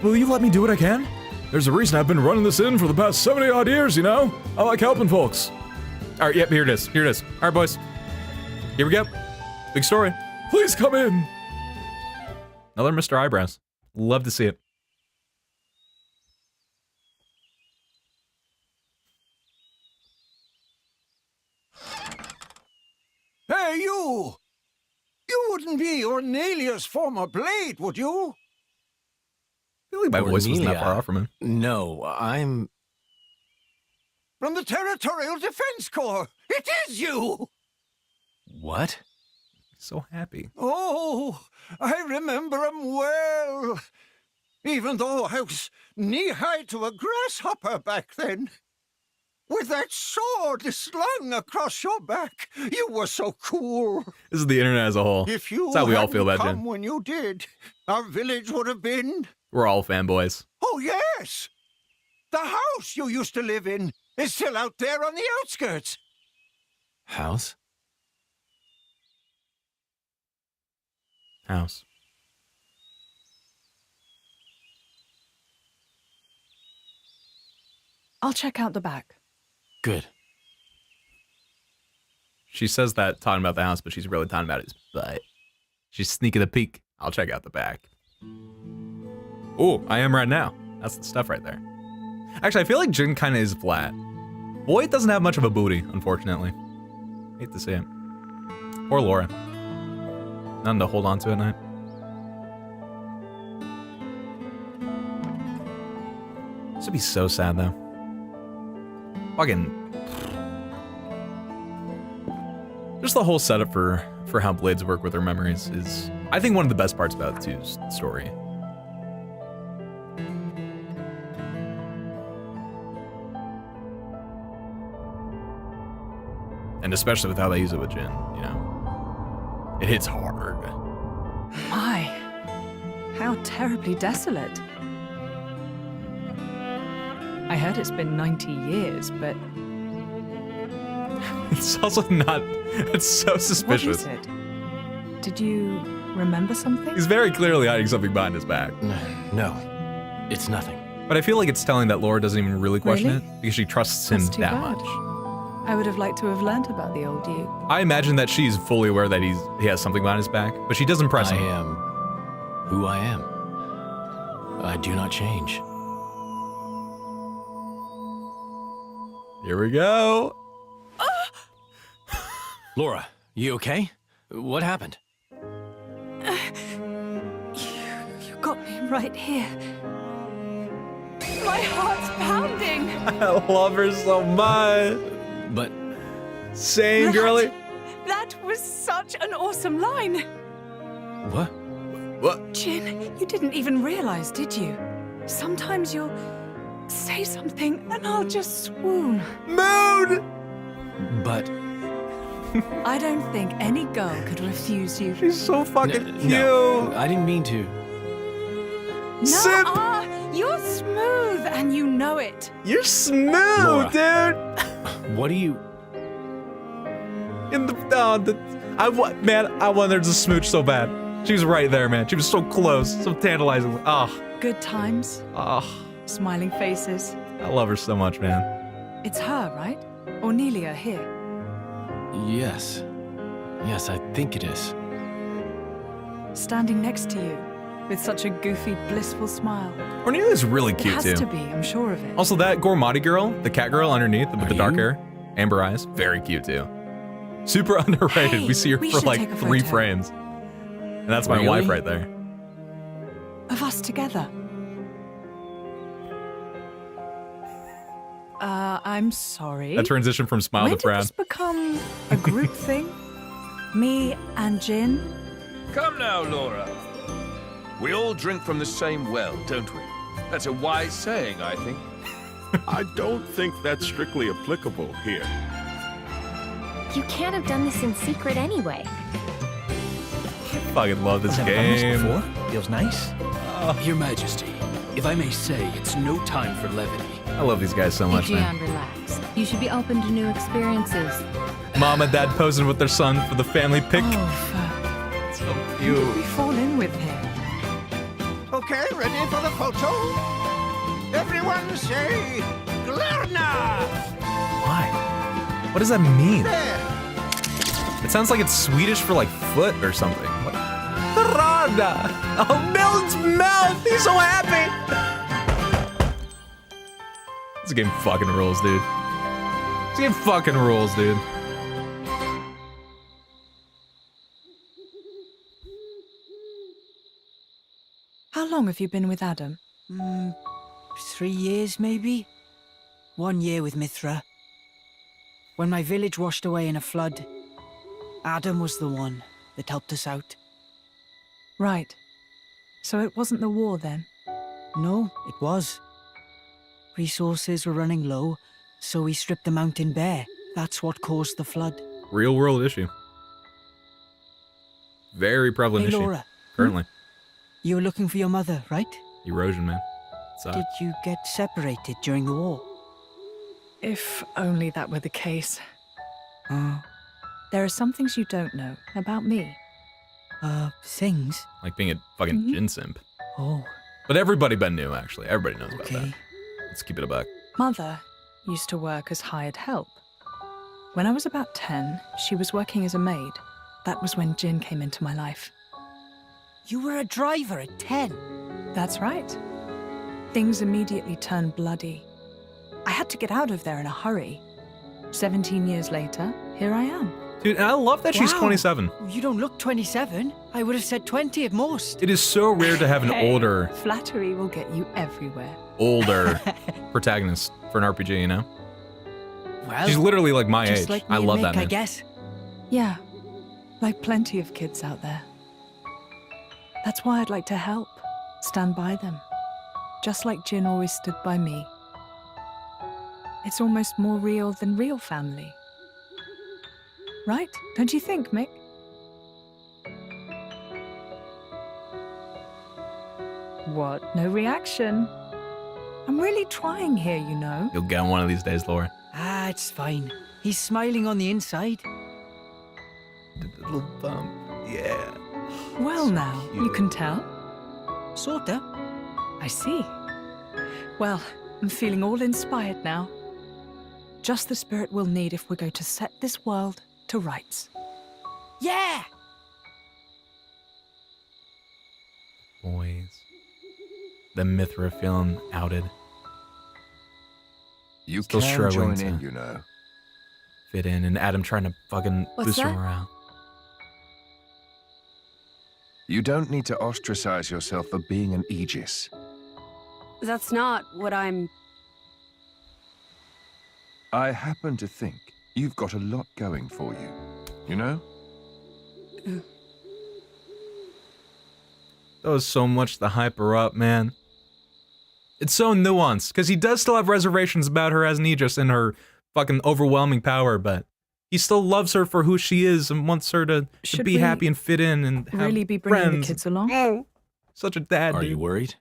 will you let me do what I can? There's a reason I've been running this inn for the past 70-odd years, you know? I like helping folks. All right, yep, here it is. Here it is. All right, boys. Here we go. Big story. Please come in. Another Mr. Eyebrows. Love to see it. Hey, you! You wouldn't be Ornelia's former blade, would you? I feel like my voice wasn't that far off from him. No, I'm... From the Territorial Defense Corps! It is you! What? So happy. Oh, I remember him well. Even though I was knee-high to a grasshopper back then. With that sword slung across your back, you were so cool. This is the internet as a whole. If you That's how we all feel about hadn't come Jin. when you did, our village would have been... We're all fanboys. Oh, yes! The house you used to live in is still out there on the outskirts. House? House. I'll check out the back. Good. She says that talking about the house, but she's really talking about his butt. She's sneaking a peek. I'll check out the back. Oh, I am right now. That's the stuff right there. Actually, I feel like Jin kind of is flat. Boyd doesn't have much of a booty, unfortunately. Hate to see it. Or Laura. Nothing to hold on to at night. This would be so sad, though. Fucking... Just the whole setup for how blades work with their memories is, I think, one of the best parts about 2's story. And especially with how they use it with Jin, you know? It hits hard. My, how terribly desolate. I heard it's been 90 years, but... It's also not... It's so suspicious. What is it? Did you remember something? He's very clearly hiding something behind his back. No, it's nothing. But I feel like it's telling that Laura doesn't even really question Really? it, because she trusts him That's too that bad. much. I would have liked to have learned about the old you. I imagine that she's fully aware that he has something behind his back, but she doesn't press I him. am who I am. I do not change. Here we go. Laura, you okay? What happened? You got me right here. My heart's pounding. I love her so much. But... Same, girly. That was such an awesome line. What? What? Jin, you didn't even realize, did you? Sometimes you'll say something and I'll just swoon. Moon! But... I don't think any girl could refuse you. She's so fucking cute. No, I didn't mean to. No, you're smooth and you know it. You're smooth, Laura. dude. What do you... In the I wanted her to smooch so bad. She was right there, man. She was so close, so tantalizing. Good times, smiling faces. I love her so much, man. It's her, right? Ornelia here. Yes. Yes, I think it is. Standing next to you, with such a goofy, blissful smile. Ornelia's really It cute has too. to be, I'm sure of it. Also, that Gormati girl, the cat girl underneath with the dark you? hair, amber eyes, very cute too. Super underrated. Hey, we see her we for should like take a 3 photo. frames, and that's my Really? wife right there. Of us together. I'm sorry. That transition from smile when to frown. did this become a group thing? Me and Jin? Come now, Laura. We all drink from the same well, don't we? That's a wise saying, I think. I don't think that's strictly applicable here. You can't have done this in secret anyway. Fucking love this I've never done this game. before. Feels nice. Your Majesty, if I may say, it's no time for levity. I love these guys so much, man. Gian, relax. You should be open to new experiences. Mom and dad posing with their son for the family pic. Oh, So we cute. fall in with him. Okay, ready for the photo? Everyone say, Glarna! Why? What does that mean? There. It sounds like it's Swedish for like foot or something. What? Rada! Oh, Milton's mouth! He's so happy! This game fucking rules, dude. This game fucking rules, dude. How long have you been with Adam? 3 years, maybe? 1 year with Mithra. When my village washed away in a flood, Adam was the one that helped us out. Right. So it wasn't the war then? No, it was. Resources were running low, so we stripped the mountain bare. That's what caused the flood. Real world issue. Very prevalent Hey, issue. Laura. Currently. You were looking for your mother, right? Erosion, man. Sucks. Did you get separated during the war? If only that were the case. Uh, There are some things you don't know about me. Things? Like being a fucking gin simp. Oh. But everybody been knew, actually. Everybody knows about that. Okay. Let's keep it a buck. Mother used to work as hired help. When I was about 10, she was working as a maid. That was when Jin came into my life. You were a driver at 10? That's right. Things immediately turned bloody. I had to get out of there in a hurry. 17 years later, here I am. Dude, and I love that she's Wow. 27. You don't look 27. I would have said 20 at most. It is so rare to have an Hey, older Flattery will get you everywhere. protagonist for an RPG, you know? Well, She's literally like my just age. like me I and love Mick, that I name. guess. Yeah, like plenty of kids out there. That's why I'd like to help, stand by them. Just like Jin always stood by me. It's almost more real than real family. Right? Don't you think, Mick? What? No reaction? I'm really trying here, you know. You'll get one of these days, Laura. Ah, it's fine. He's smiling on the inside. The little bump. Yeah. Well now, you can tell. Sorta. I see. Well, I'm feeling all inspired now. Just the spirit we'll need if we're going to set this world to rights. Yeah! Boys. The Mithra feeling outed. You Still can struggling join in, to you know. fit in, and Adam trying to fucking What's boost her that? morale. You don't need to ostracize yourself for being an Aegis. That's not what I'm... I happen to think you've got a lot going for you. You know? That was so much to hype her up, man. It's so nuanced, because he does still have reservations about her as an Aegis and her fucking overwhelming power, but he still loves her for who she is and wants her to Should be we happy and fit in and have Really be bringing friends. the kids along? Such a dad, Are dude. you worried?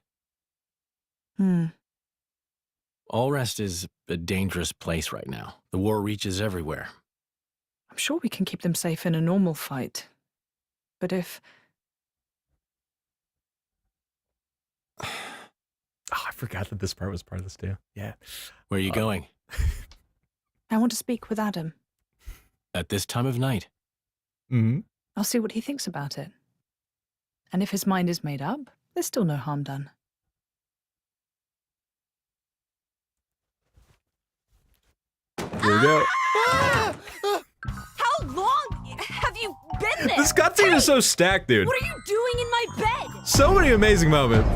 Allrest is a dangerous place right now. The war reaches everywhere. I'm sure we can keep them safe in a normal fight. But if... Oh, I forgot that this part was part of this too. Yeah. Where are you going? I want to speak with Adam. At this time of night? Mm-hmm. I'll see what he thinks about it. And if his mind is made up, there's still no harm done. Here we go. How long have you been there? This cutscene is so stacked, dude. What are you doing in my bed? So many amazing moments.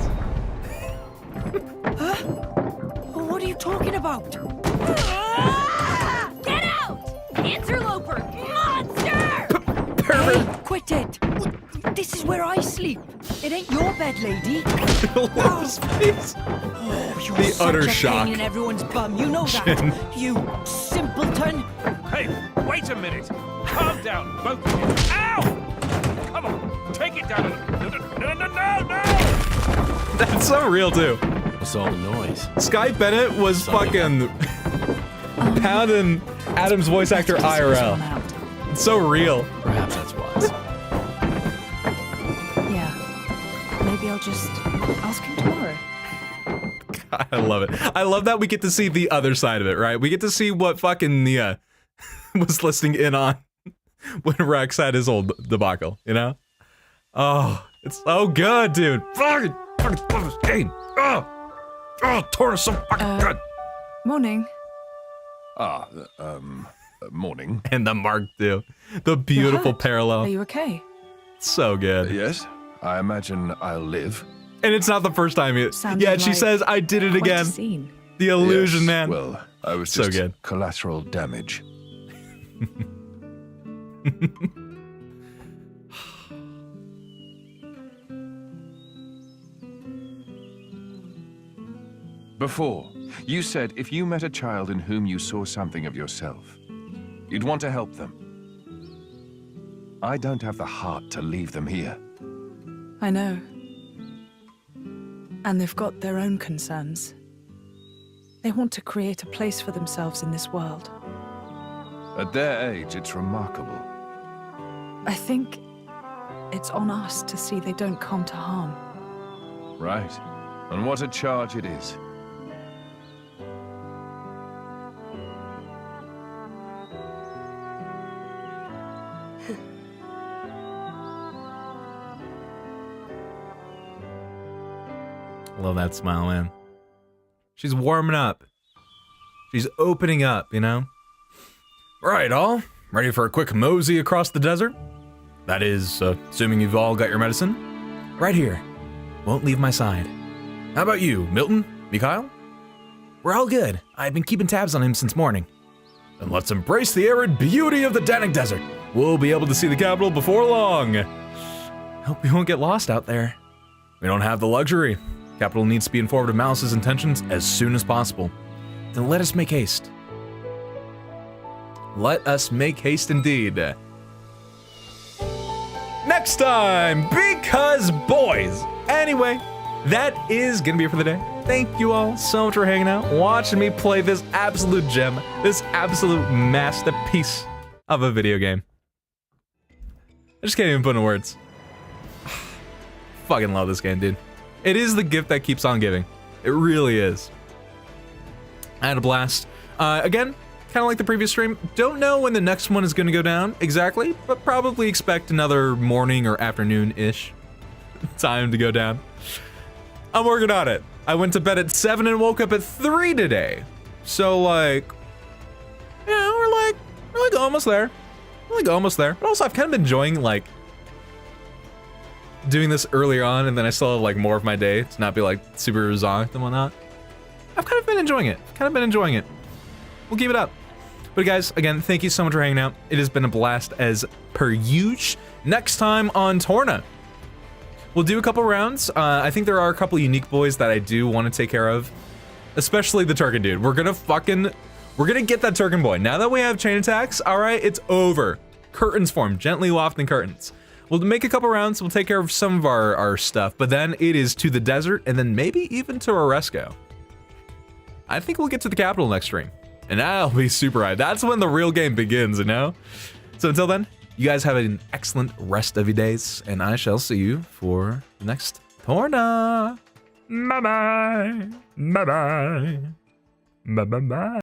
What are you talking about? Get out! Interloper! Monster! Hey, quit it! This is where I sleep. It ain't your bed, lady. You're The utter such a shock. pain in everyone's bum. You know that. Jin. You simpleton. Hey, Wait a minute! Calm down, both of you! Ow! Come on, take it down! No! That's so real too. What's all the noise? Sky Bennett was fucking pounding Adam's voice actor IRL. It's so real. Perhaps that's wise. Yeah. Maybe I'll just ask him tomorrow. God, I love it. I love that we get to see the other side of it, right? We get to see what fucking Nia was listening in on when Rex had his old debacle, you know? Oh, it's so good, dude. Fucking love this game. Oh, Torna's so fucking good. Morning. Morning. And the Mark II. The beautiful parallel. Are you okay? So good. Yes, I imagine I'll live. And it's not the first time it. Yeah, she says, I did it again. The illusion, Yes, man. Well, I was So just good. collateral damage. Before, you said if you met a child in whom you saw something of yourself, you'd want to help them. I don't have the heart to leave them here. I know. And they've got their own concerns. They want to create a place for themselves in this world. At their age, it's remarkable. I think it's on us to see they don't come to harm. Right. And what a charge it is. Love that smile, man. She's warming up. She's opening up, you know? Right, all. Ready for a quick mosey across the desert? That is, assuming you've all got your medicine. Right here. Won't leave my side. How about you, Milton? Mikhail? We're all good. I've been keeping tabs on him since morning. Then let's embrace the arid beauty of the Danik Desert. We'll be able to see the capital before long. Hope we won't get lost out there. We don't have the luxury. Capital needs to be informed of Malice's intentions as soon as possible. Then let us make haste. Let us make haste indeed. Next time, because boys. Anyway, that is gonna be it for the day. Thank you all so much for hanging out, watching me play this absolute gem, this absolute masterpiece of a video game. I just can't even put into words. Fucking love this game, dude. It is the gift that keeps on giving. It really is. I had a blast. Again, kind of like the previous stream, don't know when the next one is going to go down exactly, but probably expect another morning or afternoon-ish time to go down. I'm working on it. I went to bed at 7 and woke up at 3 today. So, like, you know, we're like almost there. We're like almost there. But also, I've kind of been enjoying, like, doing this earlier on, and then I still have like more of my day to not be like super zonked and whatnot. I've kind of been enjoying it. We'll keep it up. But guys, again, thank you so much for hanging out. It has been a blast as per usual. Next time on Torna, we'll do a couple rounds. I think there are a couple unique boys that I do want to take care of, especially the Turkin dude. We're gonna get that Turkin boy. Now that we have chain attacks, all right, it's over. Curtains form, gently wafting curtains. We'll make a couple rounds, we'll take care of some of our stuff, but then it is to the desert, and then maybe even to Oresco. I think we'll get to the capital next stream, and that'll be super high. That's when the real game begins, you know? So until then, you guys have an excellent rest of your days, and I shall see you for the next Torna. Bye-bye. Bye-bye. Bye-bye-bye.